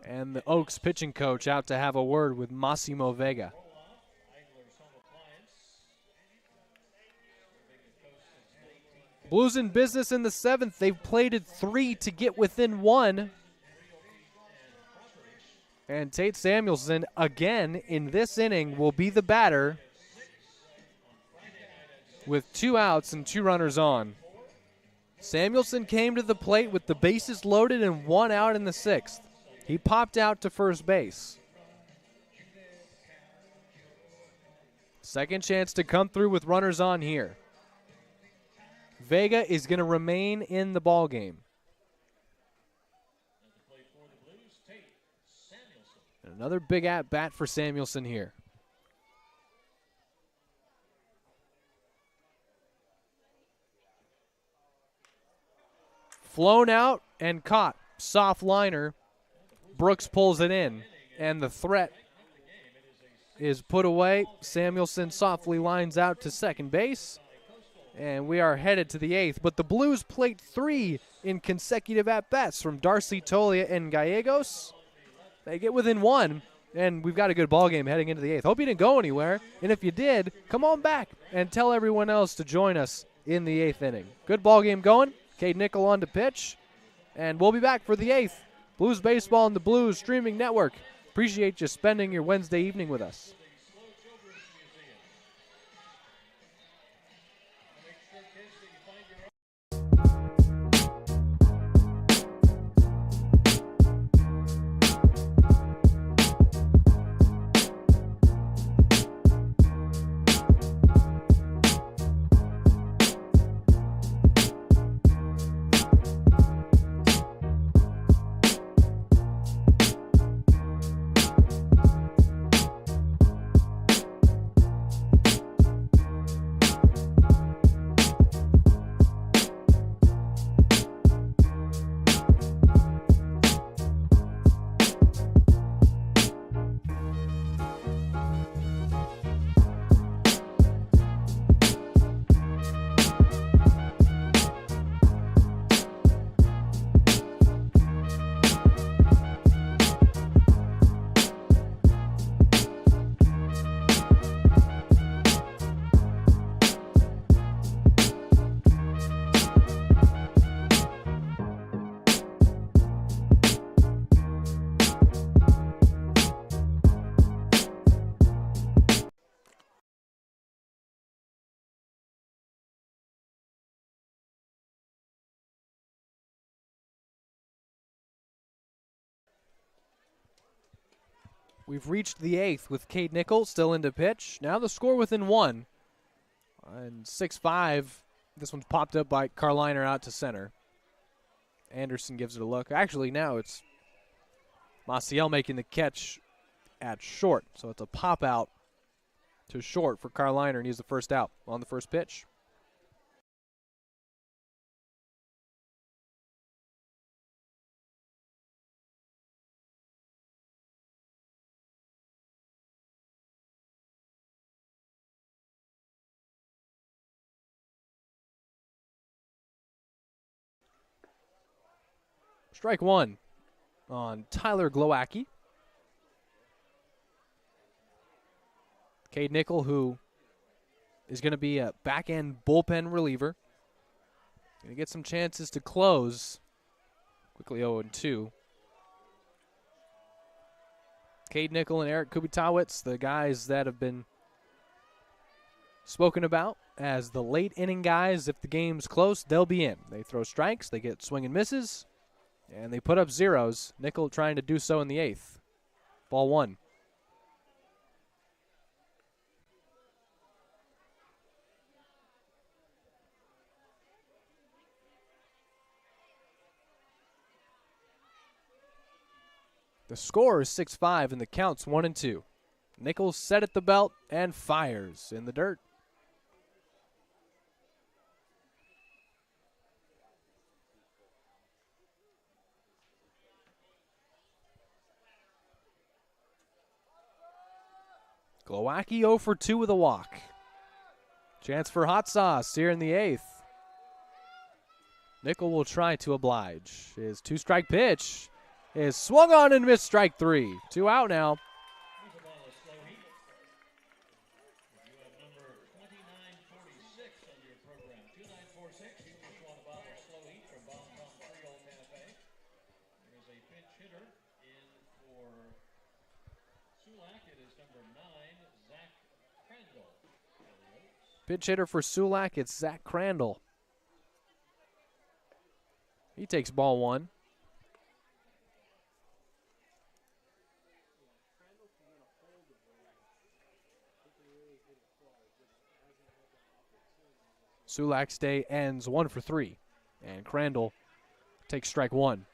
And the Oaks pitching coach out to have a word with Massimo Vega. Blues in business in the 7th. They've plated 3 to get within 1. And Tate Samuelson, again, in this inning, will be the batter with 2 outs and 2 runners on. Samuelson came to the plate with the bases loaded and 1 out in the 6th. He popped out to first base. Second chance to come through with runners on here. Vega is going to remain in the ball game. And another big at-bat for Samuelson here. Flown out and caught. Soft liner. Brooks pulls it in, and the threat is put away. Samuelson softly lines out to second base, and we are headed to the 8th. But the Blues plate 3 in consecutive at-bats from Darcy, Tolia, and Gallegos. They get within 1, and we've got a good ball game heading into the 8th. Hope you didn't go anywhere, and if you did, come on back and tell everyone else to join us in the 8th inning. Good ball game going. Cade Nickel on to pitch, and we'll be back for the 8th. Blues Baseball and the Blues Streaming Network. Appreciate you spending your Wednesday evening with us. We've reached the 8th with Cade Nickel still into pitch. Now the score within 1. And 6-5. This one's popped up by Carliner out to center. Anderson gives it a look. Actually, now it's Maciel making the catch at short. So it's a pop out to short for Carliner, and he's the first out on the first pitch. Strike 1 on Tyler Glowacki. Cade Nickel, who is going to be a back-end bullpen reliever. Going to get some chances to close. Quickly 0-2. Cade Nickel and Eric Kubitawicz, the guys that have been spoken about as the late inning guys. If the game's close, they'll be in. They throw strikes, they get swing and misses, and they put up zeros. Nickel trying to do so in the 8th. Ball 1. The score is 6-5 and the count's 1-2. Nichols set at the belt and fires in the dirt. Glowacki 0 for 2 with a walk. Chance for hot sauce here in the 8th. Nickel will try to oblige. His 2-strike pitch is swung on and missed, strike 3. 2 out now. Here's a ball of slow heat. You have number 2946 on your program. 2946, you just want a bottle of slow heat from Bon Ton Creole Cafe. There is a pinch hitter in for Sulak. It is number 9, Zach Crandall. Pitch hitter for Sulak, it's Zach Crandall. He takes ball 1. Sulak's day ends 1 for 3, and Crandall takes strike 1.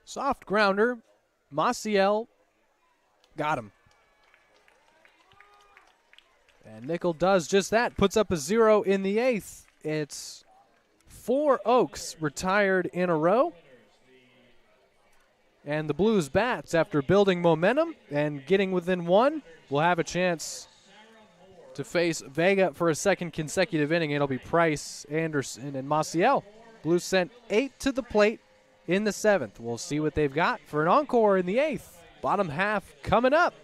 Soft grounder. Maciel got him. And Nickel does just that, puts up a 0 in the 8th. It's 4 Oaks retired in a row. And the Blues bats, after building momentum and getting within 1, will have a chance to face Vega for a second consecutive inning. It'll be Price, Anderson, and Maciel. Blues sent 8 to the plate in the 7th. We'll see what they've got for an encore in the 8th. Bottom half coming up.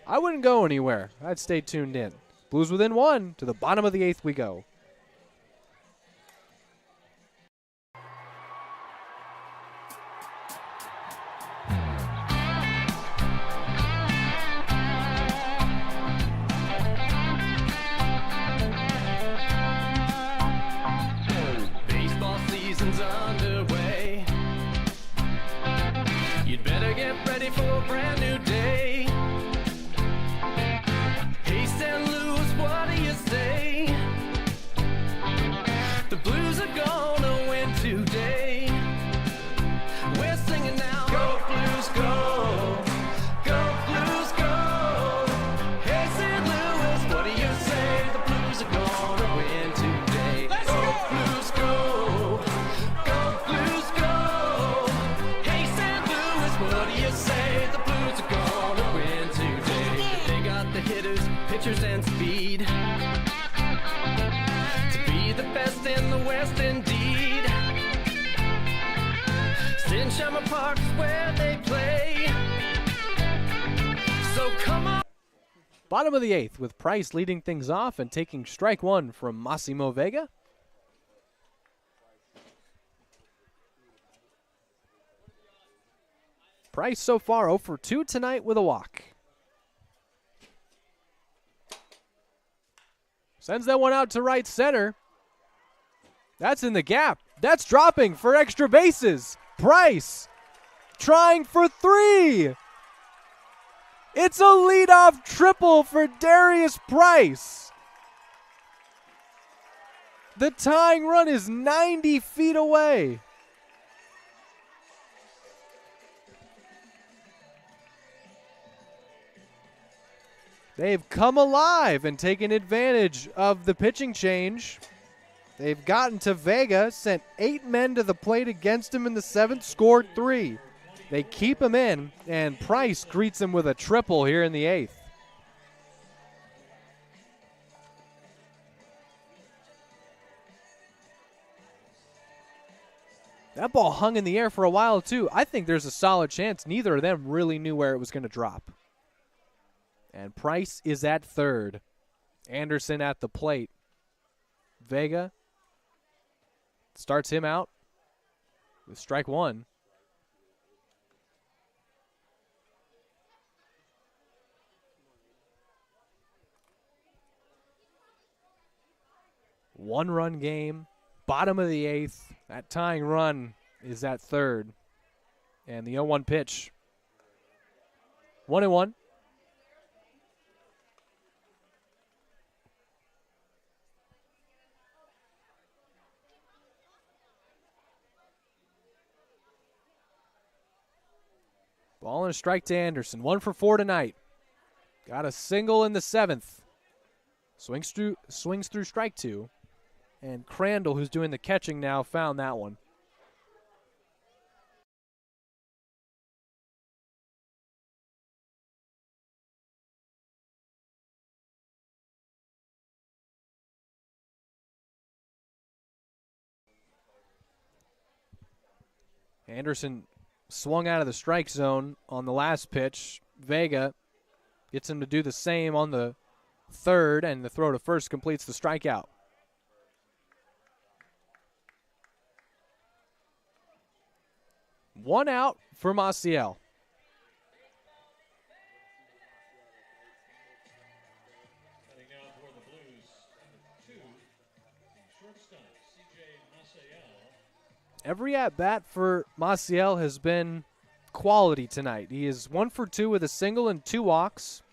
I wouldn't go anywhere. I'd stay tuned in. Blues within 1. To the bottom of the 8th we go. Baseball season's underway. You'd better get ready for a brand new day. Hey, St. Louis, what do you say? The Blues are gonna win today. We're singing now. Go Blues, go. Go Blues, go. Hey, St. Louis, what do you say? The Blues are gonna win today. Go Blues, go. Go Blues, go. Hey, St. Louis, what do you say? The Blues are gonna win today. They got the hitters, pitchers, and speed to be the best in the West indeed. Stinsheimer Park is where they play. So come on. Bottom of the 8th with Price leading things off and taking strike 1 from Massimo Vega. Price so far 0 for 2 tonight with a walk. Sends that one out to right center. That's in the gap. That's dropping for extra bases. Price trying for 3. It's a leadoff triple for Darius Price. The tying run is 90 feet away. They've come alive and taken advantage of the pitching change. They've gotten to Vega, sent 8 men to the plate against him in the 7th, scored 3. They keep him in, and Price greets him with a triple here in the 8th. That ball hung in the air for a while, too. I think there's a solid chance neither of them really knew where it was going to drop. And Price is at third. Anderson at the plate. Vega starts him out with strike 1. One-run game, bottom of the 8th. That tying run is at third. And the 0-1 pitch. 1-1. Ball and a strike to Anderson. 1 for 4 tonight. Got a single in the 7th. Swings through strike 2. And Crandall, who's doing the catching now, found that one. Anderson swung out of the strike zone on the last pitch. Vega gets him to do the same on the 3rd, and the throw to first completes the strikeout. One out for Maciel. Heading now for the Blues, number 2, the shortstop, C.J. Maciel. Every at-bat for Maciel has been quality tonight. He is 1 for 2 with a single and 2 walks.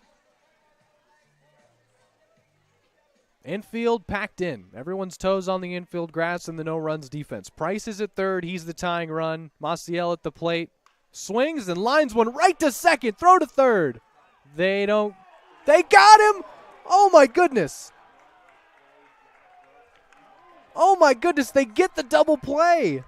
Infield packed in. Everyone's toes on the infield grass and the no-runs defense. Price is at third. He's the tying run. Maciel at the plate. Swings and lines one right to second. Throw to third. They got him! Oh, my goodness. Oh, my goodness. They get the double play.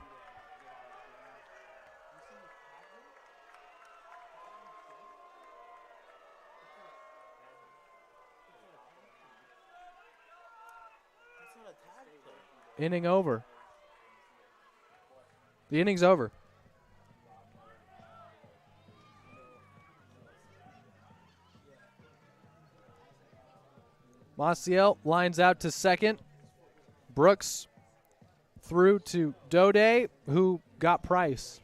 Inning over. The inning's over. Maciel lines out to second. Brooks through to Dode, who got Price.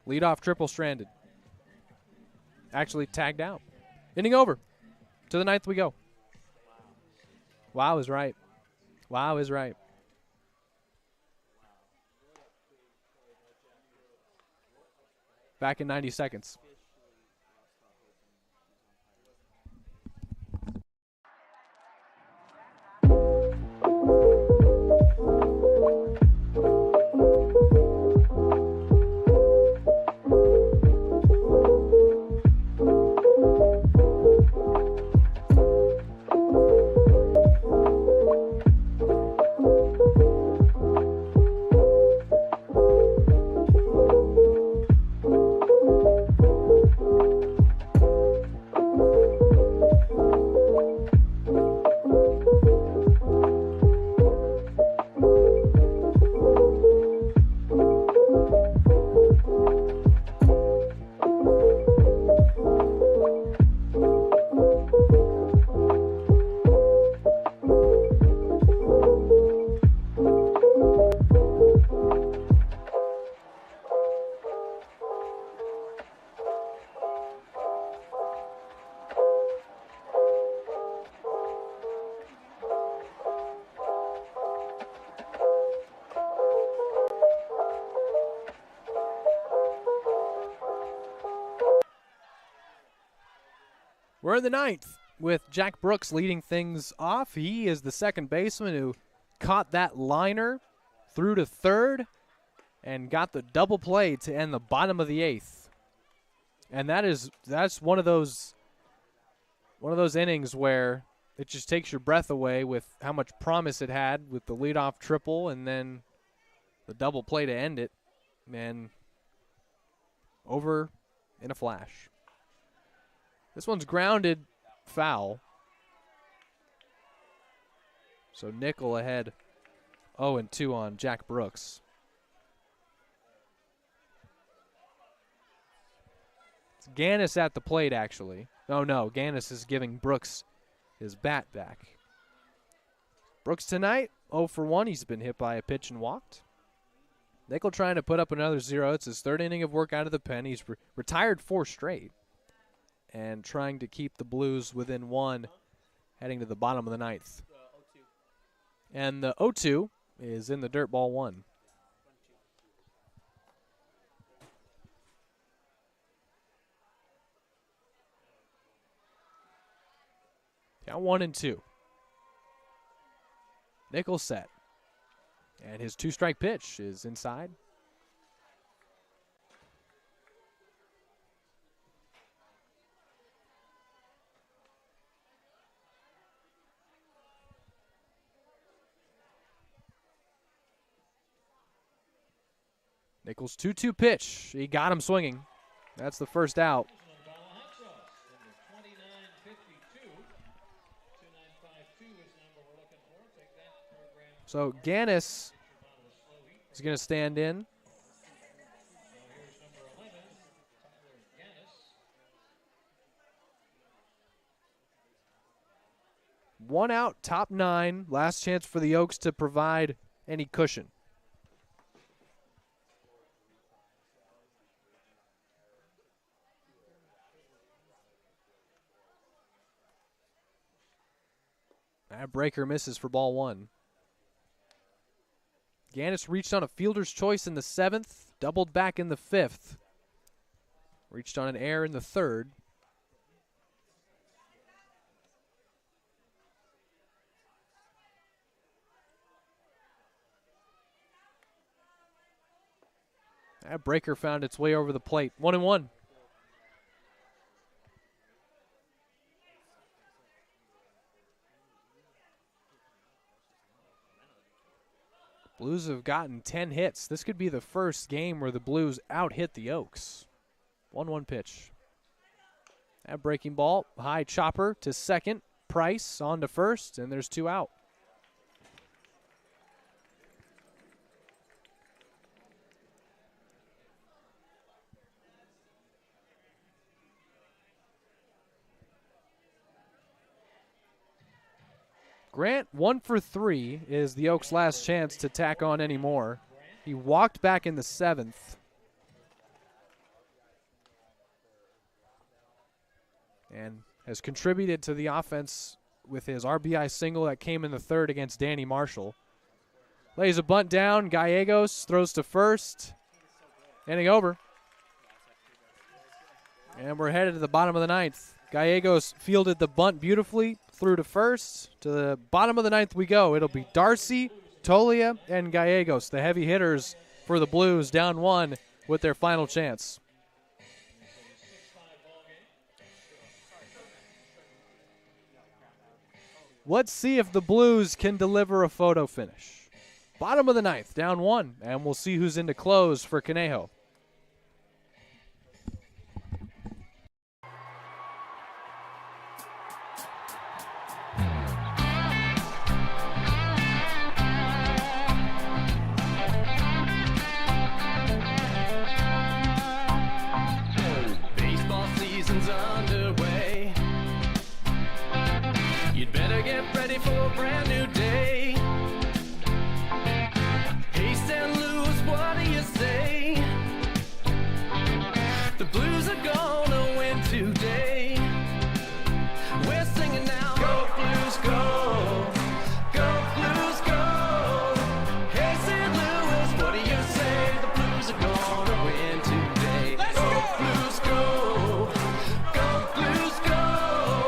Leadoff triple stranded. Actually tagged out. Inning over. To the 9th we go. Wow is right. Wow is right. Back in 90 seconds. We're in the ninth with Jack Brooks leading things off. He is the second baseman who caught that liner through to third and got the double play to end the bottom of the eighth. And that's one of those innings where it just takes your breath away with how much promise it had with the leadoff triple and then the double play to end it. And over in a flash. This one's grounded foul. So Nickel ahead 0-2 on Jack Brooks. It's Gannis at the plate, actually. Oh, no, Gannis is giving Brooks his bat back. Brooks tonight, 0 for 1. He's been hit by a pitch and walked. Nickel trying to put up another 0. It's his third inning of work out of the pen. He's retired 4 straight and trying to keep the Blues within 1 heading to the bottom of the ninth. And the 0-2 is in the dirt, ball 1. Count 1-2. Nickel set. And his 2-strike pitch is inside. Nickel's 2-2 pitch. He got him swinging. That's the first out. So Gannis is going to stand in. One out, top 9. Last chance for the Oaks to provide any cushion. That breaker misses for ball 1. Gannis reached on a fielder's choice in the 7th, doubled back in the 5th. Reached on an error in the 3rd. That breaker found its way over the plate. 1-1. Blues have gotten 10 hits. This could be the first game where the Blues out-hit the Oaks. 1-1 pitch. That breaking ball, high chopper to second. Price on to first, and there's 2 out. Grant, 1 for 3, is the Oaks' last chance to tack on any more. He walked back in the 7th. And has contributed to the offense with his RBI single that came in the 3rd against Danny Marshall. Lays a bunt down. Gallegos throws to first. Inning over. And we're headed to the bottom of the 9th. Gallegos fielded the bunt beautifully, through to first. To the bottom of the 9th we go. It'll be Darcy, Tolia, and Gallegos, the heavy hitters for the Blues, down 1 with their final chance. Let's see if the Blues can deliver a photo finish. Bottom of the 9th, down 1, and we'll see who's in to close for Conejo. Underway. You'd better get ready for a brand new day. Hey, St. Louis, what do you say? The Blues are gonna win today. We're singing now. Go Blues, go. Go Blues, go. Hey, St. Louis, what do you say? The Blues are gonna win today. Let's go Blues, go. Go Blues, go.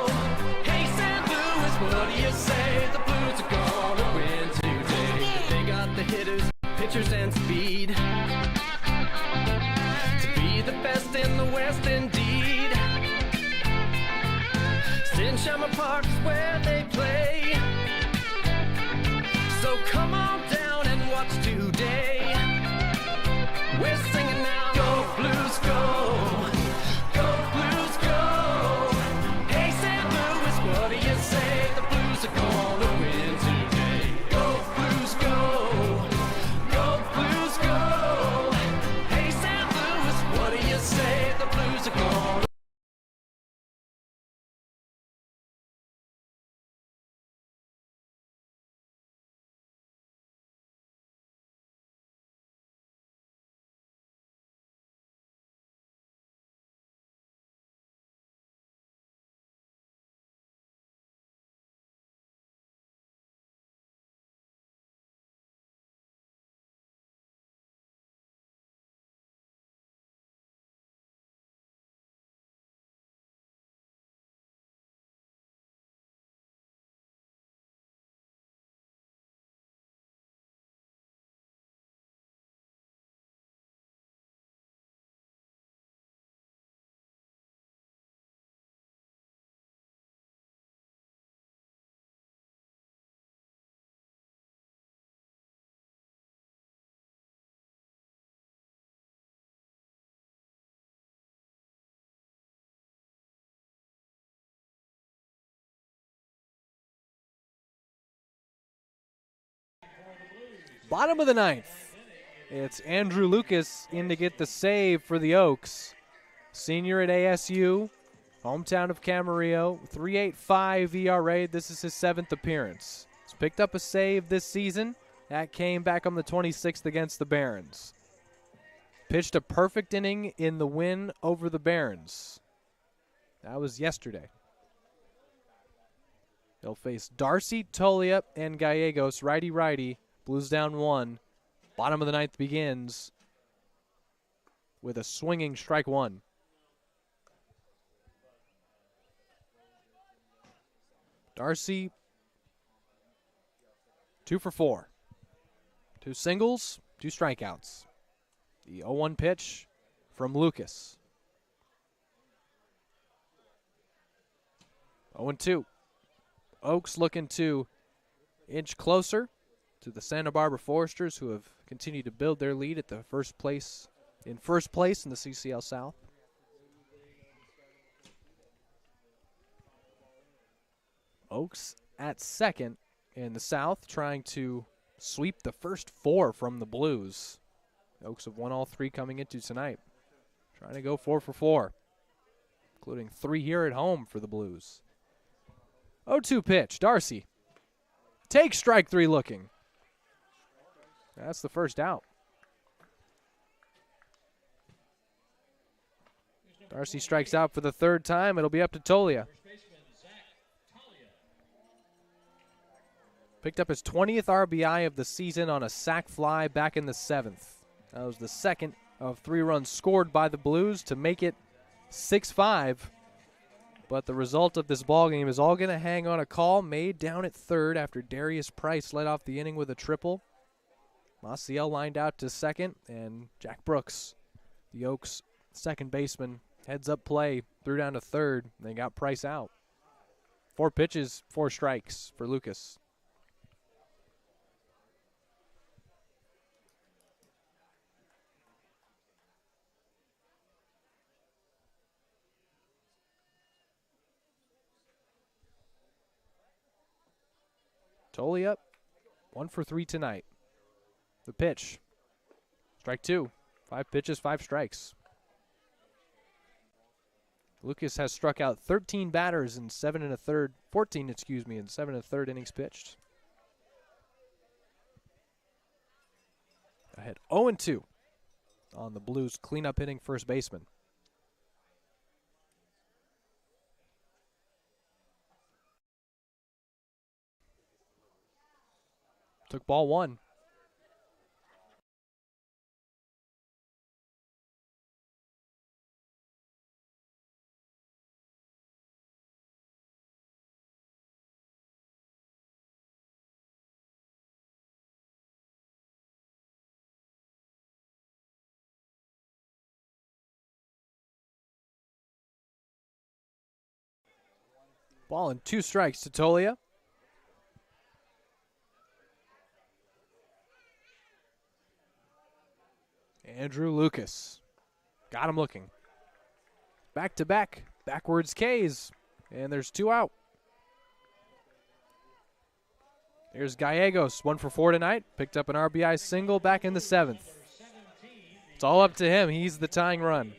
Shamrock Park is where they play. So come on down and watch today. We're singing now. Go Blues, go. Go Blues, go. Hey, St. Louis, what do you say? The Blues are gonna win today. Go Blues, go. Go Blues, go. Hey, St. Louis, what do you say? The Blues are gonna. Bottom of the ninth. It's Andrew Lucas in to get the save for the Oaks. Senior at ASU, hometown of Camarillo, 3.85 ERA. This is his 7th appearance. He's picked up a save this season. That came back on the 26th against the Barons. Pitched a perfect inning in the win over the Barons. That was yesterday. He'll face Darcy, Tolia, and Gallegos, righty-righty. Blues down 1. Bottom of the ninth begins with a swinging strike 1. Darcy, 2 for 4. 2 singles, 2 strikeouts. The 0-1 pitch from Lucas. 0-2. Oaks looking to inch closer to the Santa Barbara Foresters, who have continued to build their lead at the first place in the CCL South. Oaks at second in the South, trying to sweep the first 4 from the Blues. Oaks have won all 3 coming into tonight. Trying to go 4 for 4, including 3 here at home for the Blues. 0-2 pitch, Darcy. Take strike 3 looking. That's the first out. Darcy strikes out for the 3rd time. It'll be up to Tolia. Picked up his 20th RBI of the season on a sac fly back in the 7th. That was the second of 3 runs scored by the Blues to make it 6-5. But the result of this ballgame is all going to hang on a call made down at 3rd after Darius Price led off the inning with a triple. Maciel lined out to second, and Jack Brooks, the Oaks second baseman, heads up play, threw down to 3rd, and they got Price out. 4 pitches, 4 strikes for Lucas. Tolia up, 1 for 3 tonight. The pitch, strike 2. 5 pitches, 5 strikes. Lucas has struck out 13 batters in 7 1/3, 14, in 7 1/3 innings pitched. Ahead 0-2 on the Blues cleanup hitting first baseman. Took ball 1. Ball and 2 strikes to Tolia. Andrew Lucas. Got him looking. Back to back. Backwards K's. And there's 2 out. There's Gallegos, 1 for 4 tonight. Picked up an RBI single back in the 7th. It's all up to him. He's the tying run.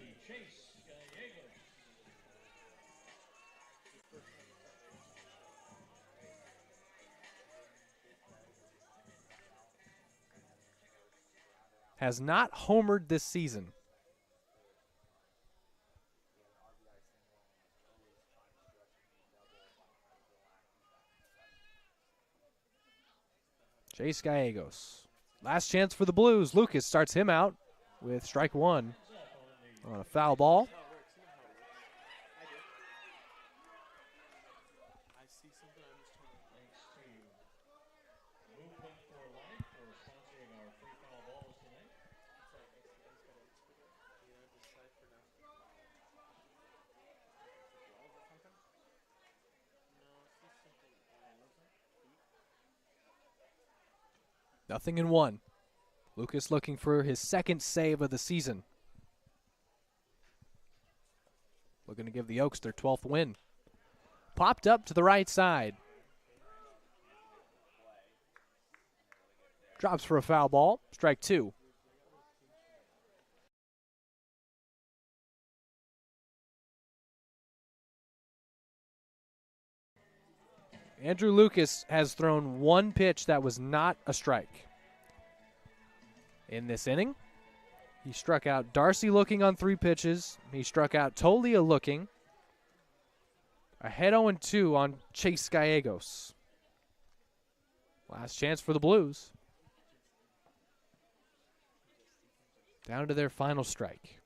Has not homered this season. Chase Gallegos. Last chance for the Blues. Lucas starts him out with strike 1 on a foul ball. Nothing in 1. Lucas looking for his 2nd save of the season. Looking to give the Oaks their 12th win. Popped up to the right side. Drops for a foul ball. Strike 2. Andrew Lucas has thrown 1 pitch that was not a strike. In this inning, he struck out Darcy looking on 3 pitches. He struck out Tolia looking. Ahead 0-2 on Chase Gallegos. Last chance for the Blues. Down to their final strike.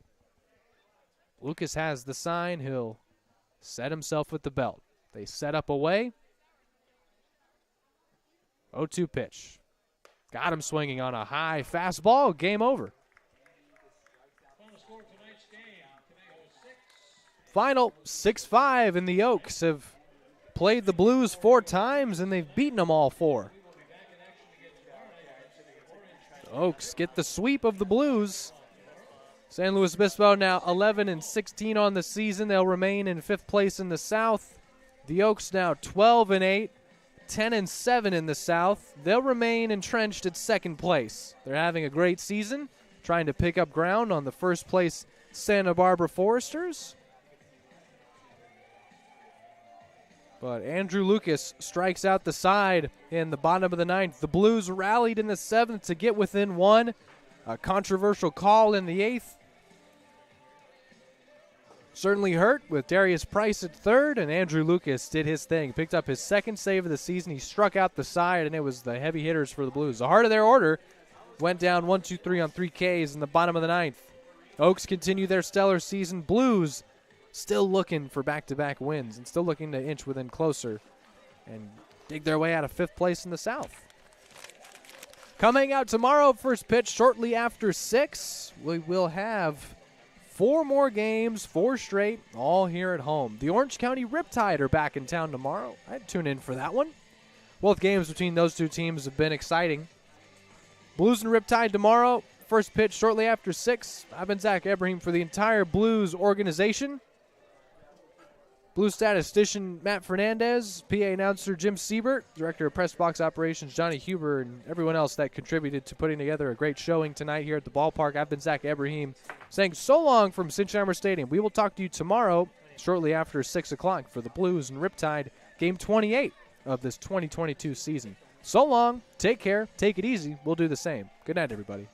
Lucas has the sign. He'll set himself with the belt. They set up away. 0-2 pitch. Got him swinging on a high fastball. Game over. Final 6-5, and the Oaks have played the Blues 4 times, and they've beaten them all 4. The Oaks get the sweep of the Blues. San Luis Obispo now 11-16 on the season. They'll remain in 5th place in the South. The Oaks now 12-8. 10-7 in the South. They'll remain entrenched at 2nd place. They're having a great season, trying to pick up ground on the 1st place Santa Barbara Foresters. But Andrew Lucas strikes out the side in the bottom of the 9th. The Blues rallied in the 7th to get within 1. A controversial call in the 8th. Certainly hurt with Darius Price at 3rd, and Andrew Lucas did his thing. Picked up his 2nd save of the season. He struck out the side, and it was the heavy hitters for the Blues. The heart of their order went down 1-2-3 on 3 Ks in the bottom of the 9th. Oaks continue their stellar season. Blues still looking for back-to-back wins and still looking to inch within closer and dig their way out of 5th place in the South. Coming out tomorrow, first pitch shortly after 6, we will have 4 more games, 4 straight, all here at home. The Orange County Riptide are back in town tomorrow. I'd tune in for that one. Both games between those 2 teams have been exciting. Blues and Riptide tomorrow. First pitch shortly after 6. I've been Zach Ebrahim for the entire Blues organization. Blues statistician Matt Fernandez, PA announcer Jim Siebert, director of press box operations Johnny Huber, and everyone else that contributed to putting together a great showing tonight here at the ballpark. I've been Zach Ebrahim saying so long from Sinsheimer Stadium. We will talk to you tomorrow shortly after 6 o'clock for the Blues and Riptide game 28 of this 2022 season. So long, take care, take it easy. We'll do the same. Good night, everybody.